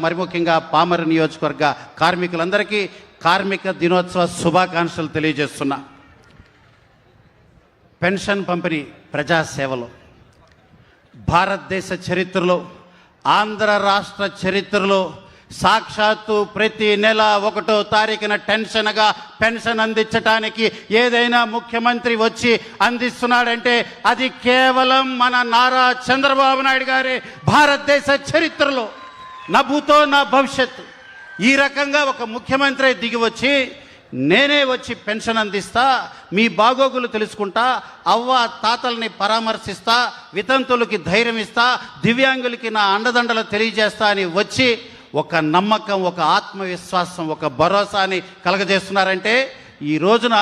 మరి ముఖ్యంగా పామర నియోజకవర్గ కార్మికులందరికీ కార్మిక దినోత్సవ శుభాకాంక్షలు తెలియజేస్తున్నా. పెన్షన్ పంపిణీ ప్రజాసేవలో భారతదేశ చరిత్రలో, ఆంధ్ర రాష్ట్ర చరిత్రలో సాక్షాత్తు ప్రతి నెల 1వ తారీఖున పెన్షన్ అందించడానికి ఏదైనా ముఖ్యమంత్రి వచ్చి అందిస్తున్నాడంటే అది కేవలం మన నారా చంద్రబాబు నాయుడు గారి భారతదేశ చరిత్రలో. నభూతో నా భవిష్యత్తు. ఈ రకంగా ఒక ముఖ్యమంత్రి దిగి వచ్చి నేనే వచ్చి పెన్షన్ అందిస్తా, మీ బాగోగులు తెలుసుకుంటా, అవ్వ తాతల్ని పరామర్శిస్తా, వితంతులకి ధైర్యం ఇస్తా, దివ్యాంగులకి నా అండదండలు తెలియజేస్తా అని వచ్చి ఒక నమ్మకం, ఒక ఆత్మవిశ్వాసం, ఒక భరోసాని కలగజేస్తున్నారంటే ఈ రోజున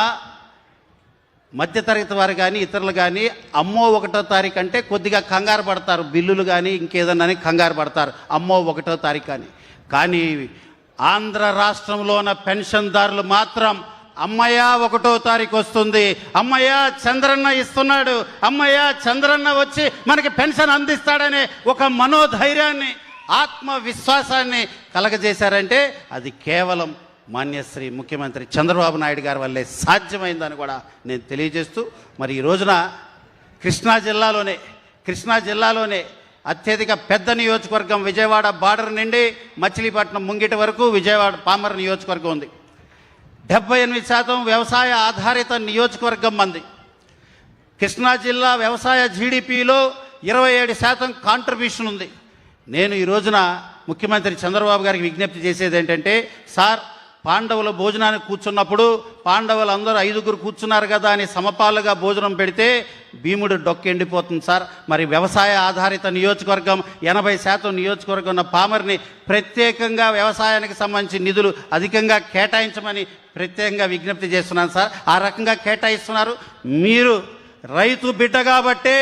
మధ్యతరగతి వారు కానీ ఇతరులు కానీ అమ్మో 1వ తారీఖు అంటే కొద్దిగా కంగారు పడతారు. బిల్లులు కానీ ఇంకేదన్నా కంగారు పడతారు అమ్మో 1వ తారీఖు అని. కానీ ఆంధ్ర రాష్ట్రంలో ఉన్న పెన్షన్దారులు మాత్రం అమ్మయ్య 1వ తారీఖు వస్తుంది, అమ్మయ్య చంద్రన్న ఇస్తున్నాడు, అమ్మయ్య చంద్రన్న వచ్చి మనకి పెన్షన్ అందిస్తాడనే ఒక మనోధైర్యాన్ని, ఆత్మవిశ్వాసాన్ని కలగజేశారంటే అది కేవలం మాన్యశ్రీ ముఖ్యమంత్రి చంద్రబాబు నాయుడు గారి వల్లే సాధ్యమైందని కూడా నేను తెలియజేస్తూ, మరి ఈ రోజున కృష్ణా జిల్లాలోనే అత్యధిక పెద్ద నియోజకవర్గం విజయవాడ బార్డర్ నుండి మచిలీపట్నం ముంగిటి వరకు విజయవాడ పామర నియోజకవర్గం ఉంది. 78% వ్యవసాయ ఆధారిత నియోజకవర్గం మంది. కృష్ణా జిల్లా వ్యవసాయ జీడిపిలో 27% కాంట్రిబ్యూషన్ ఉంది. నేను ఈ రోజున ముఖ్యమంత్రి చంద్రబాబు గారికి విజ్ఞప్తి చేసేది ఏంటంటే, సార్ పాండవుల భోజనానికి కూర్చున్నప్పుడు పాండవులు అందరూ 5గురు కూర్చున్నారు కదా అని సమపాలుగా భోజనం పెడితే భీముడు డొక్కెండిపోతుంది సార్. మరి వ్యవసాయ ఆధారిత నియోజకవర్గం 80% నియోజకవర్గం ఉన్న పామర్ని ప్రత్యేకంగా వ్యవసాయానికి సంబంధించి నిధులు అధికంగా కేటాయించమని ప్రత్యేకంగా విజ్ఞప్తి చేస్తున్నాను సార్. ఆ రకంగా కేటాయిస్తున్నారు. మీరు రైతు బిడ్డ కాబట్టే,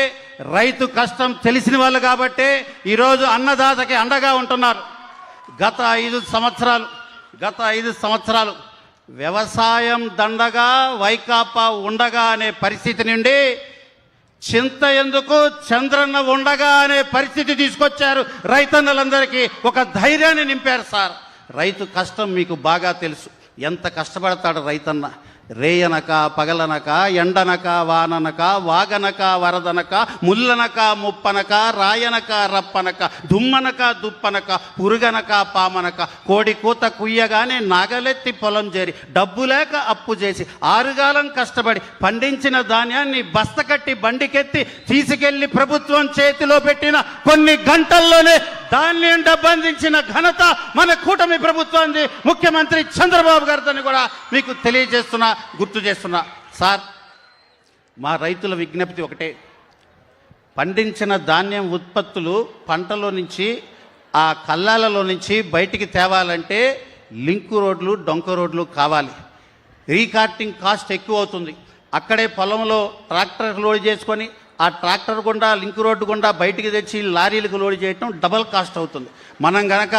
రైతు కష్టం తెలిసిన వాళ్ళు కాబట్టే ఈరోజు అన్నదాతకి అండగా ఉంటున్నారు. గత 5 సంవత్సరాలు వ్యవసాయం దండగా వైకాపా ఉండగా అనే పరిస్థితి నుండి చింత ఎందుకు చంద్రన్న ఉండగా అనే పరిస్థితి తీసుకొచ్చారు. రైతన్నలందరికీ ఒక ధైర్యాన్ని నింపారు సార్. రైతు కష్టం మీకు బాగా తెలుసు. ఎంత కష్టపడతాడు రైతన్న. రేయనక పగలనక, ఎండనక వాననక, వాగనక వరదనక, ముల్లనక ముప్పనక, రాయనక రప్పనక, దుమ్మనక దుప్పనక, పురుగనక పామనక, కోడి కూత కుయ్యగానే నాగలెత్తి పొలం చేరి, డబ్బు లేక అప్పు చేసి 6 కాలం కష్టపడి పండించిన ధాన్యాన్ని బస్తకట్టి బండికెత్తి తీసుకెళ్లి ప్రభుత్వం చేతిలో పెట్టిన కొన్ని గంటల్లోనే ధాన్యం డబ్బు అందించిన ఘనత మన కూటమి ప్రభుత్వాన్ని, ముఖ్యమంత్రి చంద్రబాబు గారిని కూడా మీకు తెలియజేస్తున్నా, గుర్తు చేస్తున్నా. సార్, మా రైతుల విజ్ఞప్తి ఒకటే, పండించిన ధాన్యం ఉత్పత్తులు పంటలో నుంచి, ఆ కల్లాలలో నుంచి బయటికి తేవాలంటే లింకు రోడ్లు, డొంక రోడ్లు కావాలి. రీకార్టింగ్ కాస్ట్ ఎక్కువ అవుతుంది. అక్కడే పొలంలో ట్రాక్టర్ లోడ్ చేసుకొని ఆ ట్రాక్టర్ గుండా, లింక్ రోడ్డు గుండా బయటికి తెచ్చి లారీలకు లోడ్ చేయటం డబల్ కాస్ట్ అవుతుంది. మనం గనక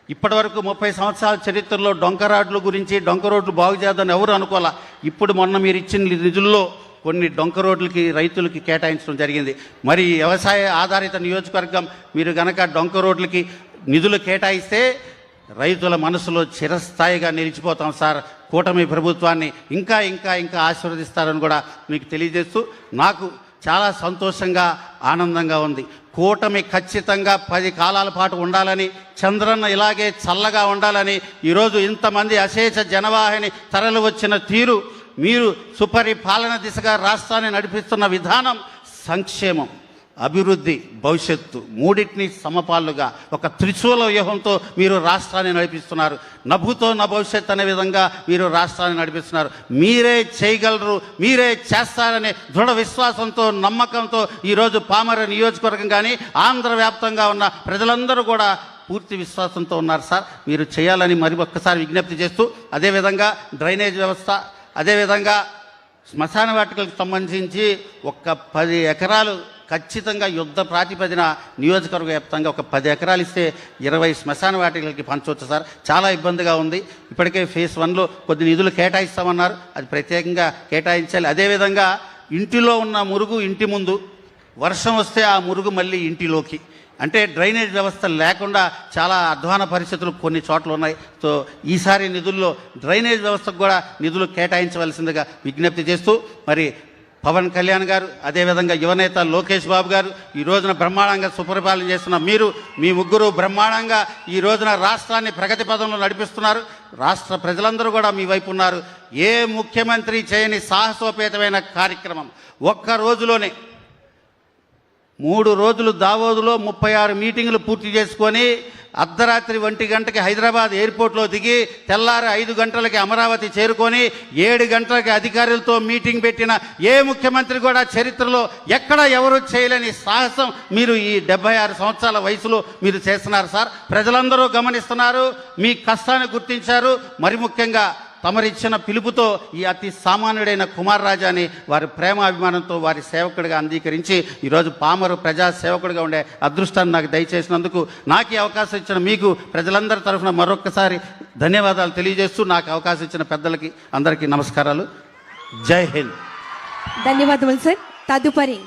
ఇప్పటివరకు 30 సంవత్సరాల చరిత్రలో డొంక రోడ్లు బాగు చేద్దని ఎవరు అనుకోవాలా. ఇప్పుడు మొన్న మీరు ఇచ్చిన నిధుల్లో కొన్ని డొంక రోడ్లకి రైతులకి కేటాయించడం జరిగింది. మరి వ్యవసాయ ఆధారిత నియోజకవర్గం మీరు గనక డొంక రోడ్లకి నిధులు కేటాయిస్తే రైతుల మనసులో చిరస్థాయిగా నిలిచిపోతాం సార్. కూటమి ప్రభుత్వాన్ని ఇంకా ఇంకా ఇంకా ఆశీర్వదిస్తారని కూడా మీకు తెలియజేస్తూ, నాకు చాలా సంతోషంగా, ఆనందంగా ఉంది. కూటమి ఖచ్చితంగా 10 కాలాల పాటు ఉండాలని, చంద్రన్న ఇలాగే చల్లగా ఉండాలని, ఈరోజు ఇంతమంది అశేష జనవాహిని తరలి వచ్చిన తీరు, మీరు సుపరిపాలన దిశగా రాష్ట్రాన్ని నడిపిస్తున్న విధానం, సంక్షేమం, అభివృద్ధి, భవిష్యత్తు మూడింటిని సమపాలుగా ఒక త్రిశూల వ్యూహంతో మీరు రాష్ట్రాన్ని నడిపిస్తున్నారు. నభూతో నా భవిష్యత్ అనే విధంగా మీరు రాష్ట్రాన్ని నడిపిస్తున్నారు. మీరే చేయగలరు, మీరే చేస్తారనే దృఢ విశ్వాసంతో, నమ్మకంతో ఈరోజు పామర నియోజకవర్గం కానీ ఆంధ్ర వ్యాప్తంగా ఉన్న ప్రజలందరూ కూడా పూర్తి విశ్వాసంతో ఉన్నారు సార్. మీరు చేయాలని మరి ఒక్కసారి విజ్ఞప్తి చేస్తూ, అదేవిధంగా డ్రైనేజ్ వ్యవస్థ, అదేవిధంగా శ్మశాన వాటికలకు సంబంధించి ఒక 10 ఎకరాలు ఖచ్చితంగా యుద్ధ ప్రాతిపదిన నియోజకవర్గ వ్యాప్తంగా ఒక 10 ఎకరాలు ఇస్తే 20 శ్మశాన వాటికలకి పంచవచ్చు సార్. చాలా ఇబ్బందిగా ఉంది. ఇప్పటికే ఫేజ్ 1లో కొద్ది నిధులు కేటాయిస్తామన్నారు, అది ప్రత్యేకంగా కేటాయించాలి. అదేవిధంగా ఇంటిలో ఉన్న మురుగు ఇంటి ముందు, వర్షం వస్తే ఆ మురుగు మళ్ళీ ఇంటిలోకి, అంటే డ్రైనేజ్ వ్యవస్థ లేకుండా చాలా అధ్వాన పరిస్థితులు కొన్ని చోట్ల ఉన్నాయి. సో ఈసారి నిధుల్లో డ్రైనేజ్ వ్యవస్థకు కూడా నిధులు కేటాయించవలసిందిగా విజ్ఞప్తి చేస్తూ, మరి పవన్ కళ్యాణ్ గారు, అదేవిధంగా యువనేత లోకేష్ బాబు గారు, ఈ రోజున బ్రహ్మాండంగా సుపరిపాలన చేస్తున్న మీరు, మీ ముగ్గురు బ్రహ్మాండంగా ఈ రోజున రాష్ట్రాన్ని ప్రగతి పదంలో నడిపిస్తున్నారు. రాష్ట్ర ప్రజలందరూ కూడా మీ వైపు ఉన్నారు. ఏ ముఖ్యమంత్రి చేయని సాహసోపేతమైన కార్యక్రమం ఒక్క రోజులోనే 3 రోజులు దావోదులో 36 మీటింగులు పూర్తి చేసుకొని అర్ధరాత్రి 1 గంటకి హైదరాబాద్ ఎయిర్పోర్ట్లో దిగి తెల్లారి 5 గంటలకి అమరావతి చేరుకొని 7 గంటలకి అధికారులతో మీటింగ్ పెట్టిన ఏ ముఖ్యమంత్రి కూడా చరిత్రలో ఎక్కడ ఎవరు చేయలేని సాహసం మీరు ఈ 76 సంవత్సరాల వయసులో మీరు చేస్తున్నారు సార్. ప్రజలందరూ గమనిస్తున్నారు, మీ కష్టాన్ని గుర్తించారు. మరి ముఖ్యంగా తమరిచ్చిన పిలుపుతో ఈ అతి సామాన్యుడైన కుమార్ రాజాని వారి ప్రేమ అభిమానంతో వారి సేవకుడిగా అంగీకరించి ఈరోజు పామరు ప్రజా సేవకుడిగా ఉండే అదృష్టాన్ని నాకు దయచేసినందుకు, నాకు ఈ అవకాశం ఇచ్చిన మీకు ప్రజలందరి తరఫున మరొక్కసారి ధన్యవాదాలు తెలియజేస్తూ, నాకు అవకాశం ఇచ్చిన పెద్దలకి అందరికీ నమస్కారాలు. జై హింద్. ధన్యవాదములు సార్. తదుపరి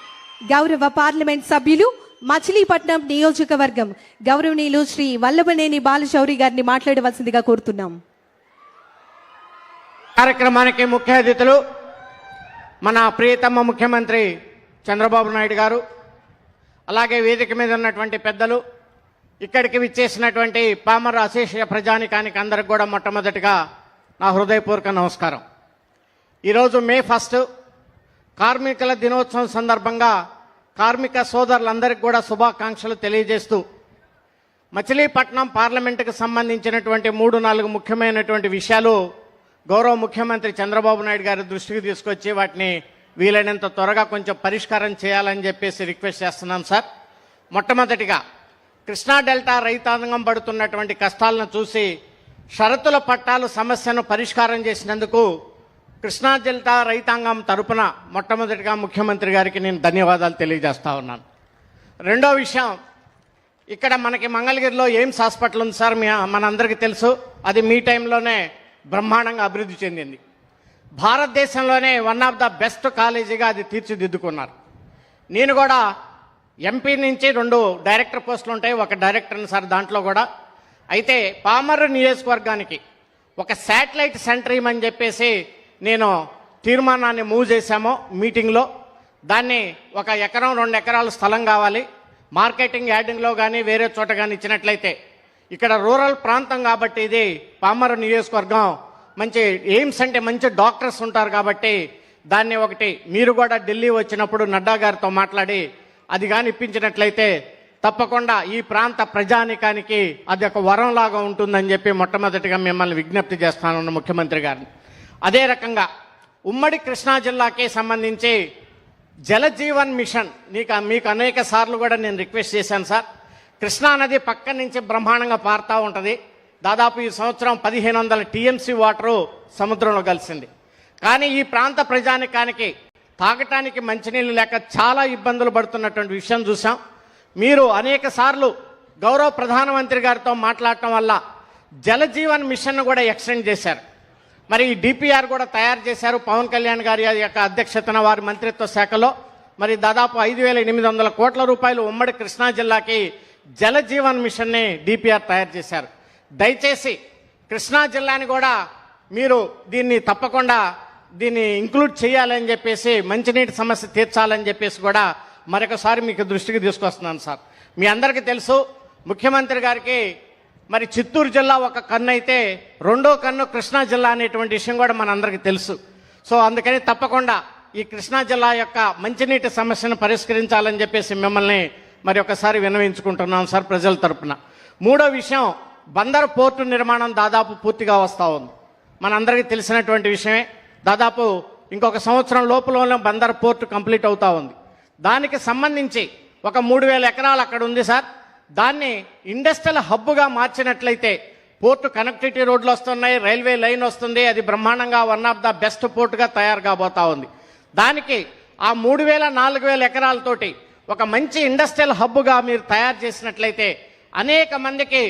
గౌరవ పార్లమెంట్ సభ్యులు మచిలీపట్నం నియోజకవర్గం గౌరవనీయులు శ్రీ వల్లభనేని బాలశౌరి గారిని మాట్లాడవలసిందిగా కోరుతున్నాం. కార్యక్రమానికి ముఖ్య అతిథులు మన ప్రియతమ ముఖ్యమంత్రి చంద్రబాబు నాయుడు గారు, అలాగే వేదిక మీద ఉన్నటువంటి పెద్దలు, ఇక్కడికి విచ్చేసినటువంటి పామర అశేష ప్రజానికానికి అందరికి కూడా మొట్టమొదటిగా నా హృదయపూర్వక నమస్కారం. ఈరోజు మే 1 కార్మికుల దినోత్సవం సందర్భంగా కార్మిక సోదరులందరికీ కూడా శుభాకాంక్షలు తెలియజేస్తూ, మచిలీపట్నం పార్లమెంటుకు సంబంధించినటువంటి 3-4 ముఖ్యమైనటువంటి విషయాలు గౌరవ ముఖ్యమంత్రి చంద్రబాబు నాయుడు గారి దృష్టికి తీసుకొచ్చి వాటిని వీలైనంత త్వరగా కొంచెం పరిష్కారం చేయాలని చెప్పేసి రిక్వెస్ట్ చేస్తున్నాం సార్. మొట్టమొదటిగా కృష్ణా డెల్టా రైతాంగం పడుతున్నటువంటి కష్టాలను చూసి షరతుల పట్టాలు సమస్యను పరిష్కారం చేసినందుకు కృష్ణా డెల్టా రైతాంగం తరపున మొట్టమొదటిగా ముఖ్యమంత్రి గారికి నేను ధన్యవాదాలు తెలియజేస్తా ఉన్నాను. రెండో విషయం, ఇక్కడ మనకి మంగళగిరిలో ఎయిమ్స్ హాస్పిటల్ ఉంది సార్, మనందరికీ తెలుసు. అది మీ టైంలోనే బ్రహ్మాండంగా అభివృద్ధి చెందింది. భారతదేశంలోనే వన్ ఆఫ్ ద బెస్ట్ కాలేజీగా అది తీర్చిదిద్దుకున్నారు. నేను కూడా ఎంపీ నుంచి 2 డైరెక్టర్ పోస్టులు ఉంటాయి, ఒక డైరెక్టర్ని సార్ దాంట్లో కూడా. అయితే పామర్రు నియోజకవర్గానికి ఒక శాటిలైట్ సెంటర్ ఇవ్వమని చెప్పేసి నేను తీర్మానాన్ని మూవ్ చేశాము మీటింగ్లో. దాన్ని 1 ఎకరం 2 ఎకరాల స్థలం కావాలి, మార్కెటింగ్ యార్డింగ్లో కానీ వేరే చోట కానీ ఇచ్చినట్లయితే, ఇక్కడ రూరల్ ప్రాంతం కాబట్టి ఇది పామర నియోజకవర్గం, మంచి ఎయిమ్స్ అంటే మంచి డాక్టర్స్ ఉంటారు కాబట్టి దాన్ని ఒకటి మీరు కూడా ఢిల్లీ వచ్చినప్పుడు నడ్డా గారితో మాట్లాడి అది కానీ ఇప్పించినట్లయితే తప్పకుండా ఈ ప్రాంత ప్రజానికానికి అది ఒక వరంలాగా ఉంటుందని చెప్పి మొట్టమొదటిగా మిమ్మల్ని విజ్ఞప్తి చేస్తానన్న ముఖ్యమంత్రి గారిని. అదే రకంగా ఉమ్మడి కృష్ణా జిల్లాకి సంబంధించి జలజీవన్ మిషన్ మీకు అనేక సార్లు కూడా నేను రిక్వెస్ట్ చేశాను సార్. కృష్ణా నది పక్క నుంచి బ్రహ్మాండంగా పారుతూ ఉంటుంది. దాదాపు ఈ సంవత్సరం 1500 టీఎంసీ వాటరు సముద్రంలో కలిసింది. కానీ ఈ ప్రాంత ప్రజానికానికి తాగటానికి మంచినీళ్ళు లేక చాలా ఇబ్బందులు పడుతున్నటువంటి విషయం చూసాం. మీరు అనేక సార్లు గౌరవ ప్రధానమంత్రి గారితో మాట్లాడటం వల్ల జలజీవన్ మిషన్ కూడా ఎక్స్టెండ్ చేశారు. మరి ఈ డిపిఆర్ కూడా తయారు చేశారు పవన్ కళ్యాణ్ గారి యొక్క అధ్యక్షతన వారి మంత్రిత్వ శాఖలో. మరి దాదాపు 5,800 కోట్ల రూపాయలు ఉమ్మడి కృష్ణా జిల్లాకి జలజీవన్ మిషన్ని డిపిఆర్ తయారు చేశారు. దయచేసి కృష్ణా జిల్లాని కూడా మీరు దీన్ని తప్పకుండా దీన్ని ఇంక్లూడ్ చేయాలని చెప్పేసి, మంచినీటి సమస్య తీర్చాలని చెప్పేసి కూడా మరొకసారి మీకు దృష్టికి తీసుకొస్తున్నాను సార్. మీ అందరికీ తెలుసు, ముఖ్యమంత్రి గారికి మరి చిత్తూరు జిల్లా ఒక కన్ను అయితే రెండో కన్ను కృష్ణా జిల్లా అనేటువంటి విషయం కూడా మనందరికీ తెలుసు. సో అందుకని తప్పకుండా ఈ కృష్ణా జిల్లా యొక్క మంచినీటి సమస్యను పరిష్కరించాలని చెప్పేసి మిమ్మల్ని మరి ఒకసారి విన్నవించుకుంటున్నాం సార్ ప్రజల తరపున. మూడో విషయం, బందర్ పోర్టు నిర్మాణం దాదాపు పూర్తిగా వస్తూ ఉంది. మనందరికీ తెలిసినటువంటి విషయమే. దాదాపు ఇంకొక సంవత్సరం లోపల బందర్ పోర్టు కంప్లీట్ అవుతూ ఉంది. దానికి సంబంధించి ఒక 3,000 ఎకరాలు అక్కడ ఉంది సార్. దాన్ని ఇండస్ట్రియల్ హబ్గా మార్చినట్లయితే పోర్టు కనెక్టివిటీ రోడ్లు వస్తున్నాయి, రైల్వే లైన్ వస్తుంది. అది బ్రహ్మాండంగా వన్ ఆఫ్ ద బెస్ట్ పోర్టుగా తయారు కాబోతా ఉంది. దానికి ఆ 3,000-4,000 ఎకరాలతోటి ఒక మంచి ఇండస్ట్రియల్ హబ్గా మీరు తయారు చేసినట్లయితే అనేక మందికి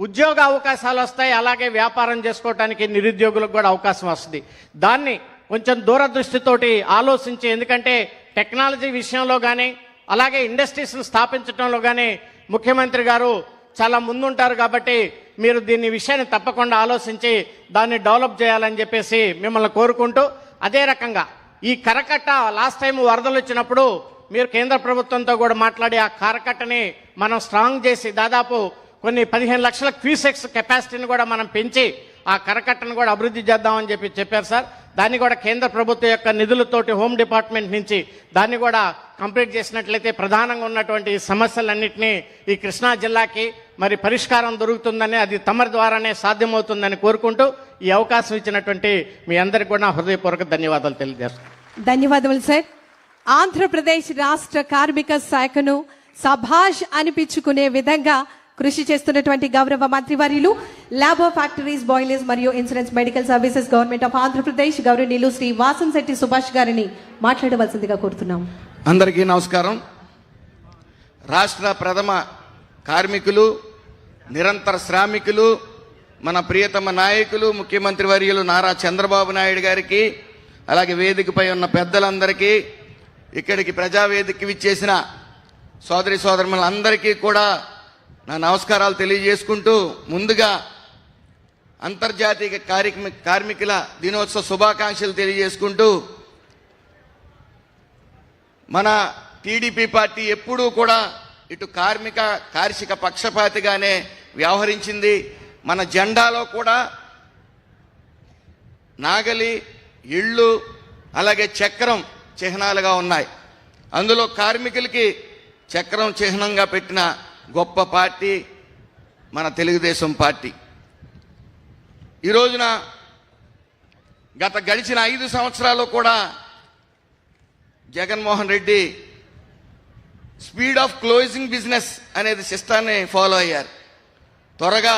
ఉద్యోగ అవకాశాలు వస్తాయి, అలాగే వ్యాపారం చేసుకోవడానికి నిరుద్యోగులకు కూడా అవకాశం వస్తుంది. దాన్ని కొంచెం దూరదృష్టితోటి ఆలోచించి, ఎందుకంటే టెక్నాలజీ విషయంలో కానీ అలాగే ఇండస్ట్రీస్ను స్థాపించడంలో కానీ ముఖ్యమంత్రి గారు చాలా ముందుంటారు కాబట్టి మీరు దీన్ని విషయాన్ని తప్పకుండా ఆలోచించి దాన్ని డెవలప్ చేయాలని చెప్పేసి మిమ్మల్ని కోరుకుంటూ, అదే రకంగా ఈ కరకట్ట లాస్ట్ టైం వరదలు వచ్చినప్పుడు మీరు కేంద్ర ప్రభుత్వంతో కూడా మాట్లాడి ఆ కరకట్టని మనం స్ట్రాంగ్ చేసి దాదాపు కొన్ని 15 లక్షల క్యూసెక్స్ కెపాసిటీని కూడా మనం పెంచి ఆ కరకట్టను కూడా అభివృద్ధి చేద్దామని చెప్పారు సార్. దాన్ని కూడా కేంద్ర ప్రభుత్వం యొక్క నిధులతోటి హోమ్ డిపార్ట్మెంట్ నుంచి దాన్ని కూడా కంప్లీట్ చేసినట్లయితే ప్రధానంగా ఉన్నటువంటి సమస్యలన్నింటినీ ఈ కృష్ణా జిల్లాకి మరి పరిష్కారం దొరుకుతుందని, అది తమరి ద్వారానే సాధ్యమవుతుందని కోరుకుంటూ ఈ అవకాశం ఇచ్చినటువంటి మీ అందరికీ కూడా హృదయపూర్వక ధన్యవాదాలు తెలియజేస్తాను. ధన్యవాదములు సార్. ఆంధ్రప్రదేశ్ రాష్ట్ర కార్మిక శాఖను సభాష్ అనిపించుకునే విధంగా కృషి చేస్తున్నటువంటి గౌరవ మంత్రివర్యులు, లేబర్ ఫ్యాక్టరీస్, బాయిలర్స్ మరియు insurance medical services government of Andhra Pradesh గౌరవనీయులు శ్రీ వాసంశెట్టి సుభాష్ గారిని మాట్లాడవలసిందిగా కోరుతున్నాం. అందరికీ నమస్కారం. రాష్ట్ర ప్రథమ కార్మికులు, నిరంతర శ్రామికులు, మన ప్రియతమ నాయకులు ముఖ్యమంత్రి వర్యులు నారా చంద్రబాబు నాయుడు గారికి, అలాగే వేదికపై ఉన్న పెద్దలందరికీ, ఇక్కడికి ప్రజావేదికకి విచ్చేసిన సోదరి సోదరులందరికీ కూడా నా నమస్కారాలు తెలియజేసుకుంటూ, ముందుగా అంతర్జాతీయ కార్మికుల దినోత్సవ శుభాకాంక్షలు తెలియజేసుకుంటూ, మన టీడీపీ పార్టీ ఎప్పుడూ కూడా ఇటు కార్మిక పక్షపాతిగానే వ్యవహరించింది. మన జెండాలో కూడా నాగలి, ఇళ్ళు, అలాగే చక్రం చిహ్నాలుగా ఉన్నాయి. అందులో కార్మికులకి చక్రం చిహ్నంగా పెట్టిన గొప్ప పార్టీ మన తెలుగుదేశం పార్టీ. ఈ రోజున గడిచిన 5 సంవత్సరాలు కూడా Jaganmohan Reddy speed of closing business అనేది సిస్టాన్ని ఫాలో అయ్యారు. త్వరగా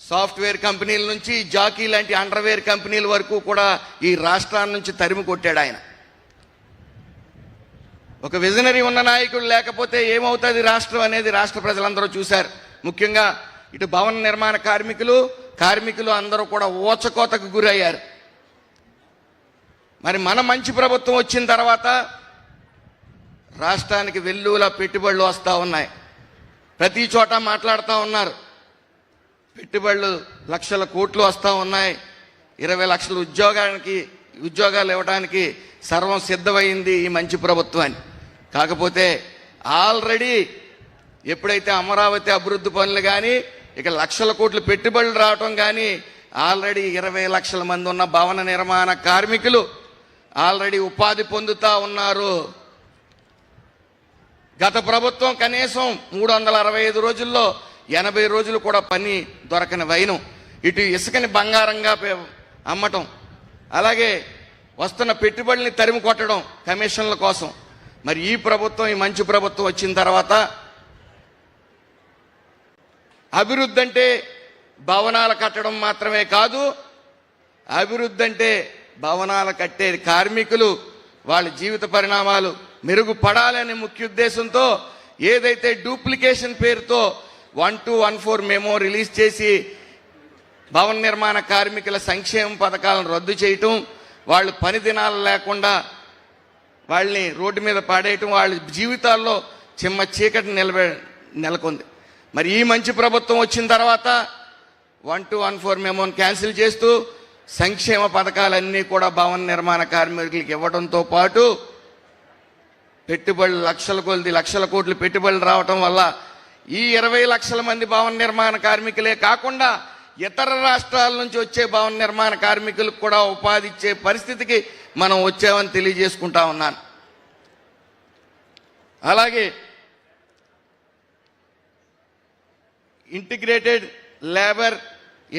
సాఫ్ట్వేర్ కంపెనీల నుంచి జాకీ లాంటి అండర్వేర్ కంపెనీల వరకు కూడా ఈ రాష్ట్రాన్ని నుంచి తరిమి కొట్టాడు ఆయన. ఒక విజనరీ ఉన్న నాయకుడు లేకపోతే ఏమవుతుంది రాష్ట్రం అనేది రాష్ట్ర ప్రజలందరూ చూశారు. ముఖ్యంగా ఇటు భవన నిర్మాణ కార్మికులు అందరూ కూడా ఊచకోతకు గురయ్యారు. మరి మన మంచి ప్రభుత్వం వచ్చిన తర్వాత రాష్ట్రానికి వెల్లువల పెట్టుబడులు వస్తూ ఉన్నాయి. ప్రతి చోట మాట్లాడుతూ ఉన్నారు. పెట్టుబడులు లక్షల కోట్లు వస్తూ ఉన్నాయి. 20 లక్షల ఉద్యోగాలు ఇవ్వడానికి సర్వం సిద్ధమైంది ఈ మంచి ప్రభుత్వాన్ని. కాకపోతే ఆల్రెడీ ఎప్పుడైతే అమరావతి అభివృద్ధి పనులు కానీ, ఇక లక్షల కోట్లు పెట్టుబడులు రావటం కానీ, ఆల్రెడీ 20 లక్షల మంది ఉన్న భవన నిర్మాణ కార్మికులు ఆల్రెడీ ఉపాధి పొందుతూ ఉన్నారు. గత ప్రభుత్వం కనీసం 365 రోజుల్లో 80 రోజులు కూడా పని దొరకని వైనం, ఇటు ఇసుకని బంగారంగా అమ్మటం, అలాగే వస్తున్న పెట్టుబడుల్ని తరిమి కొట్టడం కమిషన్ల కోసం. మరి ఈ ప్రభుత్వం, ఈ మంచి ప్రభుత్వం వచ్చిన తర్వాత అభివృద్ధి అంటే భవనాలు కట్టడం మాత్రమే కాదు, అభివృద్ధి అంటే భవనాలు కట్టే కార్మికులు వాళ్ళ జీవిత పరిణామాలు మెరుగుపడాలనే ముఖ్య ఉద్దేశంతో ఏదైతే డూప్లికేషన్ పేరుతో 1214 మెమో రిలీజ్ చేసి భవన నిర్మాణ కార్మికుల సంక్షేమ పథకాలను రద్దు చేయటం, వాళ్ళు పని దినాలు లేకుండా వాళ్ళని రోడ్డు మీద పాడేయటం, వాళ్ళ జీవితాల్లో చిమ్మ చీకటి నెలకొంది. మరి ఈ మంచి ప్రభుత్వం వచ్చిన తర్వాత 1214 మెమోని క్యాన్సిల్ చేస్తూ సంక్షేమ పథకాలన్నీ కూడా భవన నిర్మాణ కార్మికులకు ఇవ్వడంతో పాటు పెట్టుబడులు లక్షల కోట్లు పెట్టుబడులు రావటం వల్ల ఈ 20 లక్షల మంది భవన నిర్మాణ కార్మికులే కాకుండా ఇతర రాష్ట్రాల నుంచి వచ్చే భవన నిర్మాణ కార్మికులకు కూడా ఉపాధి ఇచ్చే పరిస్థితికి మనం వచ్చామని తెలియజేసుకుంటా ఉన్నాను. అలాగే ఇంటిగ్రేటెడ్ లేబర్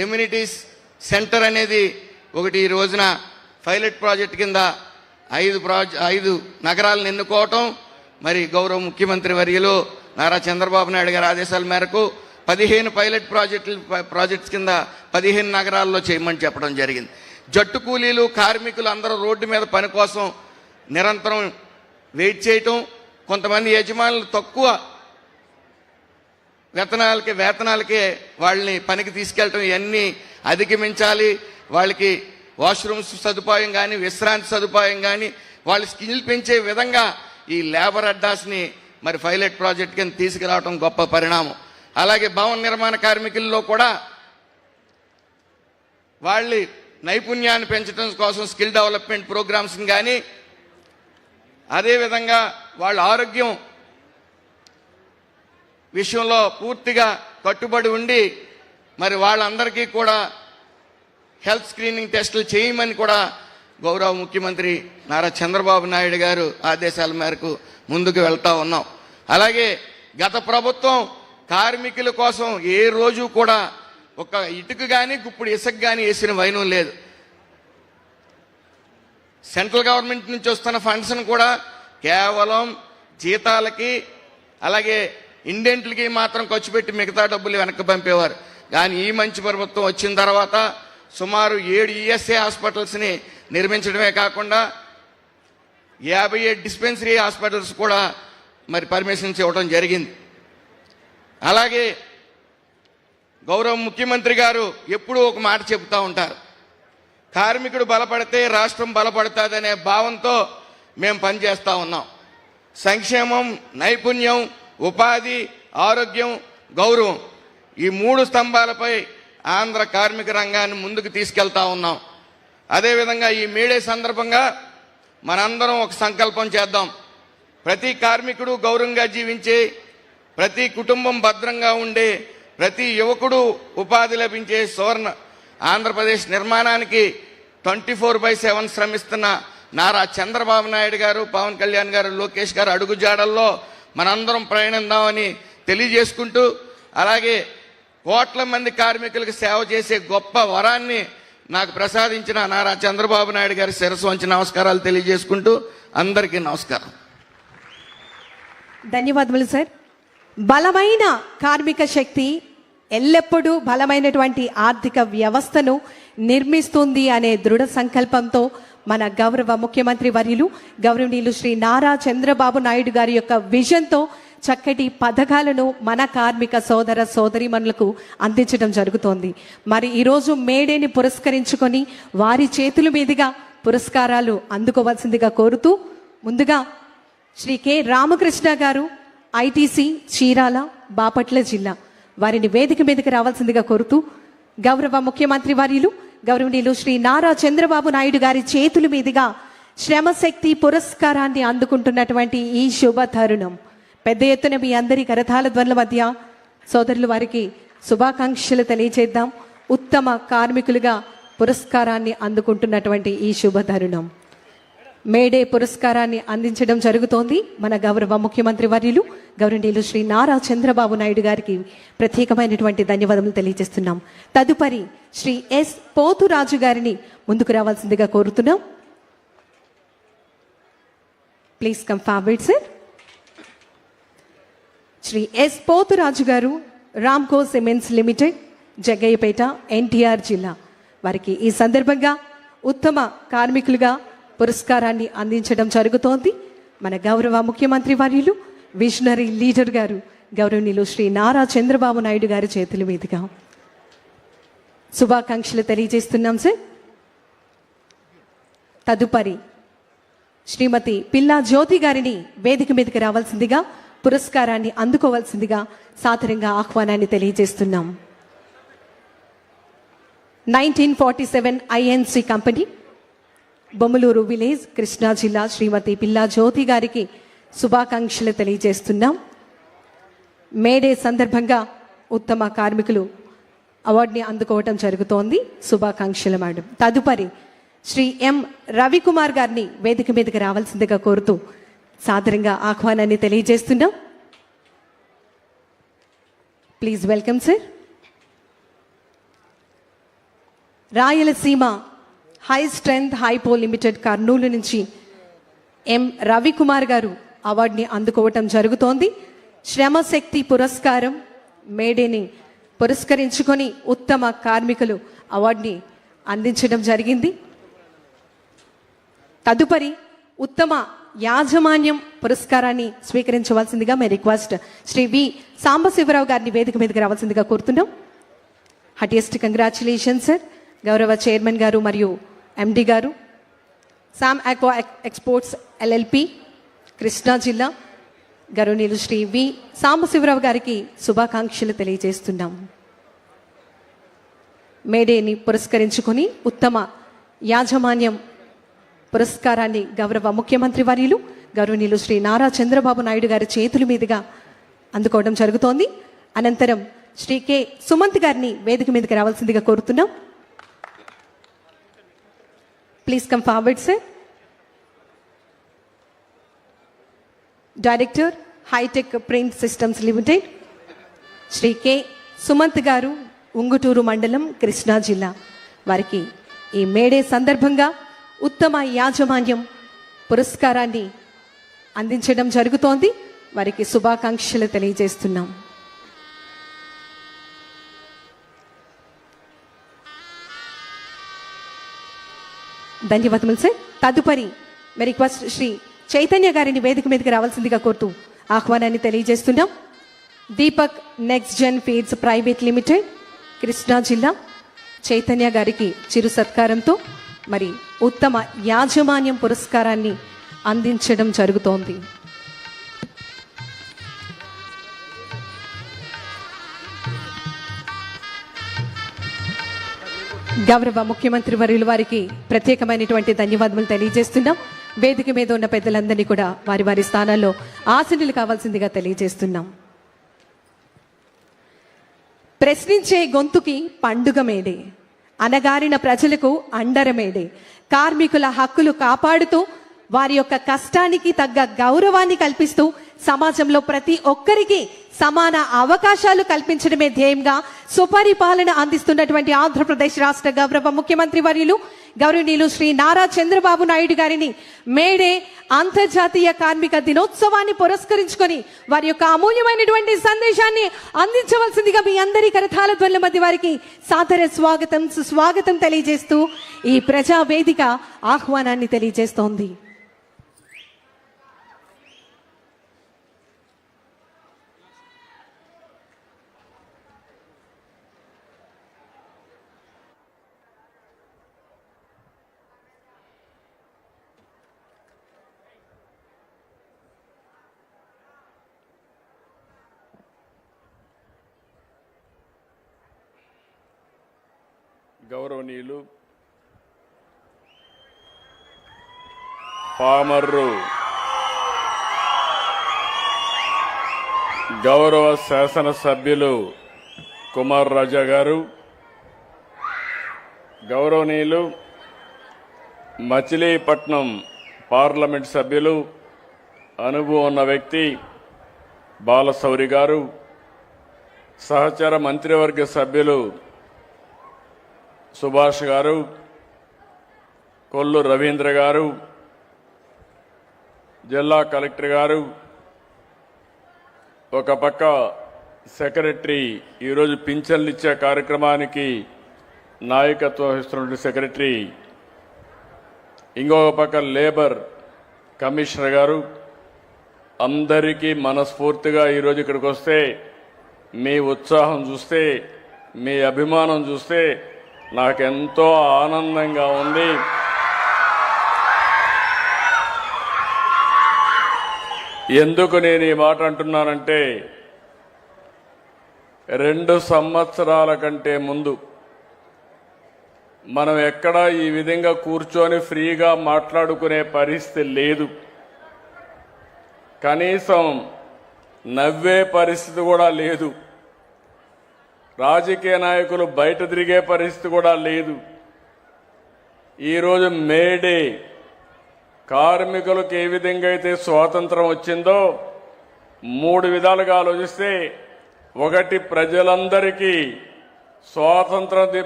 ఎమ్యూనిటీస్ సెంటర్ అనేది ఒకటి ఈ రోజున పైలట్ ప్రాజెక్ట్ కింద 5 నగరాలను ఎన్నుకోవటం, మరి గౌరవ ముఖ్యమంత్రి వర్యులు నారా చంద్రబాబు నాయుడు గారి ఆదేశాల మేరకు 15 పైలట్ ప్రాజెక్ట్స్ కింద 15 నగరాల్లో చేయమని చెప్పడం జరిగింది. జట్టు కూలీలు, కార్మికులు అందరూ రోడ్డు మీద పని కోసం నిరంతరం వెయిట్ చేయటం, కొంతమంది యజమానులు తక్కువ వేతనాలకే వాళ్ళని పనికి తీసుకెళ్ళటం, ఇవన్నీ అధిగమించాలి. వాళ్ళకి వాష్రూమ్స్ సదుపాయం కానీ, విశ్రాంతి సదుపాయం కానీ, వాళ్ళ స్కిల్ పెంచే విధంగా ఈ లేబర్ అడ్డాస్ని మరి పైలట్ ప్రాజెక్ట్ కింద తీసుకురావడం గొప్ప పరిణామం. అలాగే భవన నిర్మాణ కార్మికుల్లో కూడా వాళ్ళ నైపుణ్యాన్ని పెంచడం కోసం స్కిల్ డెవలప్మెంట్ ప్రోగ్రామ్స్ కానీ, అదేవిధంగా వాళ్ళ ఆరోగ్యం విషయంలో పూర్తిగా కట్టుబడి ఉండి మరి వాళ్ళందరికీ కూడా హెల్త్ స్క్రీనింగ్ టెస్టులు చేయమని కూడా గౌరవ ముఖ్యమంత్రి నారా చంద్రబాబు నాయుడు గారు ఆదేశాల మేరకు ముందుకు వెళ్తా ఉన్నాం. అలాగే గత ప్రభుత్వం కార్మికుల కోసం ఏ రోజు కూడా ఒక ఇటుక కానీ గుప్పుడు ఇసుక కానీ వేసిన వైనం లేదు. సెంట్రల్ గవర్నమెంట్ నుంచి వస్తున్న ఫండ్స్ను కూడా కేవలం జీతాలకి అలాగే ఇండెంట్లకి మాత్రం ఖర్చు పెట్టి మిగతా డబ్బులు వెనక్కి పంపేవారు. కానీ ఈ మంచి ప్రభుత్వం వచ్చిన తర్వాత సుమారు 7 ఈఎస్ఐ హాస్పిటల్స్ని నిర్మించడమే కాకుండా 57 డిస్పెన్సరీ హాస్పిటల్స్ కూడా మరి పర్మిషన్స్ ఇవ్వడం జరిగింది. అలాగే గౌరవ ముఖ్యమంత్రి గారు ఎప్పుడూ ఒక మాట చెబుతూ ఉంటారు, కార్మికుడు బలపడితే రాష్ట్రం బలపడుతుందనే భావంతో మేము పనిచేస్తూ ఉన్నాం. సంక్షేమం, నైపుణ్యం, ఉపాధి, ఆరోగ్యం, గౌరవం ఈ 3 స్తంభాలపై ఆంధ్ర కార్మిక రంగాన్ని ముందుకు తీసుకెళ్తా ఉన్నాం. అదేవిధంగా ఈ మేడే సందర్భంగా మనందరం ఒక సంకల్పం చేద్దాం. ప్రతి కార్మికుడు గౌరవంగా జీవించే, ప్రతి కుటుంబం భద్రంగా ఉండే, ప్రతి యువకుడు ఉపాధి లభించే సువర్ణ ఆంధ్రప్రదేశ్ నిర్మాణానికి 24/7 శ్రమిస్తున్న నారా చంద్రబాబు నాయుడు గారు, పవన్ కళ్యాణ్ గారు, లోకేష్ గారు అడుగుజాడల్లో మనందరం ప్రయాణిద్దామని తెలియజేసుకుంటూ, అలాగే కోట్ల మంది కార్మికులకు సేవ చేసే గొప్ప వరాన్ని నాకు ప్రసాదించిన నారా చంద్రబాబు నాయుడు గారి శిరస్సు వంచి నమస్కారాలు తెలియజేసుకుంటూ అందరికీ నమస్కారం. ధన్యవాదములు సార్. బలమైన కార్మిక శక్తి ఎల్లప్పుడూ బలమైనటువంటి ఆర్థిక వ్యవస్థను నిర్మిస్తుంది అనే దృఢ సంకల్పంతో మన గౌరవ ముఖ్యమంత్రి వర్యులు గౌరవనీయులు శ్రీ నారా చంద్రబాబు నాయుడు గారి యొక్క విజన్తో చక్కటి పథకాలను మన కార్మిక సోదర సోదరీమణులకు అందించడం జరుగుతోంది. మరి ఈరోజు మేడేని పురస్కరించుకొని వారి చేతుల మీదుగా పురస్కారాలు అందుకోవాల్సిందిగా కోరుతూ, ముందుగా శ్రీ కె రామకృష్ణ గారు, ఐటీసీ చీరాల, బాపట్ల జిల్లా, వారిని వేదిక మీదకి రావాల్సిందిగా కోరుతూ, గౌరవ ముఖ్యమంత్రి వర్యులు గౌరవనీయులు శ్రీ నారా చంద్రబాబు నాయుడు గారి చేతుల మీదుగా శ్రమశక్తి పురస్కారాన్ని అందుకుంటున్నటువంటి ఈ శుభ తరుణం, పెద్ద ఎత్తున మీ అందరి కరతాళ ధ్వనుల మధ్య సోదరులు వారికి శుభాకాంక్షలు తెలియజేద్దాం. ఉత్తమ కార్మికులుగా పురస్కారాన్ని అందుకుంటున్నటువంటి ఈ శుభ తరుణం మేడే పురస్కారాన్ని అందించడం జరుగుతోంది. మన గౌరవ ముఖ్యమంత్రి వర్యులు గౌరవనీయులు శ్రీ నారా చంద్రబాబు నాయుడు గారికి ప్రత్యేకమైనటువంటి ధన్యవాదములు తెలియజేస్తున్నాం. తదుపరి శ్రీ ఎస్ పోతురాజు గారిని ముందుకు రావాల్సిందిగా కోరుతున్నాం. Please come forward sir. Shri S Poturaju గారు, Ramco cements limited, Jaggayyapeta, NTR జిల్లా, వారికి ఈ సందర్భంగా ఉత్తమ కార్మికులుగా పురస్కారాన్ని అందించడం జరుగుతోంది. మన గౌరవ ముఖ్యమంత్రి వర్యులు విజనరీ లీడర్ గారు గౌరవనీయులు శ్రీ నారా చంద్రబాబు నాయుడు గారి చేతుల మీదుగా శుభాకాంక్షలు తెలియజేస్తున్నాం సార్. తదుపరి శ్రీమతి పిల్లా జ్యోతి గారిని వేదిక మీదకి రావాల్సిందిగా, పురస్కారాన్ని అందుకోవాల్సిందిగా సాదరంగా ఆహ్వానాన్ని తెలియజేస్తున్నాం. 1947 INC company, Bommaluru village, Krishna జిల్లా, శ్రీమతి పిల్లా జ్యోతి గారికి శుభాకాంక్షలు తెలియజేస్తున్నాం. మేడే సందర్భంగా ఉత్తమ కార్మికులు అవార్డుని అందుకోవటం జరుగుతోంది. శుభాకాంక్షలు మేడం. తదుపరి శ్రీ ఎం రవికుమార్ గారిని వేదిక మీదకి రావాల్సిందిగా కోరుతూ సాదరంగా ఆహ్వానాన్ని తెలియజేస్తున్నాం. Please welcome sir. Rayalaseema high strength hypo limited Kurnool నుంచి ఎం రవికుమార్ గారు అవార్డుని అందుకోవటం జరుగుతోంది. శ్రమశక్తి పురస్కారం మేడేని పురస్కరించుకొని ఉత్తమ కార్మికులు అవార్డుని అందించడం జరిగింది. తదుపరి ఉత్తమ యాజమాన్యం పురస్కారాన్ని స్వీకరించవలసిందిగా మే రిక్వెస్ట్ శ్రీ వి సాంబశివరావు గారిని వేదిక మీదకి రావాల్సిందిగా కోరుతున్నాం. హటియెస్ట్ కంగ్రాచులేషన్ సార్. గౌరవ చైర్మన్ గారు మరియు ఎండి గారు, Sam aqua exports LLP, Krishna జిల్లా, గౌరవనీయులు శ్రీ వి సాంబశివరావు గారికి శుభాకాంక్షలు తెలియజేస్తున్నాం. మేడేని పురస్కరించుకొని ఉత్తమ యాజమాన్యం పురస్కారాన్ని గౌరవ ముఖ్యమంత్రి వర్యులు గౌరవనీయులు శ్రీ నారా చంద్రబాబు నాయుడు గారి చేతుల మీదుగా అందుకోవడం జరుగుతోంది. అనంతరం శ్రీ కె సుమంత్ గారిని వేదిక మీదకి రావాల్సిందిగా కోరుతున్నాం. Please come forward sir. Director hi tech print systems limited Shri K Sumanth గారు, ఉంగుటూరు మండలం, కృష్ణా జిల్లా. వారికి ఈ మేడే సందర్భంగా ఉత్తమ యాజమాన్యం పురస్కారాన్ని అందించడం జరుగుతోంది. వారికి శుభాకాంక్షలు తెలియజేస్తున్నాం. ధన్యవాదములు సార్. తదుపరి మీ రిక్వెస్ట్ శ్రీ చైతన్య గారిని వేదిక మీదకి రావాల్సిందిగా కోరుతూ ఆహ్వానాన్ని తెలియజేస్తున్నాం. Deepak next gen feeds private limited, Krishna జిల్లా. చైతన్య గారికి చిరు సత్కారంతో మరి ఉత్తమ యాజమాన్యం పురస్కారాన్ని అందించడం జరుగుతోంది. గౌరవ ముఖ్యమంత్రి వర్యుల వారికి ప్రత్యేకమైనటువంటి ధన్యవాదాలు తెలియజేస్తున్నాం. వేదిక మీద ఉన్న పెద్దలందరినీ కూడా వారి వారి స్థానాల్లో ఆసీనులు కావాల్సిందిగా తెలియజేస్తున్నాం. ప్రశ్నించే గొంతుకి పండుగ మేడే, అనగారిన ప్రజలకు అండర మేడే, కార్మికుల హక్కులు కాపాడుతూ వారి యొక్క కష్టానికి తగ్గ గౌరవాన్ని కల్పిస్తూ సమాజంలో ప్రతి ఒక్కరికి సమాన అవకాశాలు కల్పించడమే ధ్యేయంగా సుపరిపాలన అందిస్తున్నటువంటి ఆంధ్రప్రదేశ్ రాష్ట్ర గౌరవ ముఖ్యమంత్రి వర్యులు గౌరవనీయులు శ్రీ నారా చంద్రబాబు నాయుడు గారిని మేడే అంతర్జాతీయ కార్మిక దినోత్సవాన్ని పురస్కరించుకొని వారి యొక్క అమూల్యమైనటువంటి సందేశాన్ని అందించవలసిందిగా మీ అందరి కరతాళ ధ్వనుల మధ్య వారికి సాదర స్వాగతం, సుస్వాగతం తెలియజేస్తూ ఈ ప్రజా వేదిక ఆహ్వానాన్ని తెలియజేస్తోంది. గౌరవనీయులు పామర్రు గౌరవ శాసనసభ్యులు కుమార్ రాజా గారు, గౌరవనీయులు మచిలీపట్నం పార్లమెంట్ సభ్యులు, అనుభవం ఉన్న వ్యక్తి బాలశౌరి గారు, సహచర మంత్రివర్గ సభ్యులు సుభాష్ గారు, కొల్లు రవీంద్ర గారు, జిల్లా కలెక్టర్ గారు, ఒక పక్క సెక్రటరీ, ఈరోజు పింఛన్లు ఇచ్చే కార్యక్రమానికి నాయకత్వం వహిస్తున్న సెక్రటరీ, ఇంకొక పక్క లేబర్ కమిషనర్ గారు, అందరికీ మనస్ఫూర్తిగా ఈరోజు ఇక్కడికి వస్తే మీ ఉత్సాహం చూస్తే, మీ అభిమానం చూస్తే నాకెంతో ఆనందంగా ఉంది. ఎందుకు నేను ఈ మాట అంటున్నానంటే, 2 సంవత్సరాల కంటే ముందు మనం ఎక్కడా ఈ విధంగా కూర్చొని ఫ్రీగా మాట్లాడుకునే పరిస్థితి లేదు. కనీసం నవ్వే పరిస్థితి కూడా లేదు. రాజకీయ నాయకులు బయట తిరిగే పరిస్థితి కూడా లేదు. ఈరోజు మేడే కార్మికులకు ఏ విధంగా అయితే స్వాతంత్రం వచ్చిందో 3 విధాలుగా ఆలోచిస్తే, ఒకటి ప్రజలందరికీ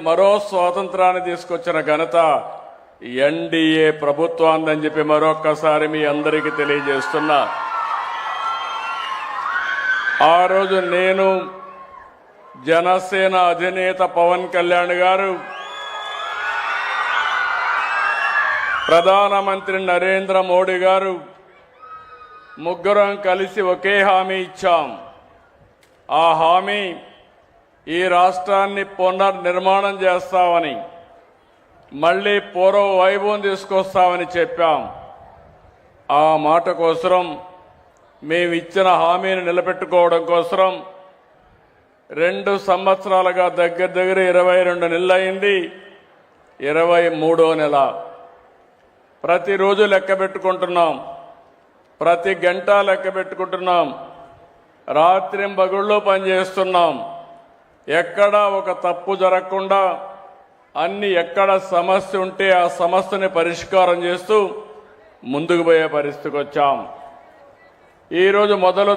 మరో స్వాతంత్రాన్ని తీసుకొచ్చిన ఘనత ఎన్డీఏ ప్రభుత్వాన్ని చెప్పి మరొక్కసారి మీ అందరికీ తెలియజేస్తున్నా. ఆ రోజు నేను, జనసేన అధినేత పవన్ కళ్యాణ్ గారు, ప్రధానమంత్రి నరేంద్ర మోడీ గారు ముగ్గురం కలిసి ఒకే హామీ ఇచ్చాం. ఆ హామీ ఈ రాష్ట్రాన్ని పునర్నిర్మాణం చేస్తామని, మళ్లీ పూర్వ వైభవం తీసుకొస్తామని చెప్పాం. ఆ మాట కోసం మేము ఇచ్చిన హామీని నిలబెట్టుకోవడం కోసం 2 సంవత్సరాలుగా దగ్గర 22 నెలలు అయింది. 23వ నెల ప్రతిరోజు లెక్క పెట్టుకుంటున్నాం, ప్రతి గంట లెక్క పెట్టుకుంటున్నాం, రాత్రింబగళ్ళు పనిచేస్తున్నాం. ఎక్కడా ఒక తప్పు జరగకుండా అన్ని ఎక్కడ సమస్య ఉంటే ఆ సమస్యని పరిష్కారం చేస్తూ ముందుకు పోయే పరిస్థితికి వచ్చాం. ఈరోజు మొదటి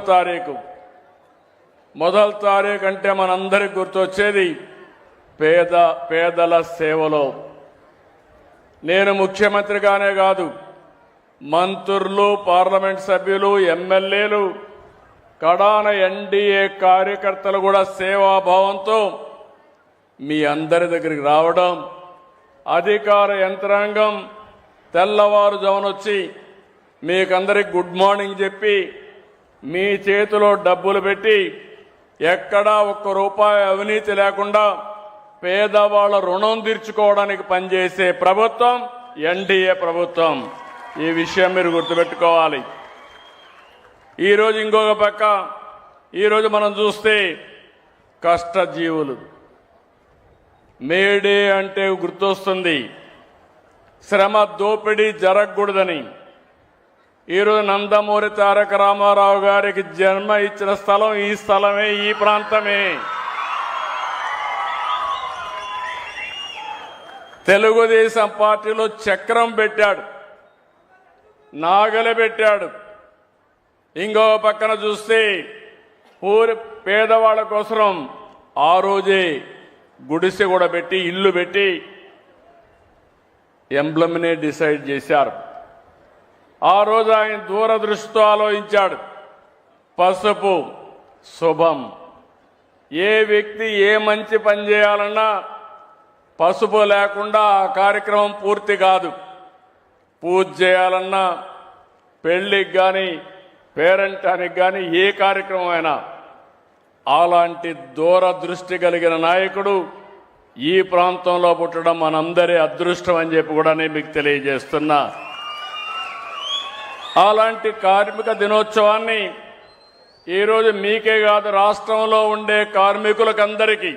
తారీఖు అంటే మనందరికి గుర్తొచ్చేది పేదల సేవలో. నేను ముఖ్యమంత్రిగానే కాదు, మంత్రులు, పార్లమెంట్ సభ్యులు, ఎమ్మెల్యేలు, కడాన ఎన్డీఏ కార్యకర్తలు కూడా సేవాభావంతో మీ అందరి దగ్గరికి రావడం, అధికార యంత్రాంగం తెల్లవారుజామునొచ్చి మీకందరికి గుడ్ మార్నింగ్ చెప్పి మీ చేతిలో డబ్బులు పెట్టి ఎక్కడా ₹1 అవినీతి లేకుండా పేదవాళ్ళ రుణం తీర్చుకోవడానికి పనిచేసే ప్రభుత్వం ఎన్డీఏ ప్రభుత్వం. ఈ విషయం మీరు గుర్తుపెట్టుకోవాలి. ఈరోజు ఇంకొక పక్క ఈరోజు మనం చూస్తే కష్టజీవులు మేడే అంటే గుర్తొస్తుంది. శ్రమ దోపిడీ జరగకూడదని ఈరోజు నందమూరి తారక రామారావు గారికి జన్మ ఇచ్చిన స్థలం ఈ స్థలమే, ఈ ప్రాంతమే. తెలుగుదేశం పార్టీలో చక్రం పెట్టాడు, నాగలి పెట్టాడు. ఇంకో పక్కన చూస్తే ఊరి పేదవాళ్ళ కోసం ఆ రోజే గుడిసె కూడా పెట్టి, ఇల్లు పెట్టి ఎంబ్లమ్నే డిసైడ్ చేశారు. ఆ రోజు ఆయన దూరదృష్టితో ఆలోచించాడు. పసుపు శుభం. ఏ వ్యక్తి ఏ మంచి పని చేయాలన్నా పసుపు లేకుండా ఆ కార్యక్రమం పూర్తి కాదు. పూజ చేయాలన్నా, పెళ్లికి కానీ, పేరెంటానికి కానీ, ఏ కార్యక్రమం అయినా అలాంటి దూరదృష్టి కలిగిన నాయకుడు ఈ ప్రాంతంలో పుట్టడం మనందరి అదృష్టం అని చెప్పి కూడా నేను మీకు తెలియజేస్తున్నా. అలాంటి కార్మిక దినోత్సవాన్ని ఈరోజు మీకే కాదు, రాష్ట్రంలో ఉండే కార్మికులకందరికీ,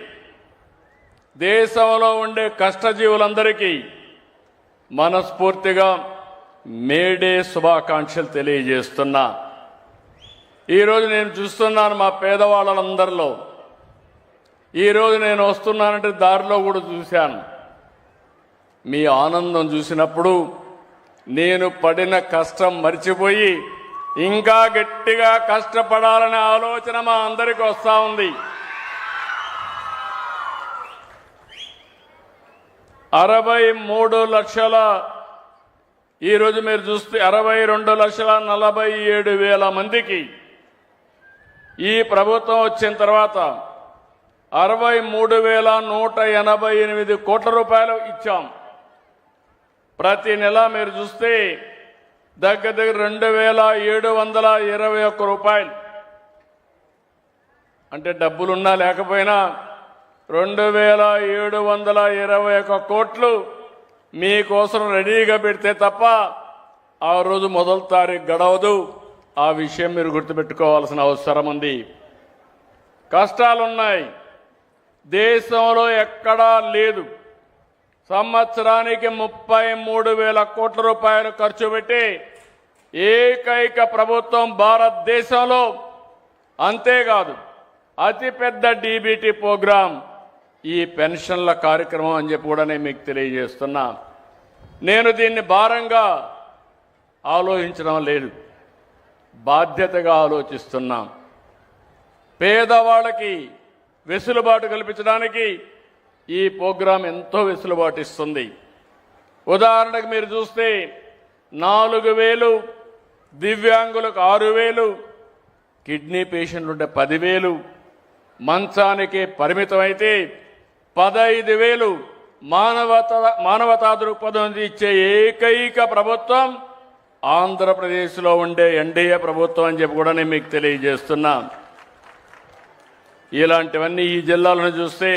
దేశంలో ఉండే కష్టజీవులందరికీ మనస్ఫూర్తిగా మేడే శుభాకాంక్షలు తెలియజేస్తున్నా. ఈరోజు నేను చూస్తున్నాను మా పేదవాళ్ళందరిలో. ఈరోజు నేను వస్తున్నానంటే దారిలో కూడా చూశాను. మీ ఆనందం చూసినప్పుడు నేను పడిన కష్టం మర్చిపోయి ఇంకా గట్టిగా కష్టపడాలనే ఆలోచన మా అందరికీ వస్తూ ఉంది. 63 లక్షల, ఈరోజు మీరు చూస్తే 62,47,000 మందికి ఈ ప్రభుత్వం వచ్చిన తర్వాత 63,188 కోట్ల రూపాయలు ఇచ్చాం. ప్రతి నెల మీరు చూస్తే దగ్గర 2,721 రూపాయలు. అంటే డబ్బులున్నా లేకపోయినా 2,721 కోట్లు మీకోసం రెడీగా పెడితే తప్ప ఆ రోజు మొదటి తారీఖు గడవదు. ఆ విషయం మీరు గుర్తుపెట్టుకోవాల్సిన అవసరం ఉంది. కష్టాలున్నాయి, దేశంలో ఎక్కడా లేదు. సంవత్సరానికి 33,000 కోట్ల రూపాయలు ఖర్చు పెట్టి ఏకైక ప్రభుత్వం భారతదేశంలో. అంతేకాదు, అతిపెద్ద డీబీటీ ప్రోగ్రాం ఈ పెన్షన్ల కార్యక్రమం అని చెప్పి కూడా నేను మీకు తెలియజేస్తున్నా. నేను దీన్ని భారంగా ఆలోచించడం లేదు, బాధ్యతగా ఆలోచిస్తున్నాం. పేదవాళ్ళకి వెసులుబాటు కల్పించడానికి ఈ ప్రోగ్రాం ఎంతో వెసులుబాటు ఇస్తుంది. ఉదాహరణకు మీరు చూస్తే 4,000, దివ్యాంగులకు 6,000, కిడ్నీ పేషెంట్లు ఉంటే 10,000, మంచానికి పరిమితమైతే 15,000 మానవతా దృక్పథం ఇచ్చే ఏకైక ప్రభుత్వం ఆంధ్రప్రదేశ్లో ఉండే ఎన్డీఏ ప్రభుత్వం అని చెప్పి కూడా నేను మీకు తెలియజేస్తున్నా. ఇలాంటివన్నీ ఈ జిల్లాలను చూస్తే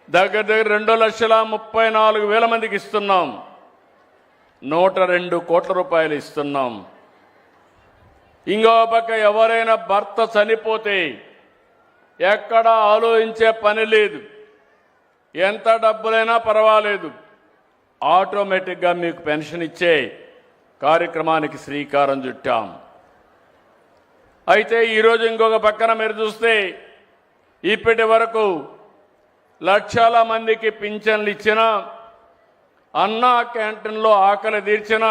దగ్గర 2,34,000 మందికి ఇస్తున్నాం. 102 కోట్ల రూపాయలు ఇస్తున్నాం. ఇంకో పక్క ఎవరైనా భర్త చనిపోతే ఎక్కడ ఆలోచించే పని లేదు, ఎంత డబ్బులైనా పర్వాలేదు, ఆటోమేటిక్గా మీకు పెన్షన్ ఇచ్చే కార్యక్రమానికి శ్రీకారం చుట్టాం. అయితే ఈరోజు ఇంకొక పక్కన మీరు చూస్తే ఇప్పటి వరకు లక్షల మందికి పింఛన్లు ఇచ్చిన, అన్నా క్యాంటీన్లో ఆకలి తీర్చిన,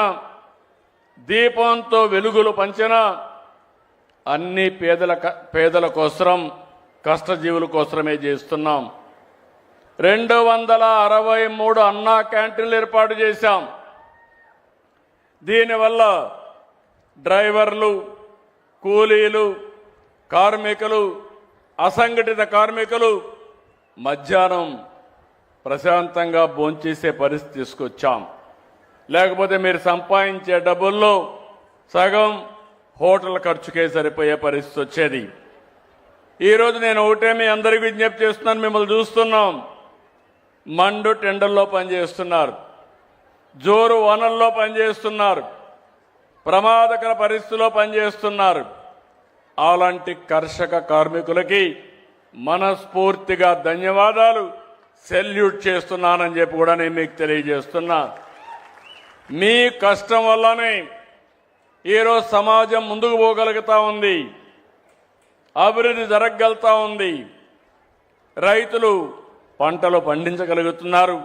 దీపంతో వెలుగులు పంచిన, అన్ని పేదల కోసం, కష్టజీవుల కోసమే చేస్తున్నాం. 263 అన్నా క్యాంటీన్లు ఏర్పాటు చేశాం. దీనివల్ల డ్రైవర్లు, కూలీలు, కార్మికులు, అసంఘటిత కార్మికులు మధ్యాహ్నం ప్రశాంతంగా భోంచేసే పరిస్థితి తీసుకొచ్చాం. లేకపోతే మీరు సంపాదించే డబ్బుల్లో సగం హోటల్ ఖర్చుకే సరిపోయే పరిస్థితి వచ్చేది. ఈరోజు నేను ఒకటే మీ అందరికీ విజ్ఞప్తి చేస్తున్నాను, మిమ్మల్ని చూస్తున్నాం. మండు టెండర్లో పనిచేస్తున్నారు, జోరు వనల్లో పనిచేస్తున్నారు, ప్రమాదకర పరిస్థితుల్లో పనిచేస్తున్నారు. అలాంటి కర్షక కార్మికులకి మనస్ఫూర్తిగా ధన్యవాదాలు, సెల్యూట్ చేస్తున్నానని చెప్పి కూడా నేను మీకు తెలియజేస్తున్నా. మీ కష్టం వల్లనే ఈరోజు సమాజం ముందుకు పోగలుగుతా ఉంది, అభివృద్ధి జరగగలుగుతా ఉంది, రైతులు పంటలు పండించగలుగుతున్నారు,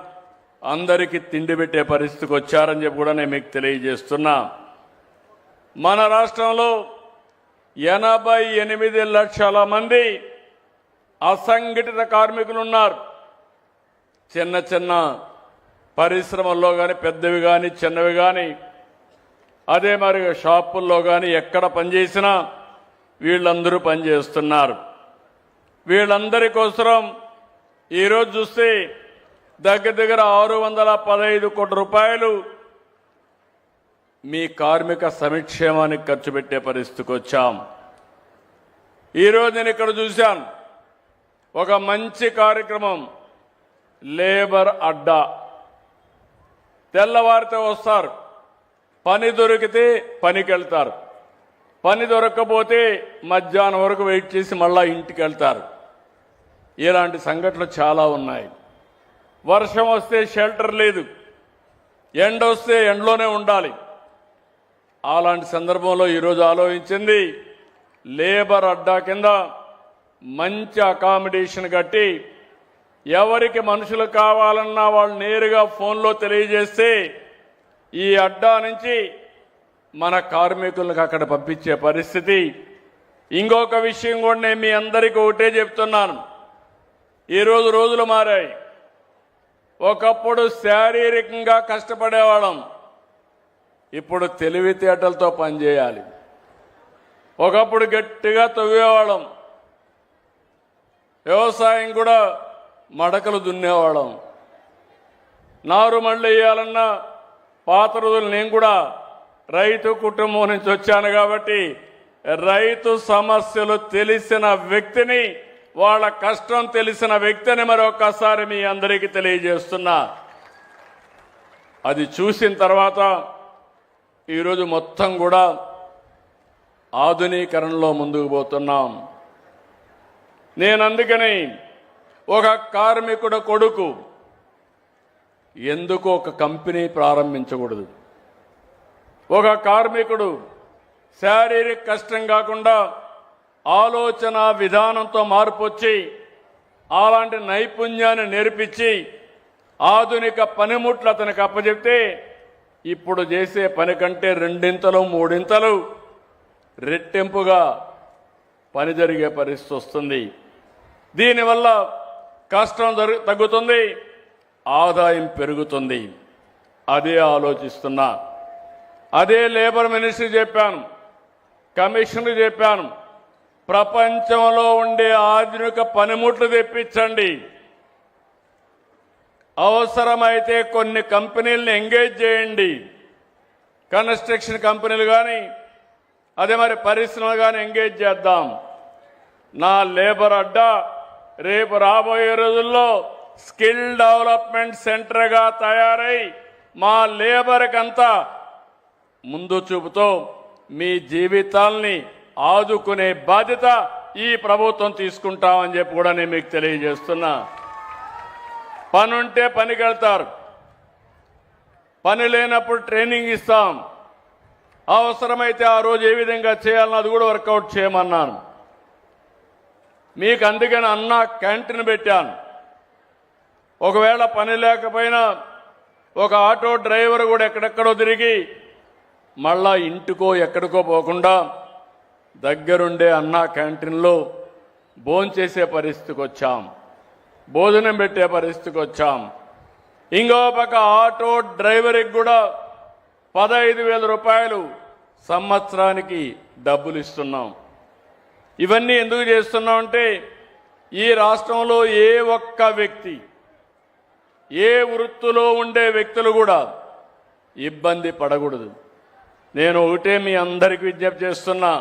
అందరికీ తిండి పెట్టే పరిస్థితికి వచ్చారని చెప్పి కూడా నేను మీకు తెలియజేస్తున్నా. మన రాష్ట్రంలో 88 లక్షల మంది అసంఘటిత కార్మికులు ఉన్నారు. చిన్న చిన్న పరిశ్రమల్లో కానీ, పెద్దవి కానీ, చిన్నవి కానీ, అదే మరి షాపుల్లో కానీ ఎక్కడ పనిచేసినా వీళ్ళందరూ పనిచేస్తున్నారు. వీళ్ళందరి కోసం ఈరోజు చూస్తే దగ్గర 615 కోట్ల రూపాయలు మీ కార్మిక సంక్షేమానికి ఖర్చు పెట్టే పరిస్థితికి వచ్చాం. ఈరోజు నేను ఇక్కడ చూశాను ఒక మంచి కార్యక్రమం, లేబర్ అడ్డా. తెల్లవారితే వస్తారు, పని దొరికితే పనికి వెళ్తారు, పని దొరకకపోతే మధ్యాహ్నం వరకు వెయిట్ చేసి మళ్ళా ఇంటికి వెళ్తారు. ఇలాంటి సంఘటనలు చాలా ఉన్నాయి. వర్షం వస్తే షెల్టర్ లేదు, ఎండ వస్తే ఎండలోనే ఉండాలి. అలాంటి సందర్భంలో ఈరోజు ఆలోచించింది లేబర్ అడ్డా కింద మంచి అకామిడేషన్ కట్టి, ఎవరికి మనుషులు కావాలన్నా వాళ్ళు నేరుగా ఫోన్లో తెలియజేస్తే ఈ అడ్డా నుంచి మన కార్మికులకు అక్కడ పంపించే పరిస్థితి. ఇంకొక విషయం కూడా నేను మీ అందరికీ ఒకటే చెప్తున్నాను, ఈరోజు రోజులు మారాయి. ఒకప్పుడు శారీరకంగా కష్టపడేవాళ్ళం, ఇప్పుడు తెలివితేటలతో పనిచేయాలి. ఒకప్పుడు గట్టిగా తవ్వేవాళ్ళం, వ్యవసాయం కూడా మడకలు దున్నేవాళ్ళం. నారు మళ్ళీ వేయాలన్నా పాత రోజులు, నేను కూడా రైతు కుటుంబం నుంచి వచ్చాను కాబట్టి రైతు సమస్యలు తెలిసిన వ్యక్తిని, వాళ్ళ కష్టం తెలిసిన వ్యక్తిని మరొకసారి మీ అందరికీ తెలియజేస్తున్నా. అది చూసిన తర్వాత ఈరోజు మొత్తం కూడా ఆధునీకరణలో ముందుకు పోతున్నాం. నేను అందుకని ఒక కార్మికుడు కొడుకు ఎందుకు ఒక కంపెనీ ప్రారంభించకూడదు? ఒక కార్మికుడు శారీరక కష్టం కాకుండా ఆలోచన విధానంతో మార్పు వచ్చి అలాంటి నైపుణ్యాన్ని నేర్పించి ఆధునిక పనిముట్లు అతనికి అప్పచెప్తే ఇప్పుడు చేసే పని కంటే 2 3 రెట్టింపుగా పని జరిగే పరిస్థితి వస్తుంది. దీనివల్ల కష్టం తగ్గుతుంది, ఆదాయం పెరుగుతుంది. అదే ఆలోచిస్తున్నా. అదే లేబర్ మినిస్ట్రీ చెప్పాను, కమిషనర్ చెప్పాను, ప్రపంచంలో ఉండే ఆధునిక పనిముట్లు తెప్పించండి. అవసరమైతే కొన్ని కంపెనీలను ఎంగేజ్ చేయండి. కన్స్ట్రక్షన్ కంపెనీలు కానీ, అదే మరి పరిశ్రమలు కానీ ఎంగేజ్ చేద్దాం. నా లేబర్ అడ్డా రేపు రాబోయే రోజుల్లో స్కిల్ డెవలప్మెంట్ సెంటర్గా తయారై మా లేబర్కి అంతా ముందు చూపుతో మీ జీవితాల్ని ఆదుకునే బాధ్యత ఈ ప్రభుత్వం తీసుకుంటామని చెప్పి కూడా నేను మీకు తెలియజేస్తున్నా. పని ఉంటే పనికి వెళ్తారు, పని లేనప్పుడు ట్రైనింగ్ ఇస్తాం. అవసరమైతే ఆ రోజు ఏ విధంగా చేయాలని అది కూడా వర్కౌట్ చేయమన్నాను. మీకు అందుకని అన్న క్యాంటీన్ పెట్టాను. ఒకవేళ పని లేకపోయినా ఒక ఆటో డ్రైవర్ కూడా ఎక్కడెక్కడో తిరిగి మళ్ళా ఇంటికో ఎక్కడికో పోకుండా దగ్గరుండే అన్నా క్యాంటీన్లో భోంచేసే పరిస్థితికి వచ్చాం, భోజనం పెట్టే పరిస్థితికి వచ్చాం. ఇంకో పక్క ఆటో డ్రైవర్కి కూడా 15,000 రూపాయలు సంవత్సరానికి డబ్బులు ఇస్తున్నాం. ఇవన్నీ ఎందుకు చేస్తున్నాం అంటే ఈ రాష్ట్రంలో ఏ ఒక్క వ్యక్తి, ఏ వృత్తిలో ఉండే వ్యక్తులు కూడా ఇబ్బంది పడకూడదు. నేను ఒకటే మీ అందరికీ విజ్ఞప్తి చేస్తున్నా.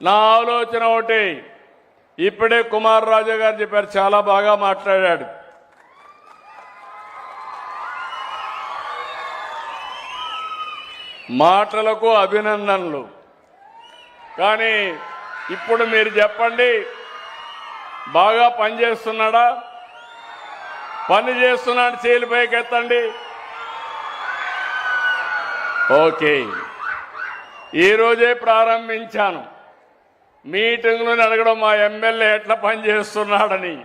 నా ఆలోచన ఒకటే. ఇప్పుడే కుమార్ రాజా గారు చెప్పారు, చాలా బాగా మాట్లాడాడు. మాటలకు అభినందనలు. కానీ ఇప్పుడు మీరు చెప్పండి, బాగా పనిచేస్తున్నాడా? పని చేస్తున్నాడు, చేతులు పైకి ఎత్తండి. ఓకే, ఈరోజే ప్రారంభించాను. మీటింగ్లో అడగడం మా ఎమ్మెల్యే ఎట్లా పనిచేస్తున్నాడని.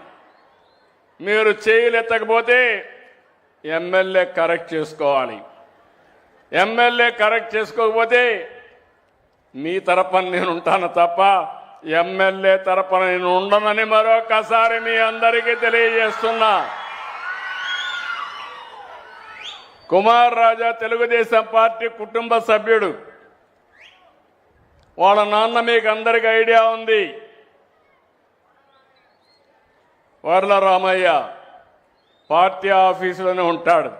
మీరు చేతులు ఎత్తకపోతే ఎమ్మెల్యే కరెక్ట్ చేసుకోవాలి. ఎమ్మెల్యే కరెక్ట్ చేసుకోకపోతే మీ తరపున నేను ఉంటాను తప్ప ఎమ్మెల్యే తరపున నేను ఉండనని మరొకసారి మీ అందరికీ తెలియజేస్తున్నా. కుమార్ రాజా తెలుగుదేశం పార్టీ కుటుంబ సభ్యుడు. వాళ్ళ నాన్న మీకు అందరికీ ఐడియా ఉంది, వర్ల రామయ్య. పార్టీ ఆఫీసులోనే ఉంటాడు.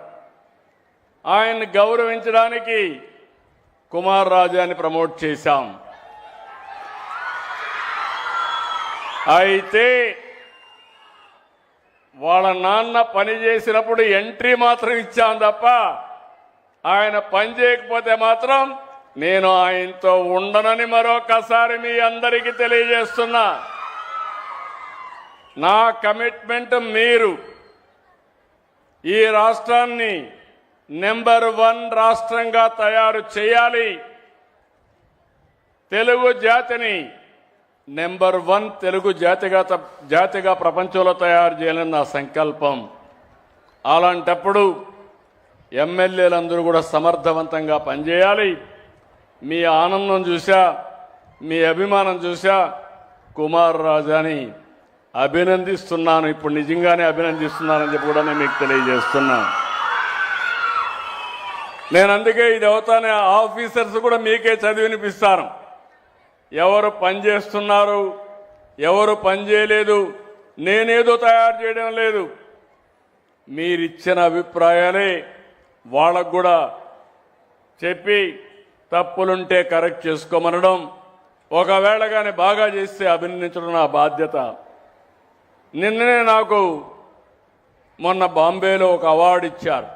ఆయన్ని గౌరవించడానికి కుమార్ రాజాని ప్రమోట్ చేశాం. అయితే వాళ్ళ నాన్న పని చేసినప్పుడు ఎంట్రీ మాత్రం ఇచ్చాం తప్ప ఆయన పని చేయకపోతే మాత్రం నేను ఆయనతో ఉండనని మరొకసారి మీ అందరికీ తెలియజేస్తున్నా. నా కమిట్మెంట్ మీరు ఈ రాష్ట్రాన్ని నెంబర్ 1 రాష్ట్రంగా తయారు చేయాలి. తెలుగు జాతిని నెంబర్ 1 తెలుగు జాతిగా ప్రపంచంలో తయారు చేయాలని నా సంకల్పం. అలాంటప్పుడు ఎమ్మెల్యేలందరూ కూడా సమర్థవంతంగా పనిచేయాలి. మీ ఆనందం చూసా, మీ అభిమానం చూసా కుమార్ రాజాని అభినందిస్తున్నాను. ఇప్పుడు నిజంగానే అభినందిస్తున్నానని చెప్పి కూడా నేను మీకు తెలియజేస్తున్నాను. నేను అందుకే ఇది అవుతానే ఆఫీసర్స్ కూడా మీకే చదివినిపిస్తాను. ఎవరు పని చేస్తున్నారు, ఎవరు పని చేయలేదు, నేనేదో తయారు చేయడం లేదు. మీరిచ్చిన అభిప్రాయాలే వాళ్ళకు కూడా చెప్పి తప్పులుంటే కరెక్ట్ చేసుకోమనడం, ఒకవేళ కానీ బాగా చేస్తే అభినందించడం నా బాధ్యత. నిన్ననే నాకు మొన్న బాంబేలో ఒక అవార్డు ఇచ్చారు,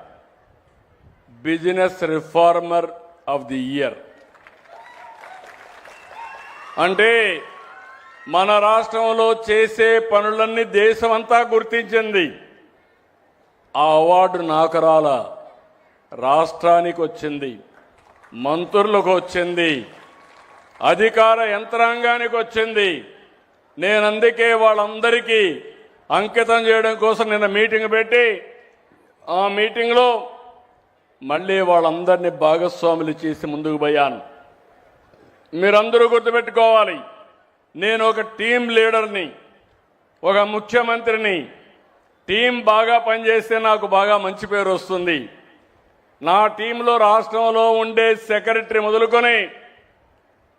business reformer of the year. అంటే మన రాష్ట్రంలో చేసే పనులన్నీ దేశమంతా గుర్తించింది. ఆ అవార్డు నాకు రాలా, రాష్ట్రానికి వచ్చింది, మంత్రులకు వచ్చింది, అధికార యంత్రాంగానికి వచ్చింది. నేను అందుకే వాళ్ళందరికీ అంకితం చేయడం కోసం నిన్న మీటింగ్ పెట్టి ఆ మీటింగ్లో మళ్ళీ వాళ్ళందరినీ భాగస్వాములు చేసి ముందుకు పోయాను. మీరందరూ గుర్తుపెట్టుకోవాలి, నేను ఒక టీం లీడర్ని, ఒక ముఖ్యమంత్రిని. టీం బాగా పనిచేస్తే నాకు బాగా మంచి పేరు వస్తుంది. నా టీంలో రాష్ట్రంలో ఉండే సెక్రటరీ మొదలుకొని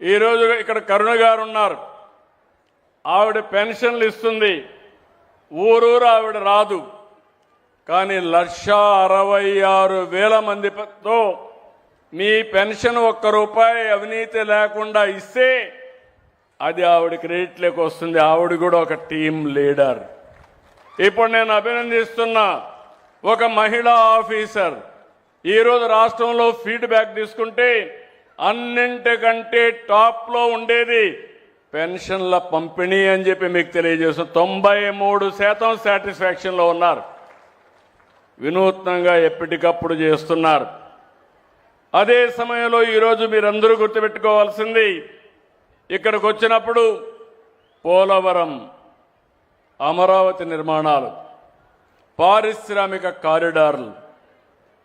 ఈరోజు ఇక్కడ కరుణ గారు ఉన్నారు, ఆవిడ పెన్షన్లు ఇస్తుంది. ఊరూరు ఆవిడ రాదు, కానీ 1,66,000 మందితో మీ పెన్షన్ ₹1 అవినీతి లేకుండా ఇస్తే అది ఆవిడ క్రెడిట్లోకి వస్తుంది. ఆవిడ కూడా ఒక టీం లీడర్. ఇప్పుడు నేను అభినందిస్తున్నా ఒక మహిళా ఆఫీసర్. ఈరోజు రాష్ట్రంలో ఫీడ్బ్యాక్ తీసుకుంటే అన్నింటికంటే టాప్లో ఉండేది పెన్షన్ల పంపిణీ అని చెప్పి మీకు తెలియజేస్తాం. 93% సాటిస్ఫాక్షన్లో ఉన్నారు. వినూత్నంగా ఎప్పటికప్పుడు చేస్తున్నారు. అదే సమయంలో ఈరోజు మీరందరూ గుర్తుపెట్టుకోవాల్సింది, ఇక్కడికి వచ్చినప్పుడు పోలవరం, అమరావతి నిర్మాణాలు, పారిశ్రామిక కారిడార్లు,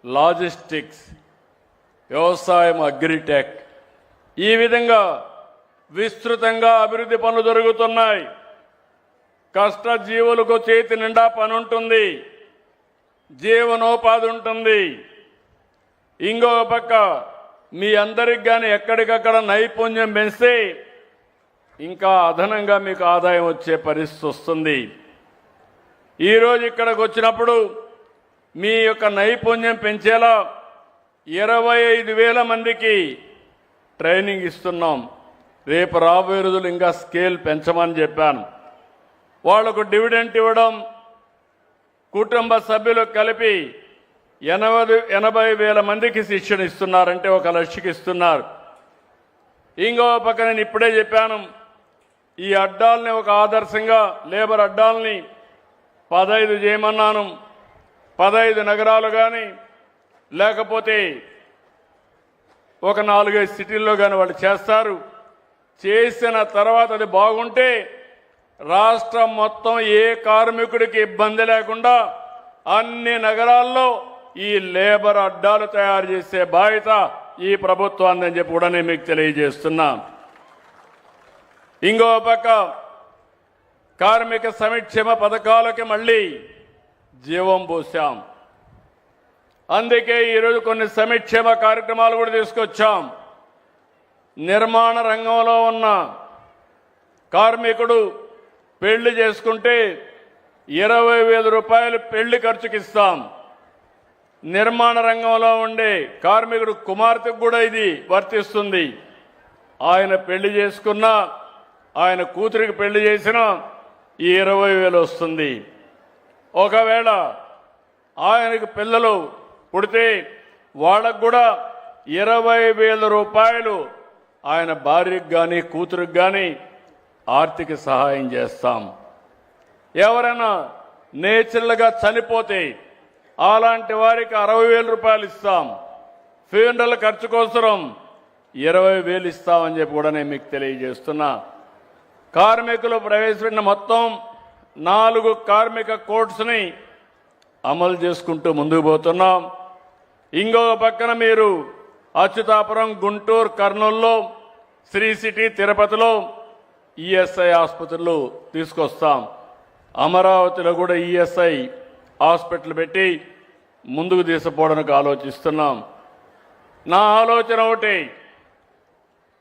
లాజిస్టిక్స్, వ్యవసాయం, అగ్రిటెక్, ఈ విధంగా విస్తృతంగా అభివృద్ధి పనులు జరుగుతున్నాయి. కష్టజీవులకు చేతి నిండా పని ఉంటుంది, జీవనోపాధి ఉంటుంది. ఇంకో పక్క మీ అందరికి కానీ ఎక్కడికక్కడ నైపుణ్యం పెంచితే ఇంకా అదనంగా మీకు ఆదాయం వచ్చే పరిస్థితి వస్తుంది. ఈరోజు ఇక్కడికి వచ్చినప్పుడు మీ యొక్క నైపుణ్యం పెంచేలా 25,000 మందికి ట్రైనింగ్ ఇస్తున్నాం. రేపు రాబోయే రోజులు ఇంకా స్కేల్ పెంచమని చెప్పాను. వాళ్లకు డివిడెంట్ ఇవ్వడం, కుటుంబ సభ్యులు కలిపి 80,000 మందికి శిక్షణ ఇస్తున్నారంటే 1 లక్షకి ఇస్తున్నారు. ఇంకో పక్క నేను ఇప్పుడే చెప్పాను, ఈ అడ్డాలని ఒక ఆదర్శంగా లేబర్ అడ్డాలని 15 చేయమన్నాను. 15 నగరాలు కానీ లేకపోతే ఒక 4-5 సిటీల్లో కానీ వాళ్ళు చేస్తారు. చేసిన తర్వాత అది బాగుంటే రాష్ట్రం మొత్తం ఏ కార్మికుడికి ఇబ్బంది లేకుండా అన్ని నగరాల్లో ఈ లేబర్ అడ్డాలు తయారు చేసే బాధ్యత ఈ ప్రభుత్వాన్ని అని చెప్పి కూడా నేను మీకు తెలియజేస్తున్నా. ఇంకో పక్క కార్మిక సంక్షేమ పథకాలకి మళ్ళీ జీవం పోసాం. అందుకే ఈరోజు కొన్ని సంక్షేమ కార్యక్రమాలు కూడా తీసుకొచ్చాం. నిర్మాణ రంగంలో ఉన్న కార్మికుడు పెళ్లి చేసుకుంటే 20,000 రూపాయలు పెళ్లి ఖర్చుకి ఇస్తాం. నిర్మాణ రంగంలో ఉండే కార్మికుడు కుమార్తెకు కూడా ఇది వర్తిస్తుంది. ఆయన పెళ్లి చేసుకున్నా, ఆయన కూతురికి పెళ్లి చేసినా ఈ 20,000 వస్తుంది. ఒకవేళ ఆయనకు పిల్లలు పుడితే వాళ్ళకు కూడా 20,000 రూపాయలు ఆయన భార్యకు కానీ కూతురికి కానీ ఆర్థిక సహాయం చేస్తాం. ఎవరైనా నేచురల్గా చనిపోతే అలాంటి వారికి 60,000 రూపాయలు ఇస్తాం. ఫ్యూనరల్ ఖర్చు కోసం 20,000 ఇస్తామని చెప్పి కూడా నేను మీకు తెలియజేస్తున్నా. కార్మికులు ప్రవేశపెట్టిన మొత్తం 4 కార్మిక కోడ్స్ని అమలు చేసుకుంటూ ముందుకు పోతున్నాం. ఇంకో పక్కన మీరు అచ్యుతాపురం, గుంటూరు, కర్నూలులో, శ్రీ సిటీ, తిరుపతిలో ఈఎస్ఐ ఆసుపత్రులు తీసుకొస్తాం. అమరావతిలో కూడా ఈఎస్ఐ హాస్పిటల్ పెట్టి ముందుకు తీసుకుపోవడానికి ఆలోచిస్తున్నాం. నా ఆలోచన ఒకటి,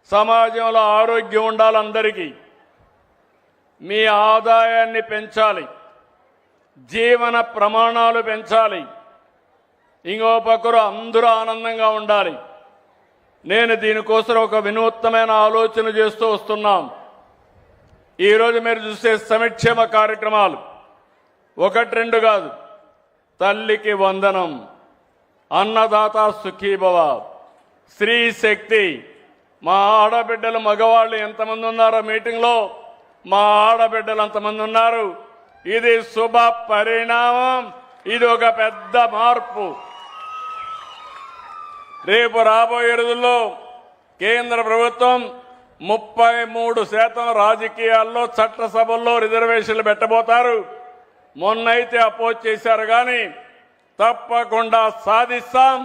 సమాజంలో ఆరోగ్యం ఉండాలి, అందరికీ మీ ఆదాయాన్ని పెంచాలి, జీవన ప్రమాణాలు పెంచాలి, ఇంకో పక్కరు అందరూ ఆనందంగా ఉండాలి. నేను దీనికోసం ఒక వినూత్నమైన ఆలోచన చేస్తూ వస్తున్నాం. ఈరోజు మీరు చూసే సంక్షేమ కార్యక్రమాలు 1-2 కాదు. తల్లికి వందనం, అన్నదాత సుఖీభవ, స్త్రీ శక్తి. మా ఆడబిడ్డలు మగవాళ్ళు ఎంతమంది ఉన్నారో మీటింగ్లో, మా ఆడబిడ్డలు అంతమంది ఉన్నారు. ఇది శుభ పరిణామం, ఇది ఒక పెద్ద మార్పు. రేపు రాబోయే రోజుల్లో కేంద్ర ప్రభుత్వం 33% రాజకీయాల్లో, చట్టసభల్లో రిజర్వేషన్లు పెట్టబోతారు. మొన్నైతే అపోజ్ చేశారు, కానీ తప్పకుండా సాధిస్తాం.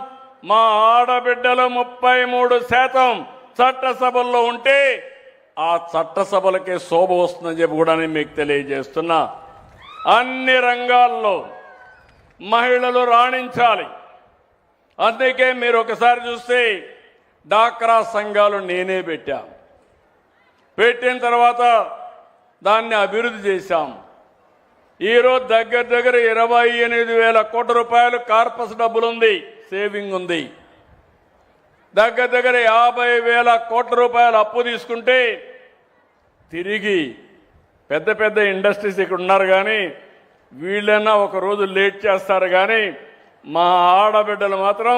మా ఆడబిడ్డలు 33% చట్టసభల్లో ఉంటే ఆ చట్టసభలకే శోభ వస్తుందని చెప్పి కూడా నేను మీకు తెలియజేస్తున్నా. అన్ని రంగాల్లో మహిళలు రాణించాలి. అందుకే మీరు ఒకసారి చూస్తే డాక్రా సంఘాలు నేనే పెట్టిన తర్వాత దాన్ని అభివృద్ధి చేశాం. ఈరోజు దగ్గర 28,000 కోట్ల రూపాయలు కార్పస్ డబ్బులుంది, సేవింగ్ ఉంది. దగ్గర 50,000 కోట్ల రూపాయలు అప్పు తీసుకుంటే తిరిగి పెద్ద పెద్ద ఇండస్ట్రీస్ ఇక్కడ ఉన్నారు, కానీ వీళ్ళన్నా ఒక రోజు లేట్ చేస్తారు, కానీ మా ఆడబిడ్డలు మాత్రం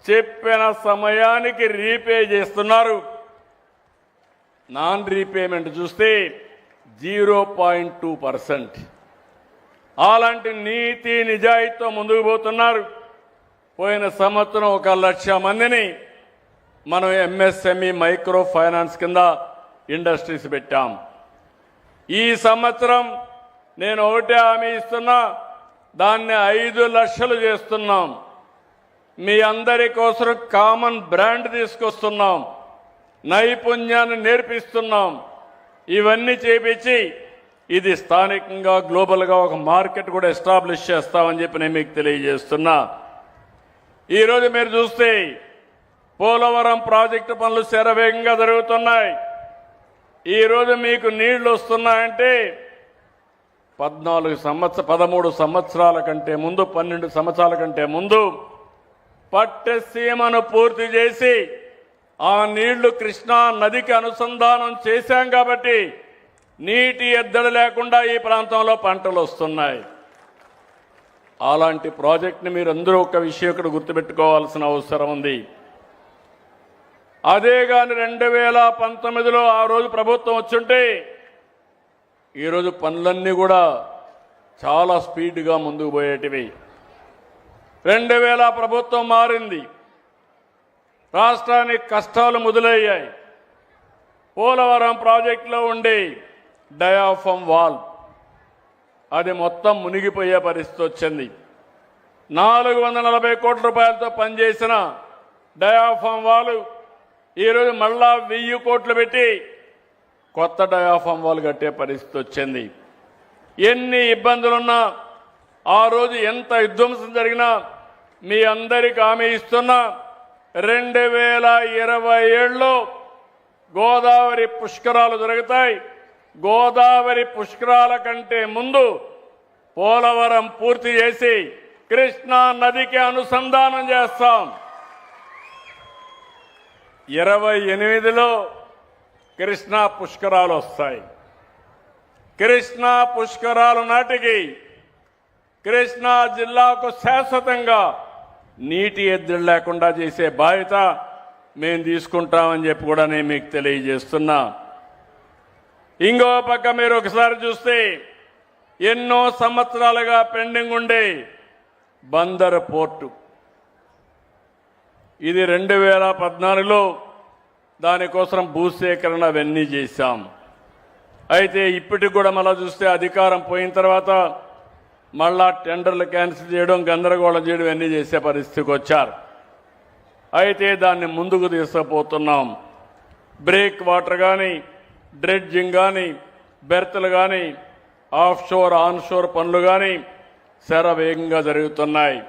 చెప్పిన సమయానికి రీపే చేస్తున్నారు. నాన్ రీపేమెంట్ చూస్తే 0.2%. అలాంటి నీతి నిజాయితీతో ముందుకు పోతున్నారు. పోయిన సంవత్సరం 1,00,000 మందిని మనం ఎంఎస్ఎంఈ మైక్రో ఫైనాన్స్ కింద ఇండస్ట్రీస్ పెట్టాం. ఈ సంవత్సరం నేను ఒకటే హామీ ఇస్తున్నా, దాన్ని 5 లక్షలు చేస్తున్నాం. మీ అందరి కోసం కామన్ బ్రాండ్ తీసుకొస్తున్నాం, నైపుణ్యాన్ని నేర్పిస్తున్నాం. ఇవన్నీ చేపించి ఇది స్థానికంగా గ్లోబల్గా ఒక మార్కెట్ కూడా ఎస్టాబ్లిష్ చేస్తామని చెప్పి నేను మీకు తెలియజేస్తున్నా. ఈరోజు మీరు చూస్తే పోలవరం ప్రాజెక్టు పనులు శరవేగంగా జరుగుతున్నాయి. ఈరోజు మీకు నీళ్లు వస్తున్నాయంటే 13 సంవత్సరాల కంటే ముందు, 12 సంవత్సరాల కంటే ముందు పట్టసీమను పూర్తి చేసి ఆ నీళ్లు కృష్ణా నదికి అనుసంధానం చేశాం కాబట్టి నీటి ఎద్దడి లేకుండా ఈ ప్రాంతంలో పంటలు వస్తున్నాయి. అలాంటి ప్రాజెక్టుని మీరందరూ ఒక విషయం ఇక్కడ గుర్తుపెట్టుకోవాల్సిన అవసరం ఉంది. అదే కానీ 2019లో ఆ రోజు ప్రభుత్వం వచ్చుంటే ఈరోజు పనులన్నీ కూడా చాలా స్పీడ్గా ముందుకు పోయేటివి. 2000 ప్రభుత్వం మారింది, రాష్ట్రానికి కష్టాలు మొదలయ్యాయి. పోలవరం ప్రాజెక్టులో ఉండే డయాఫ్రమ్ వాల్ అది మొత్తం మునిగిపోయే పరిస్థితి వచ్చింది. 440 కోట్ల రూపాయలతో పనిచేసిన డయాఫ్రమ్ వాల్ ఈరోజు మళ్ళా 1000 కోట్లు పెట్టి కొత్త డయాఫ్రమ్ వాల్ కట్టే పరిస్థితి వచ్చింది. ఎన్ని ఇబ్బందులున్నా, ఆ రోజు ఎంత విధ్వంసం జరిగినా మీ అందరికీ హామీ ఇస్తున్నా, 2027లో గోదావరి పుష్కరాలు జరుగుతాయి. గోదావరి పుష్కరాల కంటే ముందు పోలవరం పూర్తి చేసి కృష్ణా నదికి అనుసంధానం చేస్తాం. 28లో కృష్ణా పుష్కరాలు వస్తాయి. కృష్ణా పుష్కరాలు నాటికి కృష్ణా జిల్లాకు శాశ్వతంగా నీటి ఎద్దడి లేకుండా చేసే బాధ్యత మేము తీసుకుంటామని చెప్పి కూడా నేను మీకు తెలియజేస్తున్నా. ఇంకో పక్క మీరు ఒకసారి చూస్తే ఎన్నో సంవత్సరాలుగా పెండింగ్ ఉండే బందర్ పోర్టు ఇది 2014లో దానికోసం భూసేకరణ అవన్నీ చేశాం. అయితే ఇప్పటికి కూడా మళ్ళా చూస్తే అధికారం పోయిన తర్వాత మళ్ళా టెండర్లు క్యాన్సిల్ చేయడం, గందరగోళం చేయడం అన్నీ చేసే పరిస్థితికి వచ్చారు. అయితే దాన్ని ముందుకు తీసుకుపోతున్నాం. బ్రేక్ వాటర్ కానీ, డ్రెడ్జింగ్ కానీ, బెర్త్లు కానీ, ఆఫ్ షోర్ ఆన్ షోర్ పనులు కానీ శరవేగంగా జరుగుతున్నాయి.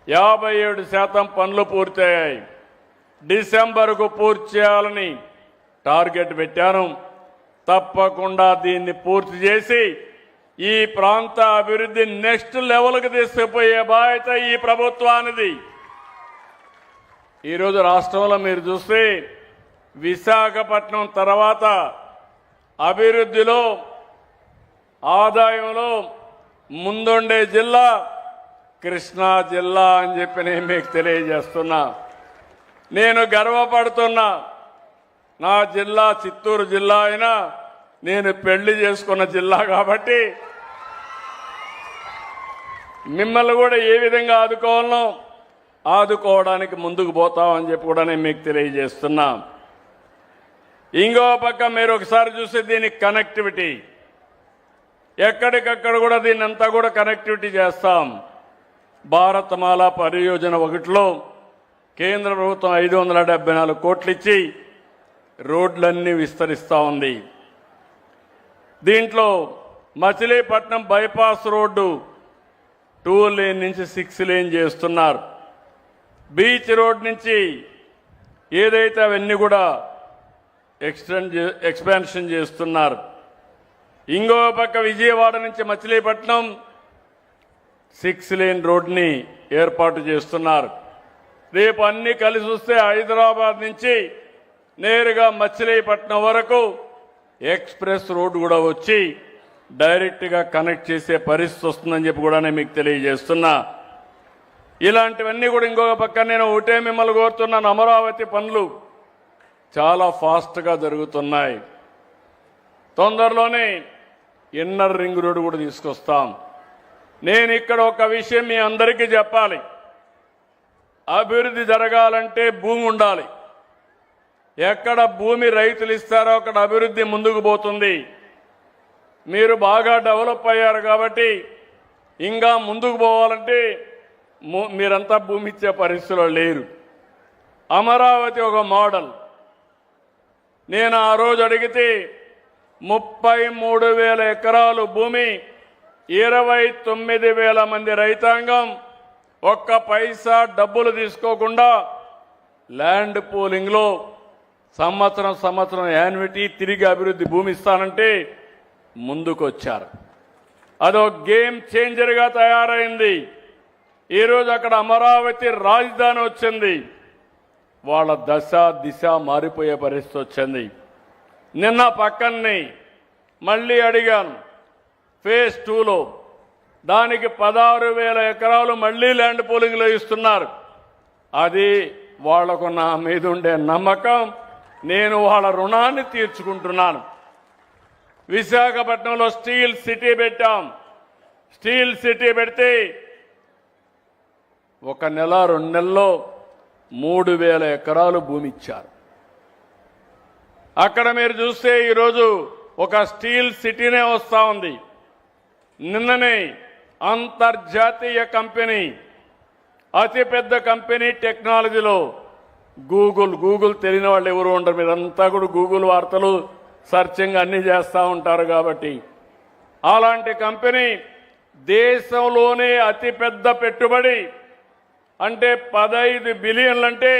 57% పనులు పూర్తయ్యాయి. డిసెంబర్కు పూర్తి చేయాలని టార్గెట్ పెట్టాను. తప్పకుండా దీన్ని పూర్తి చేసి ఈ ప్రాంత అభివృద్ధి నెక్స్ట్ లెవెల్కి తీసుకుపోయే బాధ్యత ఈ ప్రభుత్వానిది. ఈరోజు రాష్ట్రంలో మీరు చూస్తే విశాఖపట్నం తర్వాత అభివృద్ధిలో, ఆదాయంలో ముందుండే జిల్లా కృష్ణా జిల్లా అని చెప్పి నేను మీకు తెలియజేస్తున్నా. నేను గర్వపడుతున్నా. నా జిల్లా చిత్తూరు జిల్లా అయినా నేను పెళ్లి చేసుకున్న జిల్లా కాబట్టి మిమ్మల్ని కూడా ఏ విధంగా ఆదుకోవాలనో ఆదుకోవడానికి ముందుకు పోతామని చెప్పి కూడా నేను మీకు తెలియజేస్తున్నా. ఇంకో పక్క మీరు ఒకసారి చూస్తే దీనికి కనెక్టివిటీ ఎక్కడికక్కడ కూడా దీన్ని అంతా కూడా కనెక్టివిటీ చేస్తాం. భారతమాల పరియోజన 1లో కేంద్ర ప్రభుత్వం 574 కోట్లు ఇచ్చి రోడ్లన్నీ విస్తరిస్తూ ఉంది. దీంట్లో మచిలీపట్నం బైపాస్ రోడ్డు 2 లేన్ నుంచి 6 లేన్ చేస్తున్నారు. బీచ్ రోడ్ నుంచి ఏదైతే అవన్నీ కూడా ఎక్స్పాన్షన్ చేస్తున్నారు. ఇంకో పక్క విజయవాడ నుంచి మచిలీపట్నం 6 లేన్ రోడ్ని ఏర్పాటు చేస్తున్నారు. రేపు అన్ని కలిసి వస్తే హైదరాబాద్ నుంచి నేరుగా మచిలీపట్నం వరకు ఎక్స్ప్రెస్ రోడ్ కూడా వచ్చి డైరెక్ట్గా కనెక్ట్ చేసే పరిస్థితి వస్తుందని చెప్పి కూడా నేను మీకు తెలియజేస్తున్నా. ఇలాంటివన్నీ కూడా ఇంకొక పక్క నేను ఒకటే మిమ్మల్ని కోరుతున్నాను, అమరావతి పనులు చాలా ఫాస్ట్గా జరుగుతున్నాయి. తొందరలోనే ఇన్నర్ రింగ్ రోడ్డు కూడా తీసుకొస్తాం. నేను ఇక్కడ ఒక విషయం మీ అందరికీ చెప్పాలి. అభివృద్ధి జరగాలంటే భూమి ఉండాలి. ఎక్కడ భూమి రైతులు ఇస్తారో అక్కడ అభివృద్ధి ముందుకు పోతుంది. మీరు బాగా డెవలప్ అయ్యారు కాబట్టి ఇంకా ముందుకు పోవాలంటే మీరంతా భూమి ఇచ్చే పరిస్థితిలో లేరు. అమరావతి ఒక మోడల్. నేను ఆ రోజు అడిగితే 33,000 ఎకరాలు భూమి, 29,000 మంది రైతాంగం, ఒక్క పైసా డబ్బులు తీసుకోకుండా ల్యాండ్ పూలింగ్లో సంవత్సరం యాన్యుటీ తిరిగి అభివృద్ధి భూమి ఇస్తానంటే ముందుకొచ్చారు. అదో గేమ్ చేంజర్గా తయారైంది. ఈరోజు అక్కడ అమరావతి రాజధాని వచ్చింది. వాళ్ళ దశ దిశ మారిపోయే పరిస్థితి వచ్చింది. నిన్న పక్కనే మళ్ళీ అడిగాను, ఫేజ్ 2లో దానికి 16,000 ఎకరాలు మళ్ళీ ల్యాండ్ పూలింగ్లో ఇస్తున్నారు. అది వాళ్లకు నా మీద ఉండే నమ్మకం. నేను వాళ్ళ రుణాన్ని తీర్చుకుంటున్నాను. విశాఖపట్నంలో స్టీల్ సిటీ పెట్టాం. స్టీల్ సిటీ పెడితే 1 నెల 2 నెలల్లో 3,000 ఎకరాలు భూమి ఇచ్చారు. అక్కడ మీరు చూస్తే ఈరోజు ఒక స్టీల్ సిటీనే వస్తూ ఉంది. నిన్ననే అంతర్జాతీయ కంపెనీ, అతిపెద్ద కంపెనీ టెక్నాలజీలో గూగుల్ తెలియని వాళ్ళు ఎవరు ఉండరు. మీరంతా కూడా గూగుల్ వార్తలు సర్చింగ్ అన్నీ చేస్తూ ఉంటారు కాబట్టి, అలాంటి కంపెనీ దేశంలోనే అతిపెద్ద పెట్టుబడి అంటే 15 బిలియన్లు అంటే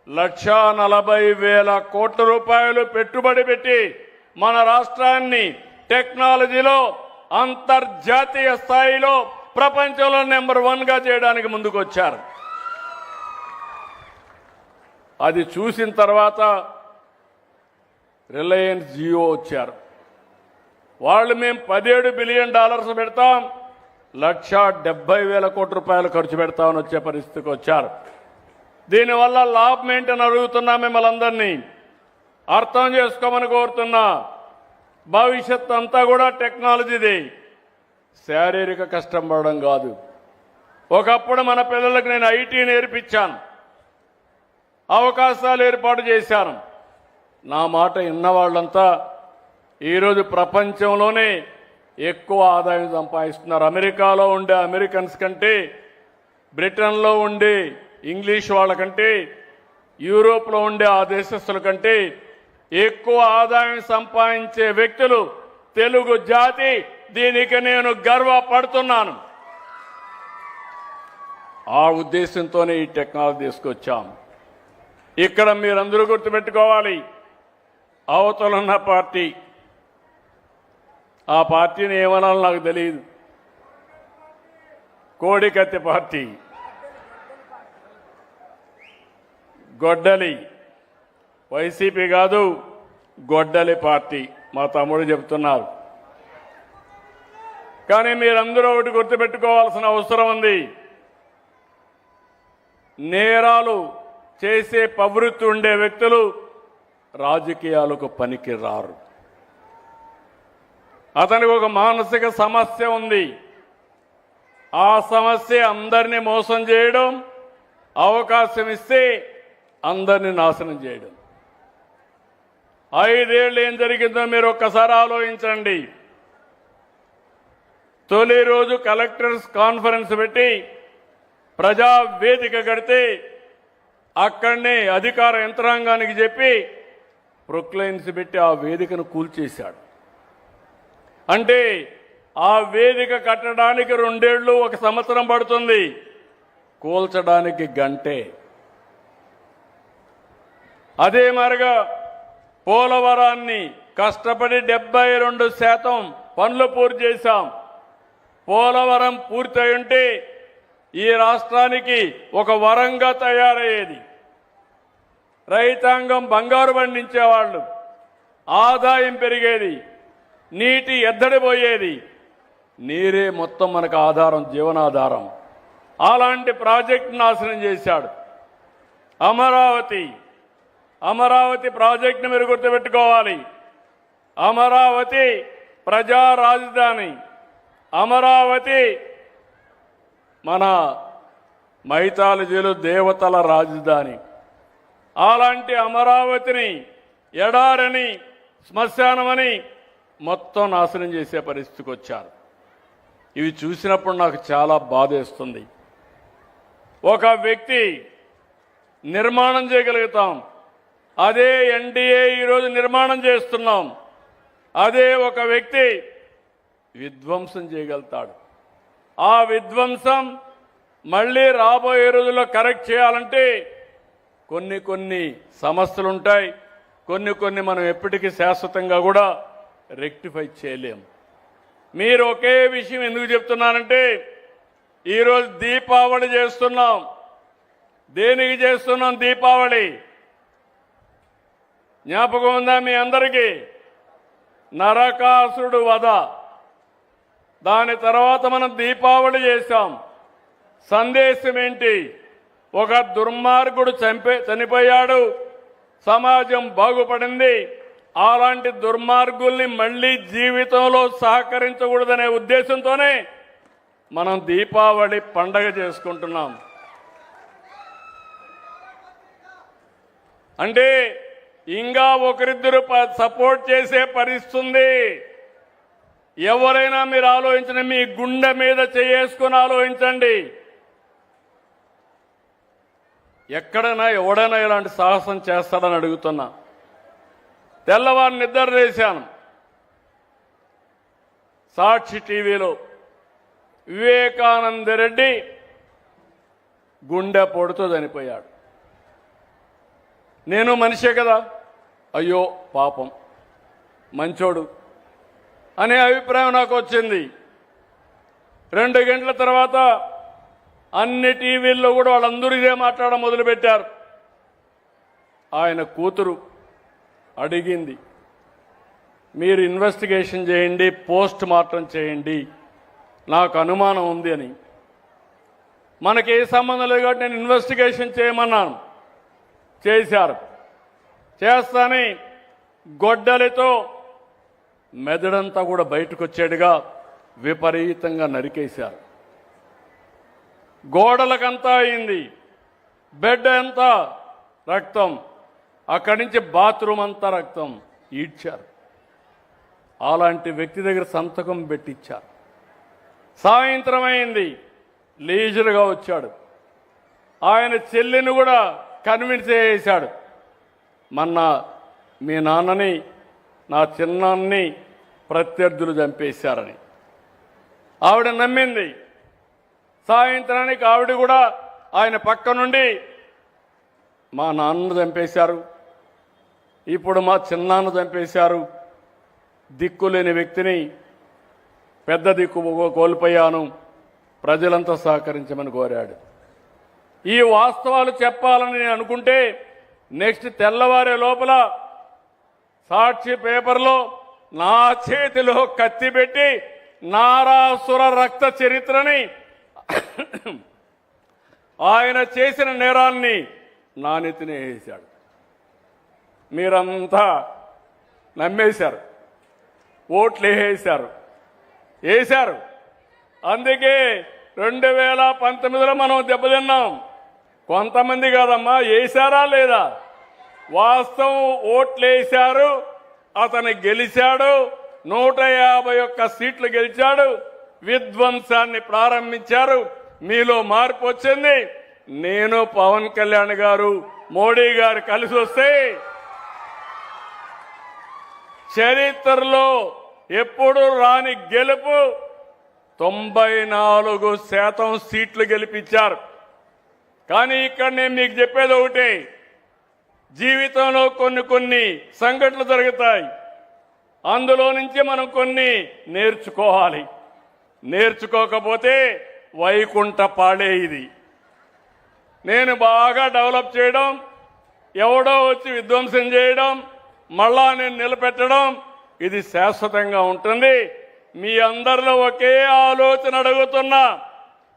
1,40,000 కోట్ల రూపాయలు పెట్టుబడి పెట్టి మన రాష్ట్రాన్ని టెక్నాలజీలో అంతర్జాతీయ స్థాయిలో ప్రపంచంలో నెంబర్ 1గా చేయడానికి ముందుకొచ్చారు. అది చూసిన తర్వాత రిలయన్స్ జియో వచ్చారు. వాళ్ళు మేము $17 బిలియన్ పెడతాం, 1,70,000 కోట్ల రూపాయలు ఖర్చు పెడతామని వచ్చే పరిస్థితికి వచ్చారు. దీనివల్ల లాభం ఏంటని అడుగుతున్నా మిమ్మల్ని అందరినీ. అర్థం చేసుకోమని కోరుతున్నా. భవిష్యత్తు అంతా కూడా టెక్నాలజీది, శారీరక కష్టం పడడం కాదు. ఒకప్పుడు మన పిల్లలకు నేను ఐటీ నేర్పించాను, అవకాశాలు ఏర్పాటు చేశాను. నా మాట విన్నవాళ్ళంతా ఈరోజు ప్రపంచంలోనే ఎక్కువ ఆదాయం సంపాదిస్తున్నారు. అమెరికాలో ఉండే అమెరికన్స్ కంటే, బ్రిటన్లో ఉండే ఇంగ్లీష్ వాళ్ళకంటే, యూరోప్లో ఉండే ఆ దేశస్తుల కంటే ఎక్కువ ఆదాయం సంపాదించే వ్యక్తులు తెలుగు జాతి. దీనికి నేను గర్వపడుతున్నాను. ఆ ఉద్దేశంతోనే ఈ టెక్నాలజీ తీసుకొచ్చాం. ఇక్కడ మీరందరూ గుర్తుపెట్టుకోవాలి, అవతలున్న పార్టీ, ఆ పార్టీని ఏమనాలో నాకు తెలియదు, కోడికత్తి పార్టీ, గొడ్డలి, వైసీపీ కాదు గొడ్డలి పార్టీ మా తమ్ముడు చెప్తున్నారు. కానీ మీరందరూ ఒకటి గుర్తుపెట్టుకోవాల్సిన అవసరం ఉంది. నేరాలు చేసే ప్రవృత్తి ఉండే వ్యక్తులు రాజకీయాలకు పనికి రారు. అతనికి ఒక మానసిక సమస్య ఉంది. ఆ సమస్య అందరినీ మోసం చేయడం, అవకాశం ఇస్తే అందరినీ నాశనం చేయడం. 5 ఏళ్ళు ఏం జరిగిందో మీరు ఒక్కసారి ఆలోచించండి. తొలి రోజు కలెక్టర్స్ కాన్ఫరెన్స్ పెట్టి ప్రజా వేదిక కడితే అక్కడనే అధికార యంత్రాంగానికి చెప్పి ప్రొక్లైన్స్ పెట్టి ఆ వేదికను కూల్చేశాడు. అంటే ఆ వేదిక కట్టడానికి 2 ఏళ్ళు 1 సంవత్సరం పడుతుంది, కూల్చడానికి గంటే. అదే మరిగా పోలవరాన్ని కష్టపడి 72% పనులు పూర్తి చేశాం. పోలవరం పూర్తయి ఉంటే ఈ రాష్ట్రానికి ఒక వరంగా తయారయ్యేది. రైతాంగం బంగారు పండించేవాళ్ళు, ఆదాయం పెరిగేది, నీటి ఎద్దడిపోయేది. నీరే మొత్తం మనకు ఆధారం, జీవనాధారం. అలాంటి ప్రాజెక్ట్ నాశనం చేశాడు. అమరావతి ప్రాజెక్టును మీరు గుర్తుపెట్టుకోవాలి. అమరావతి ప్రజా రాజధాని, అమరావతి మన మైథాలజీలో దేవతల రాజధాని. అలాంటి అమరావతిని ఎడారని, శ్మశానమని మొత్తం నాశనం చేసే పరిస్థితికి వచ్చారు. ఇవి చూసినప్పుడు నాకు చాలా బాధేస్తుంది. ఒక వ్యక్తి నిర్మాణం చేయగలుగుతాం, అదే ఎన్డీఏ ఈరోజు నిర్మాణం చేస్తున్నాం. అదే ఒక వ్యక్తి విధ్వంసం చేయగలుగుతాడు. ఆ విధ్వంసం మళ్ళీ రాబోయే రోజుల్లో కరెక్ట్ చేయాలంటే కొన్ని సమస్యలు ఉంటాయి. కొన్ని మనం ఎప్పటికీ శాశ్వతంగా కూడా రెక్టిఫై చేయలేం. మీరు ఒకే విషయం ఎందుకు చెప్తున్నానంటే, ఈరోజు దీపావళి చేస్తున్నాం. దేనికి చేస్తున్నాం దీపావళి? జ్ఞాపకం ఉందా మీ అందరికీ? నరకాసురుడు వధ. దాని తర్వాత మనం దీపావళి చేశాం. సందేశం ఏంటి? ఒక దుర్మార్గుడు చనిపోయాడు, సమాజం బాగుపడింది. అలాంటి దుర్మార్గుల్ని మళ్ళీ జీవితంలో సహకరించకూడదనే ఉద్దేశంతోనే మనం దీపావళి పండగ చేసుకుంటున్నాం. అంటే ఇంకా ఒకరిద్దరు సపోర్ట్ చేసే పరిస్థితి. ఎవరైనా మీరు ఆలోచించిన, మీ గుండె మీద చేసుకుని ఆలోచించండి. ఎక్కడైనా ఎవడైనా ఇలాంటి సాహసం చేస్తాడని అడుగుతున్నా. తెల్లవారు నిద్ర లేశాను, సాక్షి టీవీలో వివేకానంద రెడ్డి గుండె పొడుతో చనిపోయాడు. నేను మనిషే కదా, అయ్యో పాపం మంచోడు అనే అభిప్రాయం నాకు వచ్చింది. 2 గంటల తర్వాత అన్ని టీవీల్లో కూడా వాళ్ళందరూ ఇదే మాట్లాడడం మొదలుపెట్టారు. ఆయన కూతురు అడిగింది, మీరు ఇన్వెస్టిగేషన్ చేయండి, పోస్ట్ మార్టం చేయండి, నాకు అనుమానం ఉంది అని. మనకి ఏ సంబంధం లేదు కాబట్టి నేను ఇన్వెస్టిగేషన్ చేయమన్నాను. చేశారు. చేస్తానే గొడ్డలితో మెదడంతా కూడా బయటకు వచ్చేట్టుగా విపరీతంగా నరికేశారు. గోడలకంతా అయింది, బెడ్ అంతా రక్తం, అక్కడి నుంచి బాత్రూమ్ అంతా రక్తం ఈడ్చారు. అలాంటి వ్యక్తి దగ్గర సంతకం పెట్టించారు. సాయంత్రం అయింది, లీజర్గా వచ్చాడు. ఆయన చెల్లిని కూడా కన్విన్స్ చేశాడు, మొన్న మీ నాన్నని, నా చిన్నాన్ని ప్రత్యర్థులు చంపేశారని. ఆవిడ నమ్మింది. సాయంత్రానికి ఆవిడ కూడా ఆయన పక్క నుండి, మా నాన్నను చంపేశారు, ఇప్పుడు మా చిన్నాన్న చంపేశారు, దిక్కులేని వ్యక్తిని, పెద్ద దిక్కు కోల్పోయాను, ప్రజలంతా సహకరించమని కోరాడు. ఈ వాస్తవాలు చెప్పాలని నేను అనుకుంటే నెక్స్ట్ తెల్లవారే లోపల సాక్షి పేపర్లో నా చేతిలో కత్తి పెట్టి నారాసుర రక్త చరిత్రని, ఆయన చేసిన నేరాన్ని నా నెత్తిన వేశాడు. మీరంతా నమ్మేశారు, ఓట్లు వేశారు. అందుకే 2019లో మనం దెబ్బతిన్నాం. కొంతమంది కాదమ్మా, వేశారా లేదా? వాస్తవం ఓట్లేశారు, అతను గెలిచాడు, 151 సీట్లు గెలిచాడు, విధ్వంసాన్ని ప్రారంభించారు. మీలో మార్పు వచ్చింది. నేను పవన్ కళ్యాణ్ గారు, మోడీ గారు కలిసి వస్తే చరిత్రలో ఎప్పుడు రాని గెలుపు, 94% సీట్లు గెలిపించారు. కానీ ఇక్కడ నేను మీకు చెప్పేది ఒకటే, జీవితంలో కొన్ని సంఘటనలు జరుగుతాయి, అందులో నుంచి మనం కొన్ని నేర్చుకోవాలి. నేర్చుకోకపోతే వైకుంఠ పాడే ఇది. నేను బాగా డెవలప్ చేయడం, ఎవడో వచ్చి విధ్వంసం చేయడం, మళ్ళా నేను నిలబెట్టడం, ఇది శాశ్వతంగా ఉంటుంది. మీ అందరిలో ఒకే ఆలోచన అడుగుతున్నా,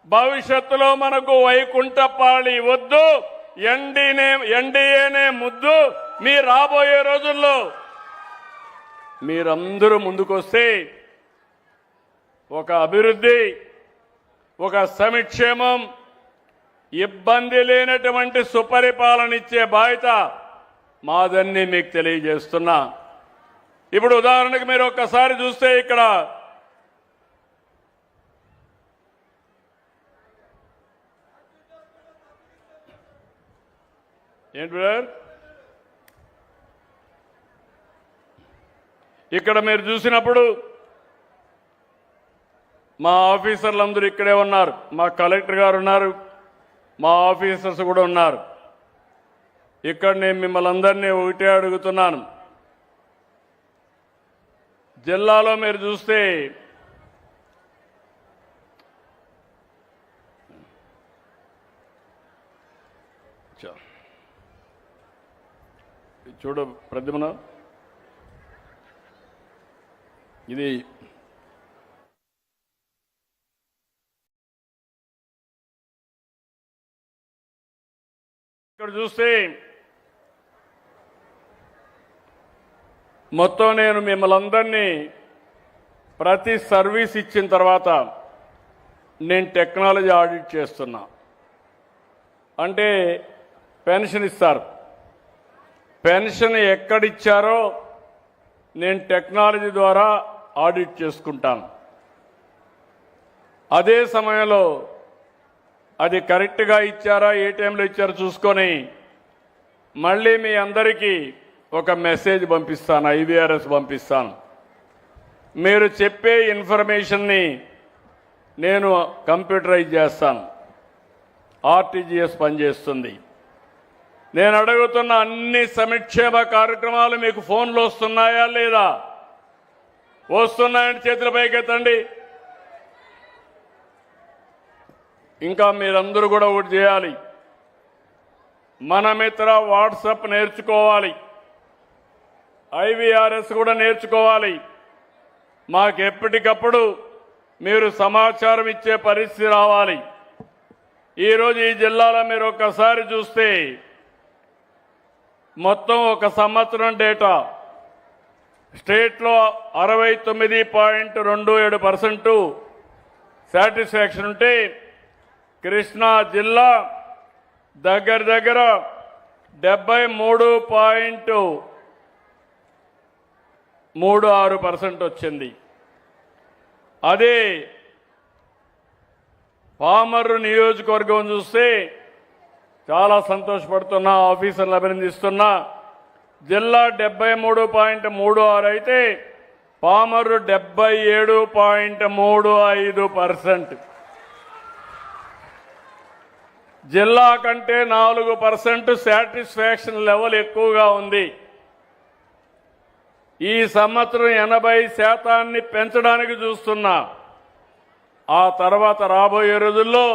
భవిష్యత్తులో మనకు వైకుంఠపాళి వద్దు, ఎన్డీఏనే ముద్దు. మీ రాబోయే రోజుల్లో మీరందరూ ముందుకొస్తే ఒక అభివృద్ధి, ఒక సంక్షేమం, ఇబ్బంది లేనటువంటి సుపరిపాలన ఇచ్చే బాధ్యత మాదన్నీ మీకు తెలియజేస్తున్నా. ఇప్పుడు ఉదాహరణకు మీరు ఒక్కసారి చూస్తే ఇక్కడ ఏంటి బ్రదర్, ఇక్కడ మీరు చూసినప్పుడు మా ఆఫీసర్లు అందరూ ఇక్కడే ఉన్నారు, మా కలెక్టర్ గారు ఉన్నారు, మా ఆఫీసర్స్ కూడా ఉన్నారు. ఇక్కడ నేను మిమ్మల్ని అందరినీ ఒకటే అడుగుతున్నాను. జిల్లాలో మీరు చూస్తే చూడు ప్రద్యుమ్న, ఇది ఇక్కడ చూస్తే మొత్తం నేను మిమ్మల్ని అందరినీ ప్రతి సర్వీస్ ఇచ్చిన తర్వాత నేను టెక్నాలజీ ఆడిట్ చేస్తున్నా. అంటే పెన్షన్ ఇస్తారు, పెన్షన్ ఎక్కడిచ్చారో నేను టెక్నాలజీ ద్వారా ఆడిట్ చేసుకుంటాను. అదే సమయంలో అది కరెక్ట్గా ఇచ్చారా, ఏ టైంలో ఇచ్చారో చూసుకొని మళ్ళీ మీ అందరికీ ఒక మెసేజ్ పంపిస్తాను, IVRS పంపిస్తాను. మీరు చెప్పే ఇన్ఫర్మేషన్ని నేను కంప్యూటరైజ్ చేస్తాను, RTGS పనిచేస్తుంది. నేను అడుగుతున్న అన్ని సంక్షేమ కార్యక్రమాలు మీకు ఫోన్లో వస్తున్నాయా లేదా? వస్తున్నాయని చేతుల పైకెత్తండి. ఇంకా మీరందరూ కూడా ఒకటి చేయాలి, మన మిత్ర వాట్సాప్ నేర్చుకోవాలి, IVRS కూడా నేర్చుకోవాలి. మాకు ఎప్పటికప్పుడు మీరు సమాచారం ఇచ్చే పరిస్థితి రావాలి. ఈరోజు ఈ జిల్లాలో మీరు ఒక్కసారి చూస్తే మొత్తం ఒక సంవత్సరం డేటా స్టేట్లో 69.27% సాటిస్ఫాక్షన్ ఉంటే కృష్ణా జిల్లా దగ్గర 73.36% వచ్చింది. అదే పామర్రు నియోజకవర్గం చూస్తే చాలా సంతోషపడుతున్నా, ఆఫీసర్లు అభినందిస్తున్నా. జిల్లా 73.36 అయితే పామర్రు 77.35%. జిల్లా కంటే 4% సాటిస్ఫాక్షన్ లెవెల్ ఎక్కువగా ఉంది. ఈ సంవత్సరం 80% పెంచడానికి చూస్తున్నా. ఆ తర్వాత రాబోయే రోజుల్లో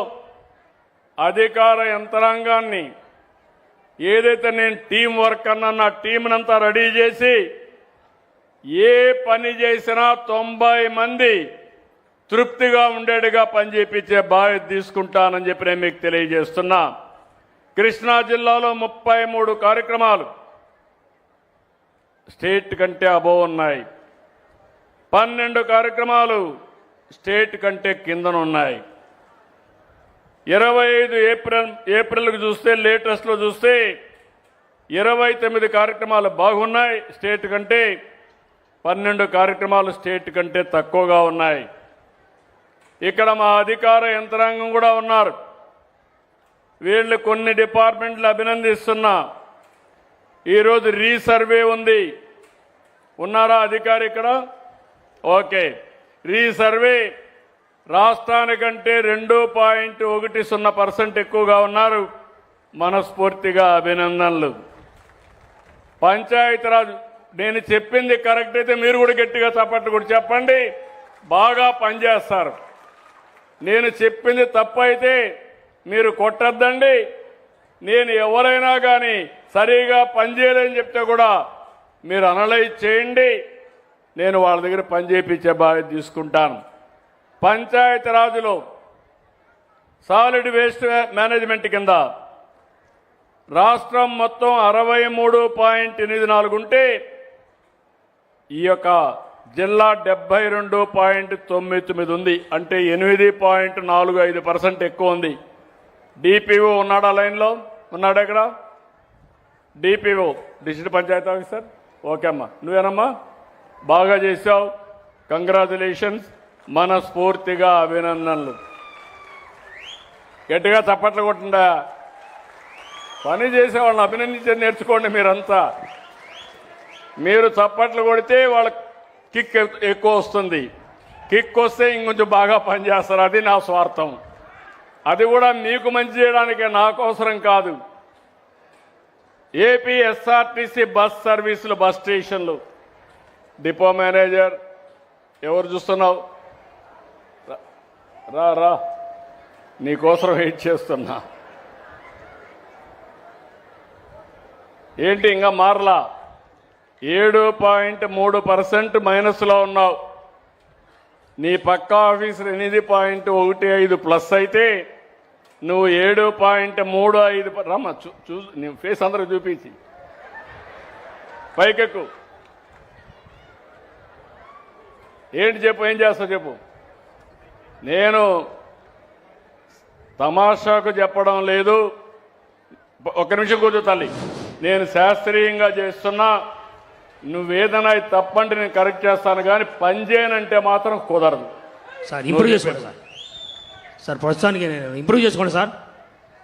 అధికార యంత్రాంగాన్ని ఏదైతే నేను టీం వర్క్ అన్నా నా టీంనంతా రెడీ చేసి ఏ పని చేసినా 90 మంది తృప్తిగా ఉండేట్టుగా పనిచేయించే బాధ్యత తీసుకుంటానని చెప్పి నేను మీకు తెలియజేస్తున్నా. కృష్ణా జిల్లాలో 33 కార్యక్రమాలు స్టేట్ కంటే అబోవ్ ఉన్నాయి, 12 కార్యక్రమాలు స్టేట్ కంటే కిందనున్నాయి. 25 ఏప్రిల్కి చూస్తే లేటెస్ట్లో చూస్తే 29 కార్యక్రమాలు బాగున్నాయి స్టేట్ కంటే, 12 కార్యక్రమాలు స్టేట్ కంటే తక్కువగా ఉన్నాయి. ఇక్కడ మా అధికార యంత్రాంగం కూడా ఉన్నారు. వీళ్ళు కొన్ని డిపార్ట్మెంట్లు అభినందిస్తున్నా. ఈరోజు రీసర్వే ఉంది, ఉన్నారా అధికారి ఇక్కడ? ఓకే, రీసర్వే రాష్ట్రానికంటే 2.10% ఎక్కువగా ఉన్నారు. మనస్ఫూర్తిగా అభినందనలు. పంచాయతీరాజ్ నేను చెప్పింది కరెక్ట్ అయితే మీరు కూడా గట్టిగా చప్పట్లు కూడా చెప్పండి, బాగా పనిచేస్తారు. నేను చెప్పింది తప్పు అయితే మీరు కొట్టద్దండి. నేను ఎవరైనా కానీ సరిగా పనిచేయలేని చెప్తే కూడా మీరు అనలైజ్ చేయండి, నేను వాళ్ళ దగ్గర పని చేయించే బాధ్యత తీసుకుంటాను. పంచాయతీరాజ్లో సాలిడ్ వేస్ట్ మేనేజ్మెంట్ కింద రాష్ట్రం మొత్తం 63.84 ఉంటే ఈ యొక్క జిల్లా 72.99 ఉంది. అంటే 8.45% ఎక్కువ ఉంది. డిపిఓ ఉన్నాడా లైన్లో? ఉన్నాడా ఇక్కడ? DPO district panchayat officer. Okay అమ్మా, నువ్వేనమ్మా, బాగా చేశావు, కంగ్రాచులేషన్స్, మనస్ఫూర్తిగా అభినందనలు. గట్టిగా చప్పట్లు కొట్టుండా. పని చేసే వాళ్ళని అభినందించేది నేర్చుకోండి మీరంతా. మీరు చప్పట్లు కొడితే వాళ్ళ కిక్ ఎక్కువ వస్తుంది. కిక్ వస్తే ఇంకొంచెం బాగా పనిచేస్తారు. అది నా స్వార్థం. అది కూడా మీకు మంచి చేయడానికే, నా కోసరం కాదు. ఏపీ ఎస్ఆర్టీసీ బస్ సర్వీసులు, బస్ స్టేషన్లు, డిపో మేనేజర్ ఎవరు చూస్తున్నావు? రా రా, నీకోసం వెయిట్ చేస్తున్నా. ఏంటి ఇంకా మారలా? 7.3% మైనస్లో ఉన్నావు. నీ పక్క ఆఫీసర్ 8.15 ప్లస్ అయితే నువ్వు 7.35. రమ్మ నీ ఫేస్ అందరికి చూపించి పైకెక్కు. ఏంటి చెప్పు, ఏం చేస్తావు చెప్పు. నేను తమాషాకు చెప్పడం లేదు. ఒక్క నిమిషం కూర్చో తల్లి. నేను శాస్త్రీయంగా చేస్తున్నా. నువ్వేదైనా తప్పంటే నేను కరెక్ట్ చేస్తాను, కానీ పని చేయనంటే మాత్రం కుదరదు. సార్ ఇంప్రూవ్ చేసుకోండి సార్. సార్ ప్రస్తుతానికి నేను ఇంప్రూవ్ చేసుకోండి సార్.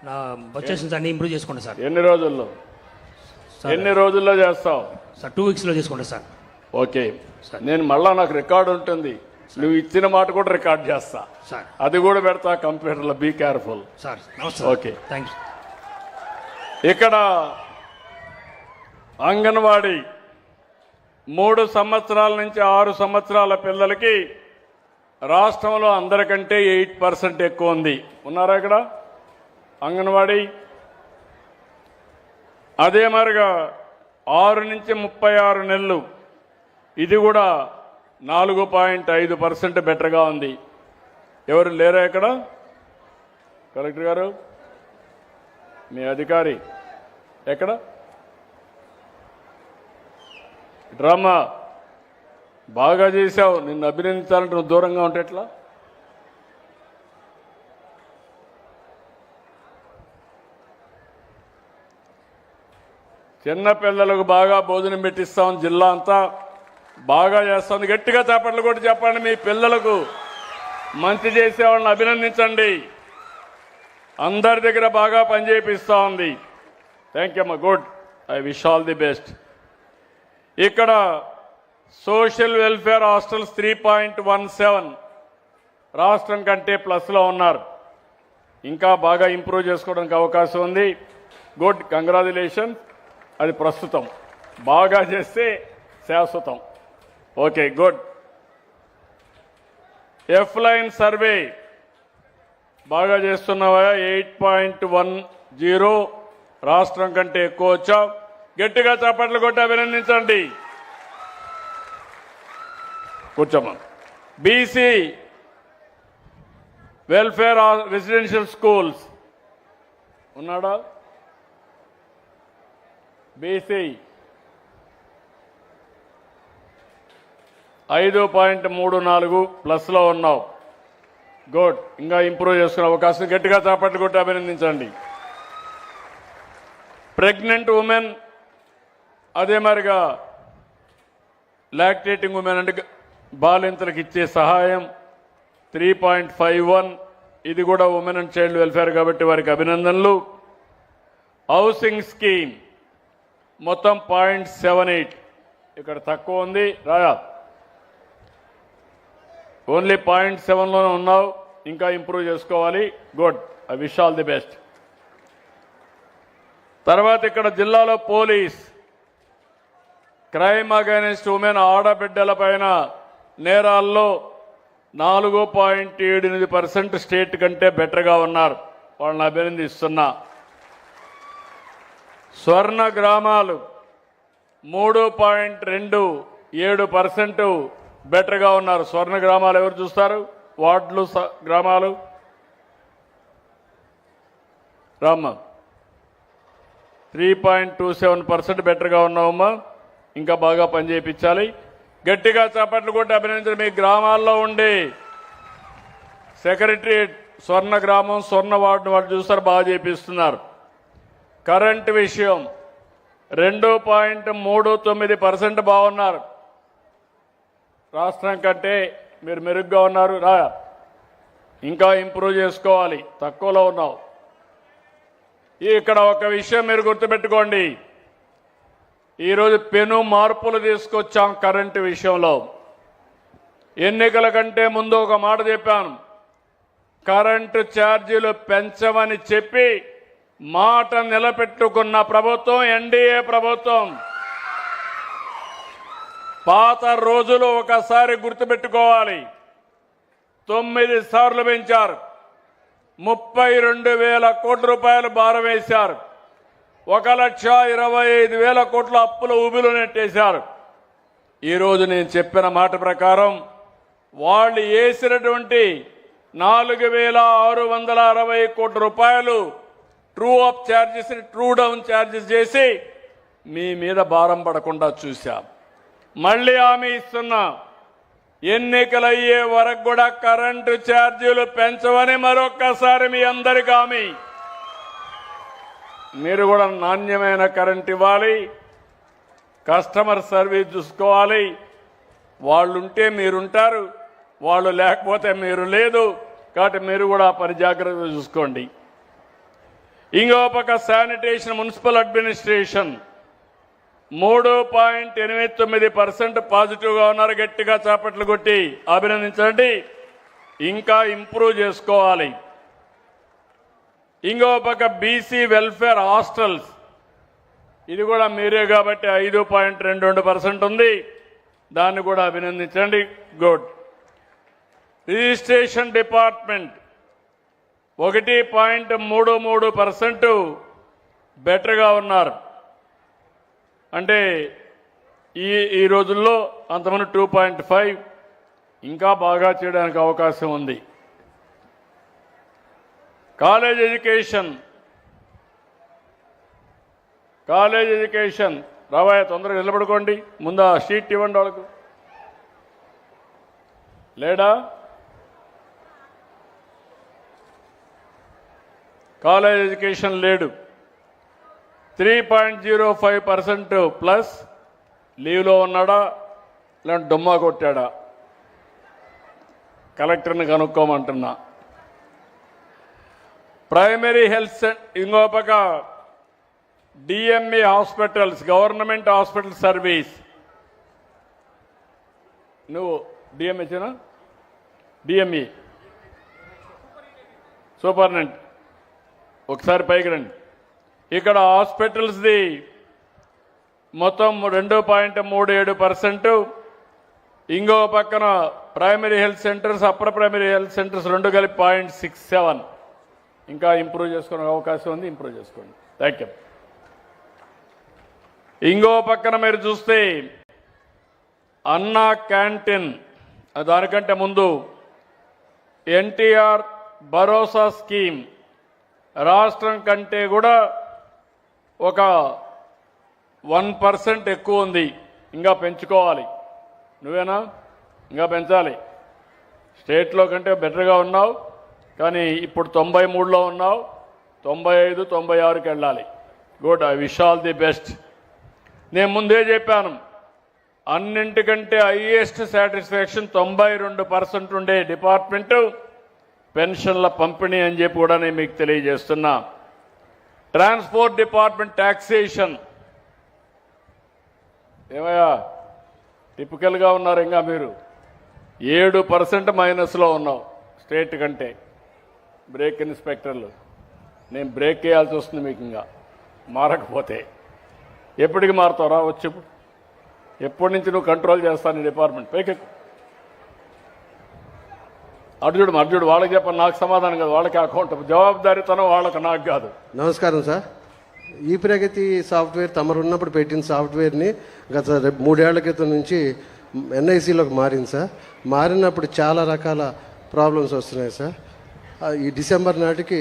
నా వచ్చేసిన సార్ ఇంప్రూవ్ చేసుకోండి సార్. ఎన్ని రోజుల్లో? ఎన్ని రోజుల్లో చేస్తావు సార్? 2 వీక్స్లో చేసుకోండి సార్. Okay sir. నేను మళ్ళా నాకు రికార్డు ఉంటుంది. నువ్వు ఇచ్చిన మాట కూడా రికార్డ్ చేస్తా సార్. అది కూడా పెడతా కంప్యూటర్లో. Be careful sir. నమస్తే. Okay, thank you. ఇక్కడ అంగన్వాడీ 3 సంవత్సరాల నుంచి 6 సంవత్సరాల పిల్లలకి రాష్ట్రంలో అందరికంటే 8% ఎక్కువ ఉంది. ఉన్నారా ఇక్కడ అంగన్వాడీ? అదే మరిగా 6 నుంచి 36 నెలలు, ఇది కూడా 4.5% బెటర్గా ఉంది. ఎవరు లేరా ఇక్కడ? కలెక్టర్ గారు, మీ అధికారి ఎక్కడ? డ్రామా బాగా చేశావు. నిన్ను అభినందించాలంటే నువ్వు దూరంగా ఉంటే ఎట్లా? చిన్నపిల్లలకు బాగా భోజనం పెట్టిస్తాం. జిల్లా అంతా బాగా చేస్తుంది. గట్టిగా చప్పట్లు కొట్టి చెప్పండి. మీ పిల్లలకు మంచి చేసే వాళ్ళని అభినందించండి. అందరి దగ్గర బాగా పనిచేపిస్తూ ఉంది. థ్యాంక్ యూ అమ్మా, good. I wish all the best. ఇక్కడ సోషల్ వెల్ఫేర్ హాస్టల్స్ 3.17 రాష్ట్రం కంటే ప్లస్లో ఉన్నారు. ఇంకా బాగా ఇంప్రూవ్ చేసుకోవడానికి అవకాశం ఉంది. Good, congratulation. అది ప్రస్తుతం, బాగా చేస్తే శాశ్వతం. Okay, good. F line survey బాగా చేస్తున్నావా? 8.10 రాష్ట్రం కంటే ఎక్కువ వచ్చావు. గట్టిగా చప్పట్లు కొట్టి అభినందించండి. కూర్చోమా. బీసీ వెల్ఫేర్ రెసిడెన్షియల్ స్కూల్స్ ఉన్నాడా? బీసీ 5.34 ప్లస్లో ఉన్నావు. గుడ్. ఇంకా ఇంప్రూవ్ చేసుకునే అవకాశం. గట్టిగా చప్పట్లు కొట్టి అభినందించండి. ప్రెగ్నెంట్ ఉమెన్, అదే మరిగా లాక్టేటింగ్ ఉమెన్ అంటే బాలింతలకు ఇచ్చే సహాయం 3.51, ఇది కూడా ఉమెన్ అండ్ చైల్డ్ వెల్ఫేర్ కాబట్టి వారికి అభినందనలు. హౌసింగ్ స్కీమ్ మొత్తం 0.78, ఇక్కడ తక్కువ ఉంది. రాయా, ఓన్లీ 0.7లోనే ఉన్నావు. ఇంకా ఇంప్రూవ్ చేసుకోవాలి. Good, I wish all the best. తర్వాత ఇక్కడ జిల్లాలో పోలీస్ క్రైమ్ అగైనెస్ట్ ఉమెన్, ఆడబిడ్డల పైన నేరాల్లో 4.78% స్టేట్ కంటే బెటర్గా ఉన్నారు. వాళ్ళని అభినందిస్తున్నా. స్వర్ణ గ్రామాలు 3.27% బెటర్గా ఉన్నారు. స్వర్ణ గ్రామాలు ఎవరు చూస్తారు? వార్డులు, గ్రామాలు రామ్మా 3.27% బెటర్గా ఉన్నావమ్మా. ఇంకా బాగా పని చేయించాలి. గట్టిగా చప్పట్లు కొట్టి అభినందించండి. మీ గ్రామాల్లో ఉండి సెక్రటరియట్ స్వర్ణ గ్రామం స్వర్ణ వార్డు వాళ్ళు చూస్తారు, బాగా చేపిస్తున్నారు. కరెంట్ విషయం 2.39% బాగున్నారు. రాష్ట్రం కంటే మీరు మెరుగ్గా ఉన్నారు. ఇంకా ఇంప్రూవ్ చేసుకోవాలి, తక్కువలో ఉన్నావు. ఇక్కడ ఒక విషయం మీరు గుర్తుపెట్టుకోండి, ఈరోజు పెను మార్పులు తీసుకొచ్చాం కరెంటు విషయంలో. ఎన్నికల కంటే ముందు ఒక మాట చెప్పాను, కరెంటు ఛార్జీలు పెంచమని చెప్పి మాట నిలబెట్టుకున్న ప్రభుత్వం ఎన్డీఏ ప్రభుత్వం. పాత రోజులు ఒకసారి గుర్తుపెట్టుకోవాలి. 9 సార్లు పెంచారు, 32,000 కోట్ల రూపాయలు భారం వేశారు, 1,25,000 కోట్ల అప్పుల ఊబిలో నెట్టేశారు. ఈరోజు నేను చెప్పిన మాట ప్రకారం వాళ్ళు వేసినటువంటి 4,660 కోట్ల రూపాయలు true up charges true down charges చేసి మీ మీద భారం పడకుండా చూశాం. మళ్ళీ హామీ ఇస్తున్నా, ఎన్నికలయ్యే వరకు కూడా కరెంటు ఛార్జీలు పెంచవని మరొక్కసారి మీ అందరికీ హామీ. మీరు కూడా నాణ్యమైన కరెంట్ ఇవ్వాలి, కస్టమర్ సర్వీస్ చూసుకోవాలి. వాళ్ళుంటే మీరుంటారు, వాళ్ళు లేకపోతే మీరు లేదు. కాబట్టి మీరు కూడా పని జాగ్రత్తగా చూసుకోండి. ఇంకో పక్క శానిటేషన్ మున్సిపల్ అడ్మినిస్ట్రేషన్ 3.89% పాజిటివ్గా ఉన్నారు. గట్టిగా చాపట్లు కొట్టి అభినందించండి. ఇంకా ఇంప్రూవ్ చేసుకోవాలి. ఇంకో పక్క బీసీ వెల్ఫేర్ హాస్టల్స్, ఇది కూడా మీరే కాబట్టి 5.22% ఉంది. దాన్ని కూడా అభినందించండి. గుడ్. రిజిస్ట్రేషన్ డిపార్ట్మెంట్ 1.33% బెటర్గా ఉన్నారు. అంటే ఈ రోజుల్లో అంతమంది 2.5 ఇంకా బాగా చేయడానికి అవకాశం ఉంది. కాలేజ్ ఎడ్యుకేషన్ రాబోయే తొందరగా నిలబడుకోండి. ముందు ఆ షీట్ ఇవ్వండి వాళ్ళకు. లేడా? కాలేజ్ ఎడ్యుకేషన్ లేడు. 3.05% ప్లస్ లీవ్లో ఉన్నాడా ఇలాంటి డుమ్మా కొట్టాడా? కలెక్టర్ని కనుక్కోమంటున్నా. ప్రైమరీ హెల్త్ ఇంకో పక్క DME hospitals, government hospital service. నువ్వు డిఎంహెచ్నా? డిఎంఈ సూపర్నెంట్, ఒకసారి పైకి రండి. ఇక్కడ హాస్పిటల్స్ది మొత్తం 2.37%. ఇంకో పక్కన primary health centres, upper primary health centres 2 కలిపి 0.67. ఇంకా ఇంప్రూవ్ చేసుకునే అవకాశం ఉంది, ఇంప్రూవ్ చేసుకోండి. Thank you. ఇంకో పక్కన మీరు చూస్తే అన్నా క్యాంటీన్, దానికంటే ముందు ఎన్టీఆర్ భరోసా స్కీమ్ రాష్ట్రం కంటే కూడా ఒక 1% ఎక్కువ ఉంది. ఇంకా పెంచుకోవాలి. నువ్వేనా? ఇంకా పెంచాలి. స్టేట్లో కంటే బెటర్గా ఉన్నావు, కానీ ఇప్పుడు 93లో ఉన్నావు. 95, 96కి వెళ్ళాలి. Good. I wish all the best. నేను ముందే చెప్పాను, అన్నింటికంటే హైయెస్ట్ సాటిస్ఫాక్షన్ 92% ఉండే డిపార్ట్మెంటు పెన్షన్ల పంపిణీ అని చెప్పి కూడా నేను మీకు తెలియజేస్తున్నా. ట్రాన్స్పోర్ట్ డిపార్ట్మెంట్ టాక్సేషన్ ఏమయ్యా టిపికల్గా ఉన్నారు. ఇంకా మీరు 7% మైనస్లో ఉన్నావు స్టేట్ కంటే. బ్రేక్ ఇన్స్పెక్టర్లు నేను బ్రేక్ వేయాల్సి వస్తుంది మీకు. ఇంకా మారకపోతే ఎప్పటికి మారుతావురా? వచ్చి ఎప్పటి నుంచి నువ్వు కంట్రోల్ చేస్తాను ఈ డిపార్ట్మెంట్? పైకి అర్జుడు వాళ్ళకి చెప్పండి, నాకు సమాధానం కాదు. వాళ్ళకి అకౌంట్ జవాబుదారీతనం వాళ్ళకి, నాకు కాదు. నమస్కారం సార్. ఈ ప్రగతి సాఫ్ట్వేర్ తమరు ఉన్నప్పుడు పెట్టిన సాఫ్ట్వేర్ని గత 3 ఏళ్ల క్రితం నుంచి ఎన్ఐసిలోకి మారింది సార్. మారినప్పుడు చాలా రకాల ప్రాబ్లమ్స్ వస్తున్నాయి సార్. ఈ డిసెంబర్ నాటికి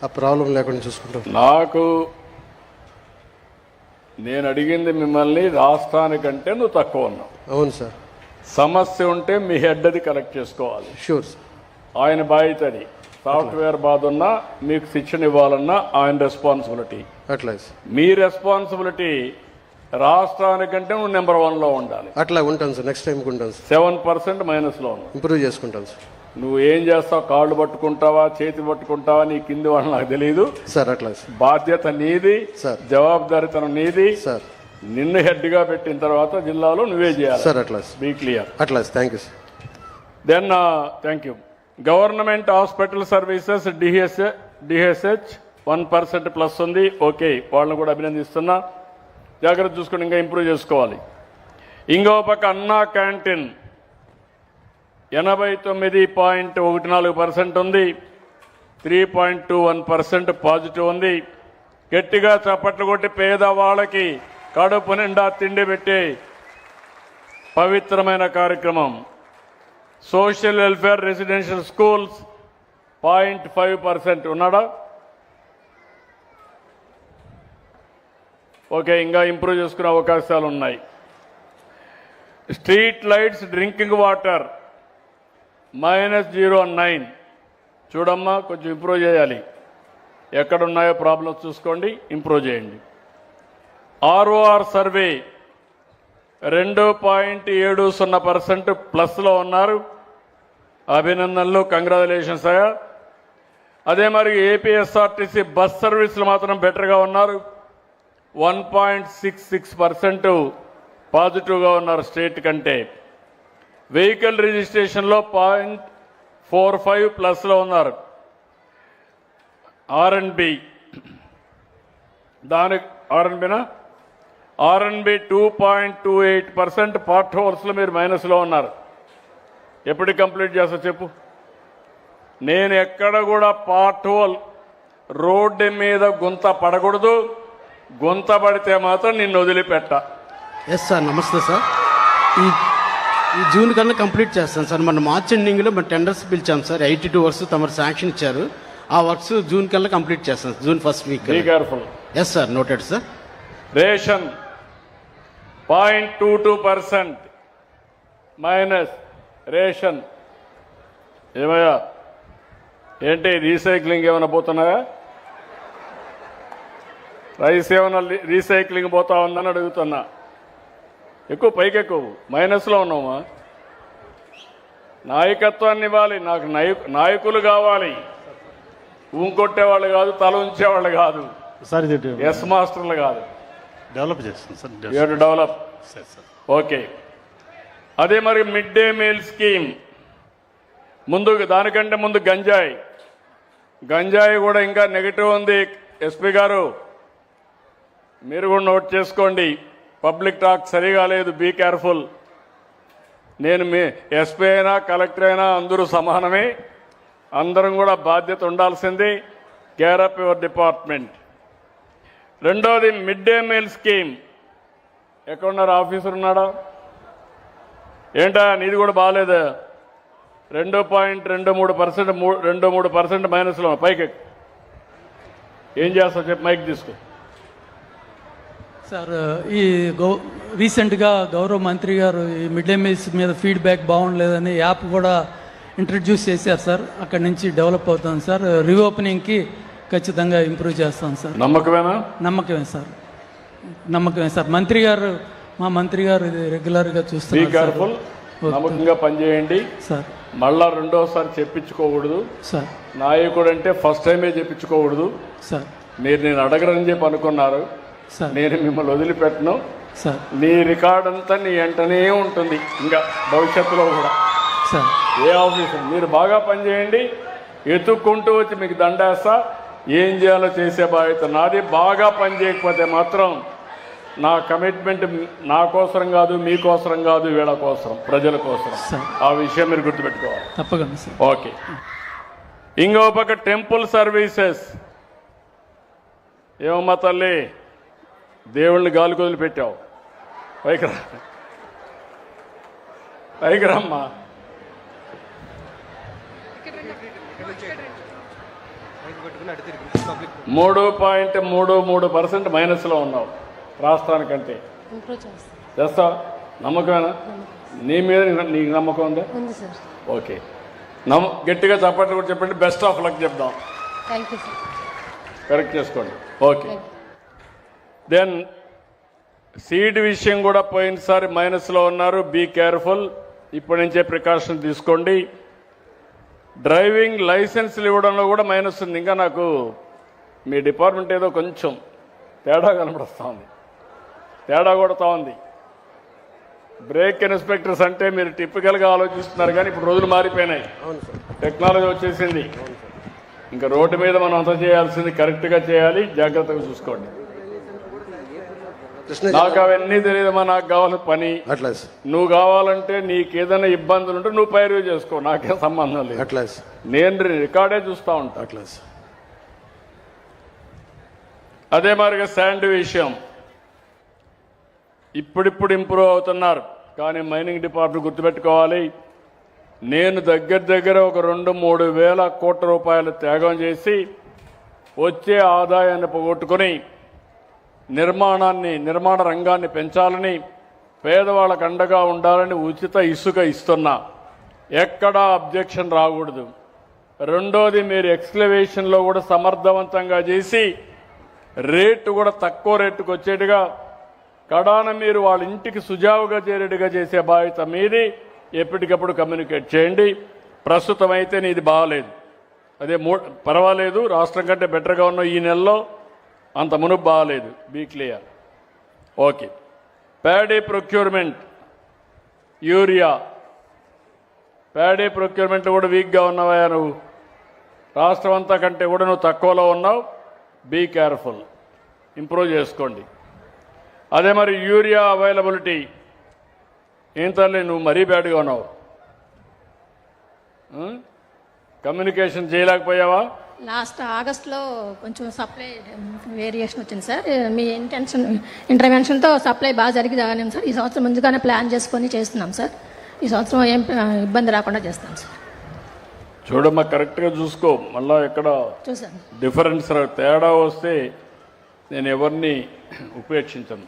ఆ ప్రాబ్లం లేకుండా చూసుకుంటాం. నాకు నేను అడిగింది మిమ్మల్ని రాష్ట్రానికంటే నువ్వు తక్కువ ఉన్నావు. అవును సార్. సమస్య ఉంటే మీ హెడ్ అది కలెక్ట్ చేసుకోవాలి. Sure sir. ఆయన బాధ్యత అది. సాఫ్ట్వేర్ బాధ ఉన్నా మీకు శిక్షణ ఇవ్వాలన్నా ఆయన రెస్పాన్సిబిలిటీ. అట్లా మీ రెస్పాన్సిబిలిటీ రాష్ట్రానికంటే నువ్వు నెంబర్ 1లో ఉండాలి. అట్లా ఉంటాను సార్. నెక్స్ట్ టైం ఉంటాను సార్. 7% మైనస్లో ఉన్నావు. ఇంప్రూవ్ చేసుకుంటాను సార్. నువ్వు ఏం చేస్తావు? కాళ్ళు పట్టుకుంటావా, చేతి పట్టుకుంటావా, నీ కింది వాళ్ళు నాకు తెలియదు సార్. అట్లా సార్. బాధ్యత నీది సార్. జవాబుదారితనం నీది సార్. నిన్ను హెడ్గా పెట్టిన తర్వాత జిల్లాలో నువ్వే చేయాలి సార్. అట్లా బీ క్లియర్. అట్లా. Thank you sir. Then thank you. Government hospital services DHH 1% plus ఉంది. ఓకే, వాళ్ళని కూడా అభినందిస్తున్నా. జాగ్రత్త చూసుకుని ఇంకా ఇంప్రూవ్ చేసుకోవాలి. ఇంకో పక్క అన్నా క్యాంటీన్ 89.14% ఉంది. 3.21% పాజిటివ్ ఉంది. గట్టిగా చప్పట్లు కొట్టి పేదవాళ్ళకి కడుపు నిండా తిండి పెట్టే పవిత్రమైన కార్యక్రమం. సోషల్ వెల్ఫేర్ రెసిడెన్షియల్ స్కూల్స్ 0.5% ఉన్నాడా? ఓకే, ఇంకా ఇంప్రూవ్ చేసుకునే అవకాశాలు ఉన్నాయి. Street lights drinking water -0.9. చూడమ్మా, కొంచెం ఇంప్రూవ్ చేయాలి. ఎక్కడున్నాయో ప్రాబ్లమ్స్ చూసుకోండి, ఇంప్రూవ్ చేయండి. ఆర్ఓఆర్ సర్వే 2.70% ప్లస్లో ఉన్నారు. అభినందనలు, కంగ్రాచులేషన్స్ అయ్యా. అదే మరి ఏపీఎస్ఆర్టీసీ బస్ సర్వీసులు మాత్రం బెటర్గా ఉన్నారు. 1.66% పాజిటివ్గా ఉన్నారు స్టేట్ కంటే. వెహికల్ రిజిస్ట్రేషన్లో 0.45 ప్లస్లో ఉన్నారు. ఆర్ఎన్బి ఆర్ఎన్బి 2.28% పార్ట్ హోల్స్లో మీరు మైనస్లో ఉన్నారు. ఎప్పటికి కంప్లీట్ చేస్తా చెప్పు? నేను ఎక్కడ కూడా పార్ట్ హోల్ రోడ్డు మీద గుంత పడకూడదు. గుంత పడితే మాత్రం నిన్ను వదిలిపెట్ట. Yes sir. నమస్తే సార్. ఈ జూన్ కన్నా కంప్లీట్ చేస్తాను సార్. మన మార్చ్ ఎండింగ్లో మన టెండర్స్ పిలిచాం సార్. 82 వర్క్స్ తమరు శాంక్షన్ ఇచ్చారు. ఆ వర్క్స్ జూన్ కల్లా కంప్లీట్ చేస్తాను. June first week. Be careful. Yes sir. Noted sir. Ration 0.22% minus. Ration ఏమయ్యా, ఏంటి రీసైక్లింగ్ ఏమైనా పోతున్నాయా? రైస్ ఏమైనా రీసైక్లింగ్ పోతా ఉందని అడుగుతున్నా. ఎక్కువ పైకెక్కువ మైనస్లో ఉన్నామా? నాయకత్వాన్ని ఇవ్వాలి. నాకు నాయకులు కావాలి. ఊంకొట్టేవాళ్ళు కాదు, తల ఉంచేవాళ్ళు కాదు, సార్. ఇది ఎస్ మాస్టర్లు కాదు. డెవలప్ చేస్తాం సార్. డెవలప్. ఓకే. అదే మరి మిడ్ డే మీల్ స్కీమ్ దానికంటే ముందు గంజాయి కూడా ఇంకా నెగిటివ్ ఉంది. ఎస్పీ గారు మీరు కూడా నోట్ చేసుకోండి. పబ్లిక్ టాక్ సరిగా లేదు. Be careful. నేను మీ ఎస్పీ అయినా కలెక్టర్ అయినా అందరూ సమానమే. అందరం కూడా బాధ్యత ఉండాల్సింది. Care of your department. రెండోది మిడ్ డే మీల్ స్కీమ్. ఎక్కడున్నారు? ఆఫీసర్ ఉన్నాడా? ఏంటా నీది కూడా బాగాలేదా? 2.23% మైనస్లో పైకి. ఏం చేస్తావు చెప్పు? మైక్ తీసుకో సార్. ఈ రీసెంట్గా గౌరవ మంత్రి గారు ఈ మిడ్ డే మీల్స్ మీద ఫీడ్బ్యాక్ బాగుండలేదని యాప్ కూడా ఇంట్రడ్యూస్ చేశారు సార్. అక్కడి నుంచి డెవలప్ అవుతుంది సార్. రీఓపెనింగ్కి ఖచ్చితంగా ఇంప్రూవ్ చేస్తాం సార్. నమ్మకమేనా? నమ్మకమే సార్. మా మంత్రి గారు ఇది రెగ్యులర్గా చూస్తున్నారు. Be careful. నమ్మకంగా పనిచేయండి సార్. మళ్ళా రెండోసారి చెప్పించుకోకూడదు సార్. నాయకుడు అంటే ఫస్ట్ టైమే చెప్పించుకోకూడదు సార్. మీరు నేను అడగరని చెప్పి అనుకున్నారు. సార్. నేను మిమ్మల్ని వదిలిపెట్టను సార్. నీ రికార్డ్ అంతా నీ వెంటనే ఉంటుంది ఇంకా భవిష్యత్తులో కూడా. సార్. ఏ ఆఫీసర్ మీరు బాగా పనిచేయండి. ఎత్తుక్కుంటూ వచ్చి మీకు దండేస్తా. ఏం చేయాలో చేసే బాధ్యత నాది. బాగా పనిచేయకపోతే మాత్రం నా కమిట్మెంట్ నా కోసరం కాదు, మీకోసరం కాదు, వీళ్ళ కోసం, ప్రజల కోసం. ఆ విషయం మీరు గుర్తుపెట్టుకోవాలి. తప్పకుండా సార్. ఓకే. ఇంకో పక్క టెంపుల్ సర్వీసెస్. ఏమమ్మా తల్లి, దేవుళ్ళని గాలి కొదిలి పెట్టావు. పైకి రమ్మా. 3.33% మైనస్లో ఉన్నావు రాష్ట్రానికంటే. చేస్తా నమ్మకమేనా? నీ మీద నీకు నమ్మకం ఉందా? ఓకే, గట్టిగా చప్పట్లు కూడా చెప్పండి. బెస్ట్ ఆఫ్ లక్ చెప్దాం. కరెక్ట్ చేసుకోండి. ఓకే, దెన్ సీడ్ విషయం కూడా పోయినసారి మైనస్లో ఉన్నారు. బీ కేర్ఫుల్, ఇప్పటి నుంచే ప్రికాషన్ తీసుకోండి. డ్రైవింగ్ లైసెన్స్లు ఇవ్వడంలో కూడా మైనస్ ఉంది. ఇంకా నాకు మీ డిపార్ట్మెంట్ ఏదో కొంచెం తేడా కనబడుతూ ఉంది, తేడా కొడుతూ ఉంది. బ్రేక్ ఇన్స్పెక్టర్స్ అంటే మీరు టిపికల్గా ఆలోచిస్తున్నారు, కానీ ఇప్పుడు రోజులు మారిపోయినాయి, టెక్నాలజీ వచ్చేసింది. ఇంకా రోడ్డు మీద మనం అంతా చేయాల్సింది కరెక్ట్గా చేయాలి, జాగ్రత్తగా చూసుకోండి. నాకు అవన్నీ తెలియదమ్మా, నాకు కావాల్సిన పని. నువ్వు కావాలంటే నీకేదైనా ఇబ్బందులు ఉంటే నువ్వు పైరు చేసుకో, నాకేం సంబంధం లేదు. నేను రికార్డే చూస్తూ ఉంటా. అదే మాదిరిగా శాండ్ విషయం ఇప్పుడిప్పుడు ఇంప్రూవ్ అవుతున్నారు, కానీ మైనింగ్ డిపార్ట్మెంట్ గుర్తుపెట్టుకోవాలి, నేను దగ్గర ఒక 2-3 వేల కోట్ల రూపాయలు త్యాగం చేసి వచ్చే ఆదాయాన్ని పోగొట్టుకొని నిర్మాణ రంగాన్ని పెంచాలని, పేదవాళ్ళకు అండగా ఉండాలని ఉచిత ఇసుక ఇస్తున్నా. ఎక్కడా అబ్జెక్షన్ రాకూడదు. రెండోది, మీరు ఎక్స్కవేషన్లో కూడా సమర్థవంతంగా చేసి రేటు కూడా తక్కువ రేటుకు వచ్చేట్టుగా, కడాన మీరు వాళ్ళ ఇంటికి సుజావుగా చేరేట్టుగా చేసే బాధ్యత మీది. ఎప్పటికప్పుడు కమ్యూనికేట్ చేయండి. ప్రస్తుతం అయితే నీది బాగాలేదు, అదే పర్వాలేదు, రాష్ట్రం కంటే బెటర్గా ఉన్న ఈ నెలలో, అంత మునుపు బాగాలేదు. Be clear. Okay, paddy procurement, urea paddy procurement కూడా వీక్గా ఉన్నావా నువ్వు? రాష్ట్రం అంతా కంటే కూడా నువ్వు తక్కువలో ఉన్నావు. బీ కేర్ఫుల్, ఇంప్రూవ్ చేసుకోండి. అదే మరి యూరియా అవైలబిలిటీ ఏం తల్లి, నువ్వు మరీ బ్యాడ్గా ఉన్నావు. కమ్యూనికేషన్ చేయలేకపోయావా? లాస్ట్ ఆగస్ట్లో కొంచెం సప్లై వేరియేషన్ వచ్చింది సార్. మీ ఇంటర్వెన్షన్తో సప్లై బాగా జరిగింది సార్. ఈ సంవత్సరం ముందుగానే ప్లాన్ చేసుకొని చేస్తున్నాం సార్. ఈ సంవత్సరం ఏం ఇబ్బంది రాకుండా చేస్తాం సార్. చూడమ్మా, కరెక్ట్గా చూసుకో, మళ్ళా ఎక్కడ చూసాను డిఫరెన్స్ తేడా వస్తే నేను ఎవరిని ఉపేక్షించను.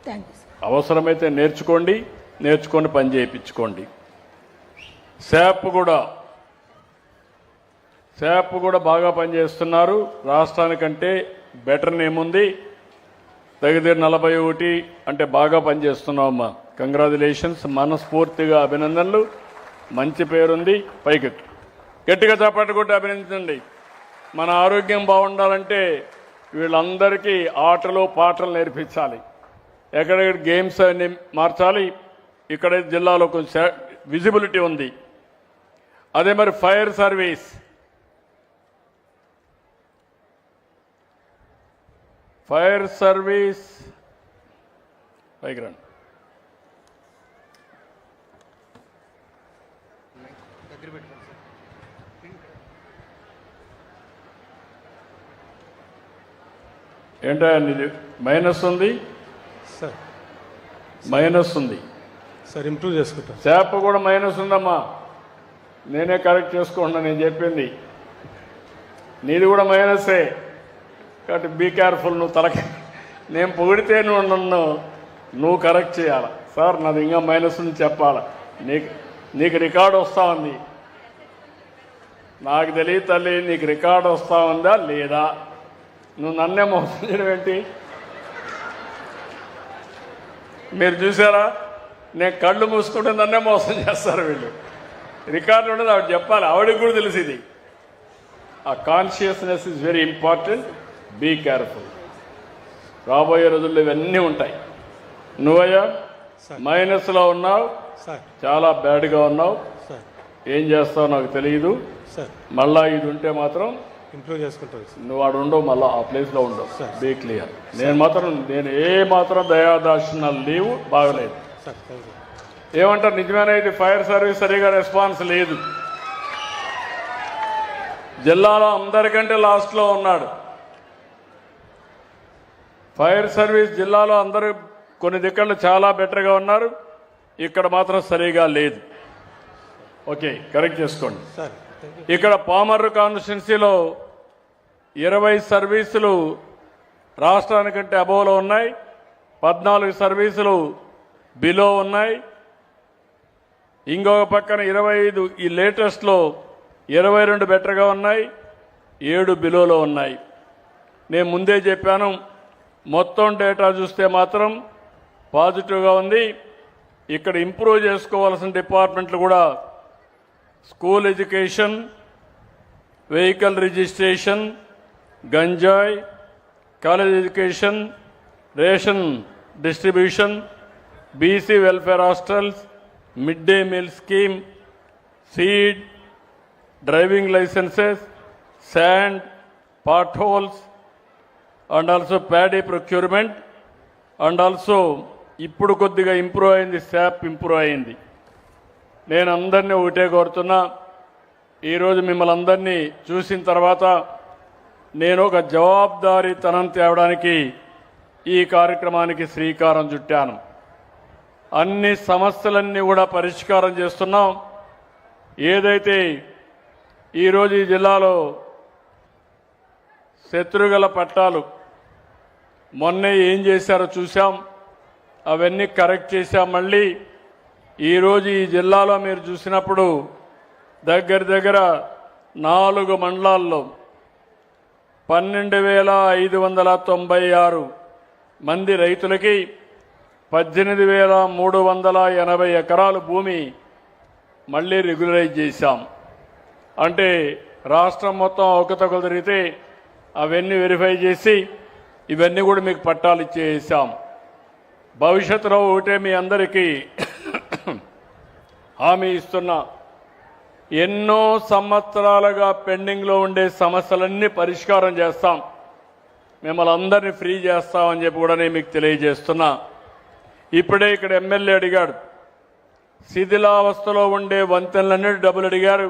Thank you sir. అవసరమైతే నేర్చుకొని పని చేయించుకోండి. శాప్ కూడా బాగా పనిచేస్తున్నారు. రాష్ట్రానికంటే బెటర్ నేముంది. దగ్గర 41 అంటే బాగా పనిచేస్తున్నావమ్మా. కంగ్రాచులేషన్స్, మనస్ఫూర్తిగా అభినందనలు. మంచి పేరుంది, పైకి గట్టిగా చప్పట్లు కొట్టి అభినందించండి. మన ఆరోగ్యం బాగుండాలంటే వీళ్ళందరికీ ఆటలు పాటలు నేర్పించాలి. ఎక్కడెక్కడ గేమ్స్ అన్ని మార్చాలి. ఇక్కడ జిల్లాలో కొంచెం విజిబిలిటీ ఉంది. అదే మరి ఫైర్ సర్వీస్, పైకి రండి. ఏంటో మైనస్ ఉంది సార్, మైనస్ ఉంది సార్. ఇంప్రూవ్ చేసుకుంటాం. శాప్ కూడా మైనస్ ఉందమ్మా, నేనే కరెక్ట్ చేసుకుంటున్నా. నేను చెప్పింది నీది కూడా మైనసే, కాబట్టి బీ కేర్ఫుల్. నువ్వు నేను పొగిడితే నువ్వు కరెక్ట్ చేయాలి. సార్ నాది ఇంకా మైనస్ ఉంది చెప్పాలా. నీకు రికార్డు వస్తూ ఉంది. నాకు తెలియదు తల్లి, నీకు రికార్డు వస్తూ ఉందా లేదా? నువ్వు నన్నే మోసం చేయడం ఏంటి? మీరు చూసారా, నేను కళ్ళు మూసుకుంటే నన్నే మోసం చేస్తారు వీళ్ళు. రికార్డు ఉండదు, ఆవిడ చెప్పాలి, ఆవిడకి కూడా తెలిసి ఇది. ఆ consciousness is very important. Be careful. రాబోయే రోజుల్లో ఇవన్నీ ఉంటాయి. నువ్వయ్యా మైనస్లో ఉన్నావు, చాలా బ్యాడ్గా ఉన్నావు. ఏం చేస్తావు నాకు తెలియదు. మళ్ళా ఇది ఉంటే మాత్రం ఇంప్రూవ్ చేసుకుంటావు. నువ్వు ఆడు ఉండవు, మళ్ళీ ఆ ప్లేస్లో ఉండవు. Be clear. నేను ఏ మాత్రం దయాదాక్షిణాలు లేవు, బాగలేదు. ఏమంటారు? నిజమేనా? ఇది ఫైర్ సర్వీస్ సరిగా రెస్పాన్స్ లేదు. జిల్లాలో అందరికంటే లాస్ట్లో ఉన్నాడు ఫైర్ సర్వీస్. జిల్లాలో అందరూ కొన్ని దిక్కలు చాలా బెటర్గా ఉన్నారు, ఇక్కడ మాత్రం సరిగా లేదు. ఓకే, కరెక్ట్ చేసుకోండి. ఇక్కడ పామర్రు కాన్స్టిట్యున్సీలో 20 సర్వీసులు రాష్ట్రానికంటే అబోవ్లో ఉన్నాయి, 14 సర్వీసులు బిలో ఉన్నాయి. ఇంకొక పక్కన 25 ఈ లేటెస్ట్లో 22 బెటర్గా ఉన్నాయి, 7 బిలోలో ఉన్నాయి. నేను ముందే చెప్పాను, మొత్తం డేటా చూస్తే మాత్రం పాజిటివ్గా ఉంది. ఇక్కడ ఇంప్రూవ్ చేసుకోవాల్సిన డిపార్ట్మెంట్లు కూడా స్కూల్ ఎడ్యుకేషన్, వెహికల్ రిజిస్ట్రేషన్, గంజాయి, college education, ration distribution, BC welfare hostels, mid day meal scheme, seed, driving licences, sand, potholes, and also paddy procurement, and also ఇప్పుడు కొద్దిగా ఇంప్రూవ్ అయింది, శాప్ ఇంప్రూవ్ అయింది. నేను అందరినీ ఒకటే కోరుతున్నా, ఈరోజు మిమ్మల్ని అందరినీ చూసిన తర్వాత నేను ఒక జవాబుదారీతనం తేవడానికి ఈ కార్యక్రమానికి శ్రీకారం చుట్టాను. అన్ని సమస్యలన్నీ కూడా పరిష్కారం చేస్తున్నాం. ఏదైతే ఈరోజు ఈ జిల్లాలో శత్రుగల పట్టాలు మొన్నే ఏం చేశారో చూసాం, అవన్నీ కరెక్ట్ చేశాం. మళ్ళీ ఈరోజు ఈ జిల్లాలో మీరు చూసినప్పుడు దగ్గర దగ్గర 4 మండలాల్లో 12,596 మంది రైతులకి 18,380 ఎకరాలు భూమి మళ్ళీ రెగ్యులరైజ్ చేశాం. అంటే రాష్ట్రం మొత్తం అవకతవకలు జరిగితే అవన్నీ వెరిఫై చేసి ఇవన్నీ కూడా మీకు పట్టాలు ఇచ్చేసాం. భవిష్యత్తులో ఒకటే మీ అందరికీ హామీ ఇస్తున్నా, ఎన్నో సంవత్సరాలుగా పెండింగ్లో ఉండే సమస్యలన్నీ పరిష్కారం చేస్తాం, మిమ్మల్ని అందరినీ ఫ్రీ చేస్తామని చెప్పి కూడా నేను మీకు తెలియజేస్తున్నా. ఇప్పుడే ఇక్కడ ఎమ్మెల్యే అడిగాడు, శిథిలావస్థలో ఉండే వంతెనలన్నీ డబ్బులు అడిగారు.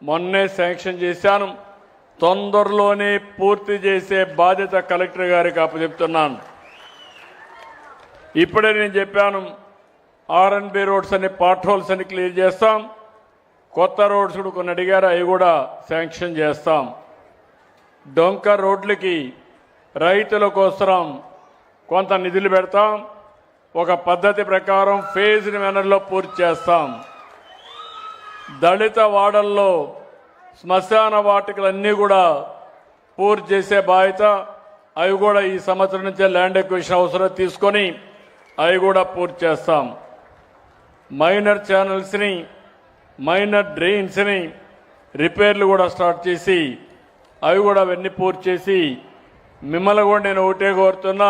మొన్నే శాంక్షన్ చేశాను, తొందరలోనే పూర్తి చేసే బాధ్యత కలెక్టర్ గారికి అప్పచెప్తున్నాను. ఇప్పుడే నేను చెప్పాను, R&B రోడ్స్ అని పాట్ హోల్స్ అని క్లియర్ చేస్తాం. కొత్త రోడ్స్ కూడా కొన్ని అడిగారు, అవి కూడా శాంక్షన్ చేస్తాం. డొంక రోడ్లకి రైతుల కోసం కొంత నిధులు పెడతాం. ఒక పద్ధతి ప్రకారం ఫేజ్డ్ మేనర్లో పూర్తి చేస్తాం. దళిత వాడల్లో శ్మశాన వాటికలన్నీ కూడా పూర్తి చేసే బాధ్యత, అవి కూడా ఈ సంవత్సరం నుంచే ల్యాండ్ ఎక్విజిషన్ అవసరం తీసుకొని అవి కూడా పూర్తి చేస్తాం. మైనర్ ఛానల్స్ని, మైనర్ డ్రైన్స్ని రిపేర్లు కూడా స్టార్ట్ చేసి అవి కూడా అవన్నీ పూర్తి చేసి మిమ్మల్ని కూడా నేను ఒకటే కోరుతున్నా,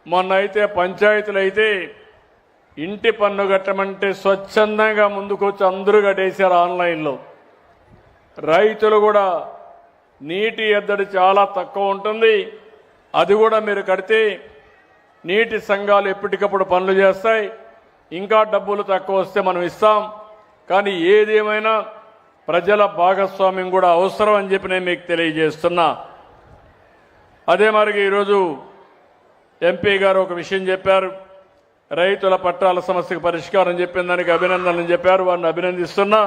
మొన్న అయితే పంచాయతీలు అయితే ఇంటి పన్ను కట్టమంటే స్వచ్ఛందంగా ముందుకు వచ్చి అందరూ కట్టేశారు ఆన్లైన్లో. రైతులు కూడా నీటి ఎద్దడి చాలా తక్కువ ఉంటుంది, అది కూడా మీరు కడితే నీటి సంఘాలు ఎప్పటికప్పుడు పనులు చేస్తాయి. ఇంకా డబ్బులు తక్కువ వస్తే మనం ఇస్తాం. కానీ ఏదేమైనా ప్రజల భాగస్వామ్యం కూడా అవసరం అని చెప్పి నేను మీకు తెలియజేస్తున్నా. అదే మరి ఈరోజు ఎంపీ గారు ఒక విషయం చెప్పారు, రైతుల పట్టాల సమస్యకు పరిష్కారం చెప్పిన దానికి అభినందనలు చెప్పారు, వారిని అభినందిస్తున్నా.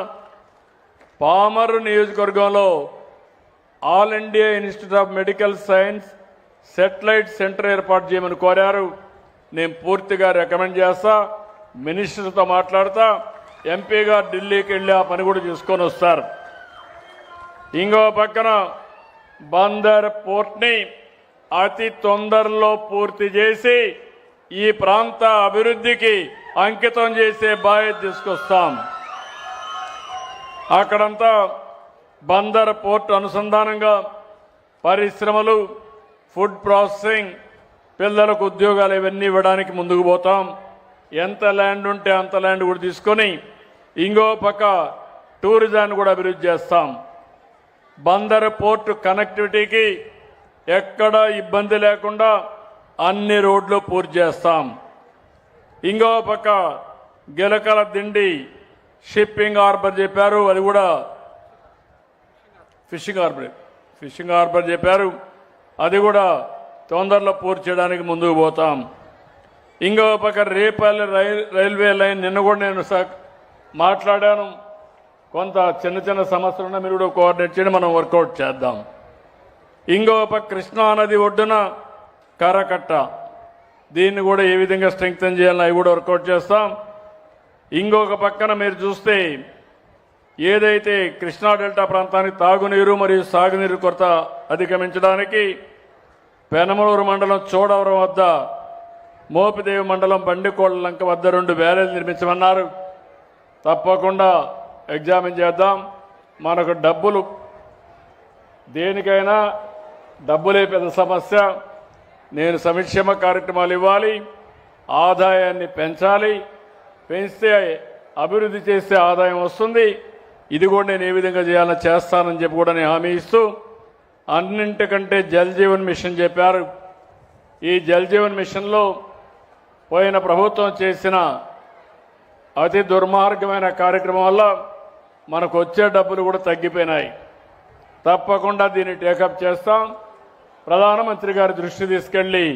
పామరు నియోజకవర్గంలో all India institute of medical science satellite centre ఏర్పాటు చేయమని కోరారు. నేను పూర్తిగా రికమెండ్ చేస్తా, మినిస్టర్తో మాట్లాడతా. ఎంపీ గారు ఢిల్లీకి వెళ్ళి ఆ పని కూడా చేసుకొని వస్తారు. ఇంకో పక్కన బందర్ పోర్ట్ని అతి తొందరలో పూర్తి చేసి ఈ ప్రాంత అభివృద్ధికి అంకితం చేసే బాధ్యత తీసుకొస్తాం. అక్కడంతా బందర్ పోర్ట్ అనుసంధానంగా పరిశ్రమలు, ఫుడ్ ప్రాసెసింగ్, పిల్లలకు ఉద్యోగాలు ఇవన్నీ ఇవ్వడానికి ముందుకు పోతాం. ఎంత ల్యాండ్ ఉంటే అంత ల్యాండ్ కూడా తీసుకొని ఇంకో పక్క టూరిజాన్ని కూడా అభివృద్ధి చేస్తాం. బందర్ పోర్టు కనెక్టివిటీకి ఎక్కడ ఇబ్బంది లేకుండా అన్ని రోడ్లు పూర్తి చేస్తాం. ఇంకో పక్క గిలకల దిండి షిప్పింగ్ హార్బర్ చెప్పారు, అది కూడా ఫిషింగ్ హార్బర్ చెప్పారు, అది కూడా తొందరలో పూర్తి చేయడానికి ముందుకు పోతాం. ఇంకో పక్క రేపల్లి రైల్వే లైన్ నిన్న కూడా నేను మాట్లాడాను. కొంత చిన్న చిన్న సమస్యలు ఉన్నా మీరు కూడా కోఆర్డినేట్ చేయండి, మనం వర్కౌట్ చేద్దాం. ఇంకో పక్క కృష్ణానది ఒడ్డున కరకట్ట, దీన్ని కూడా ఏ విధంగా స్ట్రెంగ్తన్ చేయాలని అవి కూడా వర్కౌట్ చేస్తాం. ఇంకొక పక్కన మీరు చూస్తే ఏదైతే కృష్ణా డెల్టా ప్రాంతానికి తాగునీరు మరియు సాగునీరు కొరత అధిగమించడానికి పెనమలూరు మండలం చోడవరం వద్ద, మోపిదేవి మండలం బండికోళ్ల లంక వద్ద 2 బ్యారేజ్ నిర్మించమన్నారు. తప్పకుండా ఎగ్జామిన్ చేద్దాం. మనకు డబ్బులు, దేనికైనా డబ్బులే పెద్ద సమస్య. నేను సంక్షేమ కార్యక్రమాలు ఇవ్వాలి, ఆదాయాన్ని పెంచాలి, పెంచితే అభివృద్ధి చేస్తే ఆదాయం వస్తుంది. ఇది కూడా నేను ఏ విధంగా చేయాలని చేస్తానని చెప్పి కూడా నేను హామీ ఇస్తూ, అన్నింటికంటే జల్ జీవన్ మిషన్ చెప్పారు. ఈ జల్ జీవన్ మిషన్లో పోయిన ప్రభుత్వం చేసిన అతి దుర్మార్గమైన కార్యక్రమం వల్ల మనకు వచ్చే డబ్బులు కూడా తగ్గిపోయినాయి. తప్పకుండా దీన్ని టేకప్ చేస్తాం. ప్రధానమంత్రి గారి దృష్టి తీసుకెళ్లి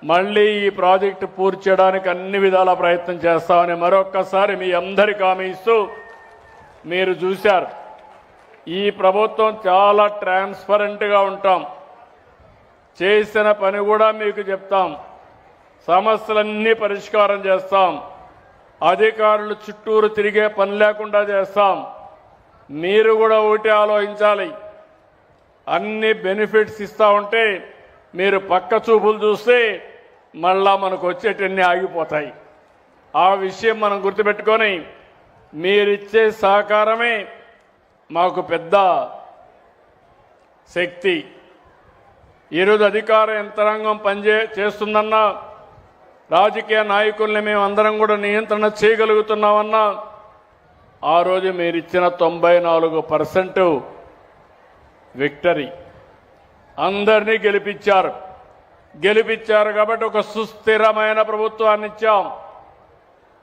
మళ్ళీ ఈ ప్రాజెక్టు పూర్తి చేయడానికి అన్ని విధాల ప్రయత్నం చేస్తామని మరొక్కసారి మీ అందరికీ హామీ ఇస్తూ, మీరు చూశారు ఈ ప్రభుత్వం చాలా ట్రాన్స్పరెంట్గా ఉంటాం. చేసిన పని కూడా మీకు చెప్తాం, సమస్యలన్నీ పరిష్కారం చేస్తాం. అధికారులు చుట్టూరు తిరిగే పని లేకుండా చేస్తాం. మీరు కూడా ఒకటి ఆలోచించాలి, అన్ని బెనిఫిట్స్ ఇస్తా ఉంటే మీరు పక్క చూపులు చూస్తే మళ్ళా మనకు వచ్చేటన్నీ ఆగిపోతాయి. ఆ విషయం మనం గుర్తుపెట్టుకొని మీరిచ్చే సహకారమే మాకు పెద్ద శక్తి. ఈరోజు అధికార యంత్రాంగం చేస్తుందన్నా, రాజకీయ నాయకుల్ని మేము అందరం కూడా నియంత్రణ చేయగలుగుతున్నామన్నా, ఆ రోజు మీరిచ్చిన 94% విక్టరీ. అందరినీ గెలిపించారు కాబట్టి ఒక సుస్థిరమైన ప్రభుత్వాన్ని ఇచ్చాం.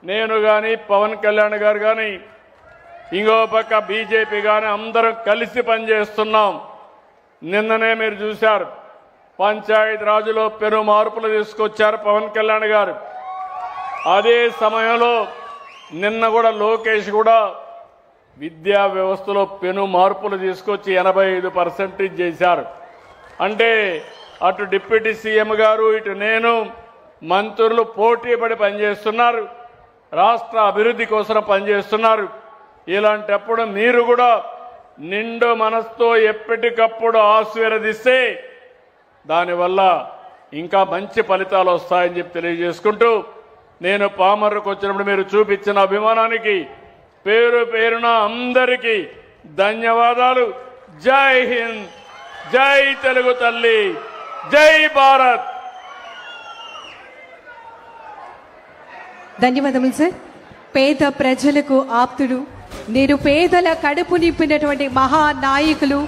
నేను కానీ, పవన్ కళ్యాణ్ గారు కానీ, ఇంకో పక్క బీజేపీ కానీ అందరం కలిసి పనిచేస్తున్నాం. నిన్ననే మీరు చూశారు, పంచాయతీ రాజులో పెను మార్పులు తీసుకొచ్చారు పవన్ కళ్యాణ్ గారు. అదే సమయంలో నిన్న కూడా లోకేష్ కూడా విద్యా వ్యవస్థలో పెను మార్పులు తీసుకొచ్చి 85% చేశారు. అంటే అటు డిప్యూటీ సీఎం గారు, ఇటు నేను, మంత్రులు పోటీ పడి పనిచేస్తున్నారు, రాష్ట్ర అభివృద్ధి కోసం పనిచేస్తున్నారు. ఇలాంటప్పుడు మీరు కూడా నిండు మనసుతో ఎప్పటికప్పుడు ఆశీర్వదిస్తే దానివల్ల ఇంకా మంచి ఫలితాలు వస్తాయని చెప్పి తెలియజేసుకుంటూ, నేను పామర్రుకు వచ్చినప్పుడు మీరు చూపించిన అభిమానానికి పేరు పేరున అందరికీ ధన్యవాదాలు. జై హింద్, జై తెలుగు తల్లి, జై భారత్. ధన్యవాదములు సార్. పేద ప్రజలకు ఆప్తుడు, నిరుపేదల కడుపు నింపినటువంటి మహానాయకులు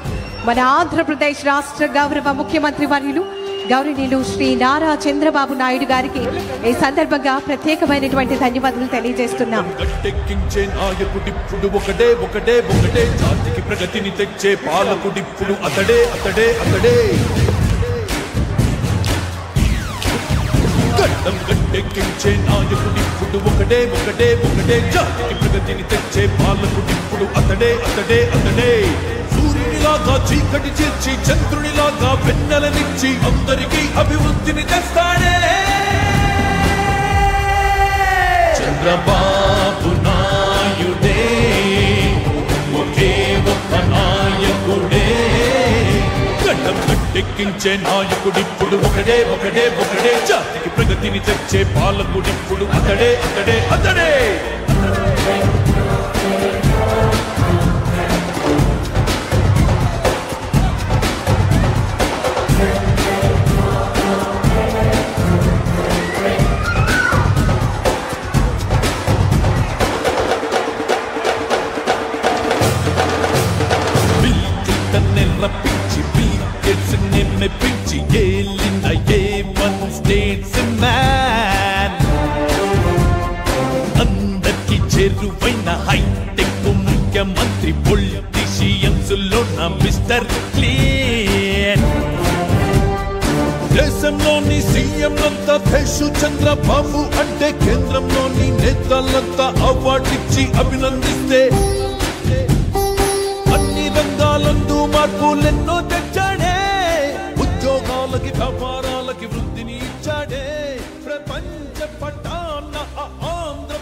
మన ఆంధ్రప్రదేశ్ రాష్ట్ర గౌరవ ముఖ్యమంత్రి వర్యులు గౌరవనీయులు శ్రీ నారా చంద్రబాబు నాయుడు గారికి ఈ సందర్భంగా ప్రత్యేకమైనటువంటి ధన్యవాదాలు తెలియజేస్తున్నాం. గట్టెక్కించే నాయకుడిప్పుడు ఒకడే ఒకడే ఒకడే, జాతికి ప్రగతిని తెచ్చే పాలకుడిప్పుడు అతడే అతడే అతడే. గడ్డం గట్టెక్కించే నాయకుడిప్పుడు ఒకడే ఒకడే ఒకడే, జాతికి ప్రగతిని తెచ్చే పాలకుడిప్పుడు అతడే అతడే అతడే. సూర్యునిలాగా చీకటి చేర్చి, చంద్రునిలాగా వెన్నెలనిచ్చి, అందరికీ అభివృద్ధిని తెస్తాడే చంద్రబాబు నాయుడే. ఒకే ఒక్క నాయకుడే, గడ్డం గట్టెక్కించే నాయకుడిప్పుడు ఒకడే ఒకడే ఒకడే, జాతికి ప్రగతిని తెచ్చే పాలకుడిప్పుడు అతడే అతడే అతడే. రప్పించి బిల్గేట్స్ని మెప్పించి ఏలిన A1 స్టేట్స్ మ్యాన్, అందరికి చేరువైన హైటెక్ ముఖ్యమంత్రి, పొలిటీషియన్స్ లోన మిస్టర్ క్లీన్. దేశంలోని సీఎంలంతా భేషు చంద్రబాబు అంటే, కేంద్రంలోని నేతలంతా అవార్డిచ్చి అభినందిస్తే, అన్ని రంగాలందు మార్పులెన్నో తెచ్చాడే ఉద్యోగాలకి వ్యాపారాలకి వృద్ధిని ఇచ్చాడే ప్రపంచ పటాన ఆంధ్ర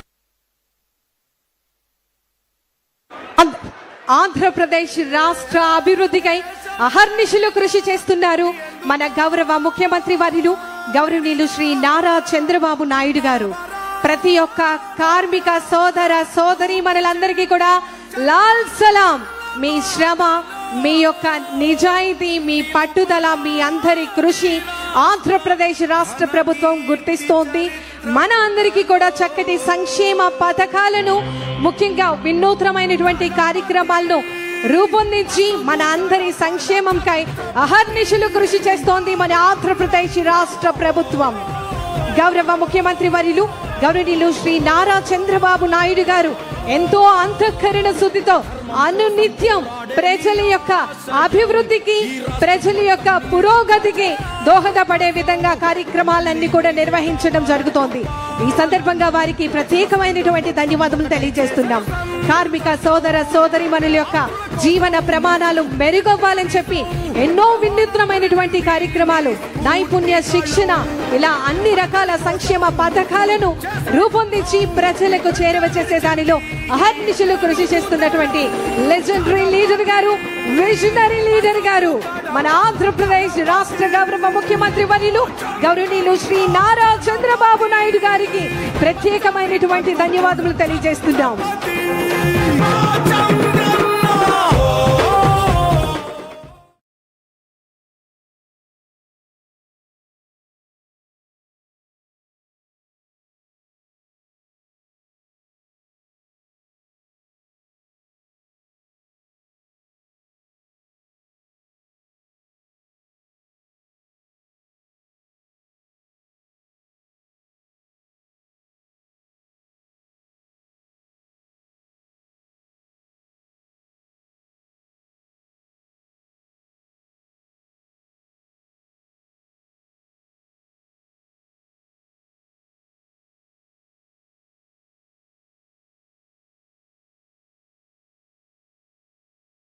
ఆంధ్రప్రదేశ్ రాష్ట్ర అభివృద్ధికై అహర్నిశలు కృషి చేస్తున్నారు మన గౌరవ ముఖ్యమంత్రి వర్యులు గౌరవనీయులు శ్రీ నారా చంద్రబాబు నాయుడు గారు. ప్రతి ఒక్క కార్మిక సోదర సోదరి మనలందరికీ కూడా లాల్ సలాం. మీ శ్రమ, మీ యొక్క నిజాయితీ, మీ పట్టుదల, మీ అందరి కృషి ఆంధ్రప్రదేశ్ రాష్ట్ర ప్రభుత్వం గుర్తిస్తోంది. మన అందరికీ కూడా చక్కటి సంక్షేమ పథకాలను, ముఖ్యంగా వినూత్నమైనటువంటి కార్యక్రమాలను రూపొందించి మన అందరి సంక్షేమంకై అహర్నిశలు కృషి చేస్తోంది మన ఆంధ్రప్రదేశ్ రాష్ట్ర ప్రభుత్వం. గౌరవ ముఖ్యమంత్రి వర్యులు గౌరవనీయులు శ్రీ నారా చంద్రబాబు నాయుడు గారు ఎంతో అంతఃకరణ శుద్ధితో అనునిత్యం ప్రజల యొక్క అభివృద్ధికి, ప్రజల యొక్క పురోగతికి దోహదపడే విధంగా కార్యక్రమాలన్నీ కూడా నిర్వహించడం జరుగుతోంది. ఈ సందర్భంగా వారికి ప్రత్యేకమైనటువంటి ధన్యవాదములు తెలియజేస్తున్నాం. కార్మిక సోదర సోదరిమణుల యొక్క జీవన ప్రమాణాలు మెరుగవ్వాలని చెప్పి ఎన్నో వినూత్నమైనటువంటి కార్యక్రమాలు, నైపుణ్య శిక్షణ, ఇలా అన్ని రకాల సంక్షేమ పథకాలను రూపొందించి ప్రజలకు చేరువ చేసే దానిలో అహర్నిశలు కృషి చేస్తున్నటువంటి లెజెండరీ లీడర్ గారు, విజనరీ లీడర్ గారు, మన ఆంధ్రప్రదేశ్ రాష్ట్ర గౌరవ ముఖ్యమంత్రి వర్యులు గౌరవనీయులు శ్రీ నారా చంద్రబాబు నాయుడు గారికి ప్రత్యేకమైనటువంటి ధన్యవాదాలు తెలియజేస్తున్నాం.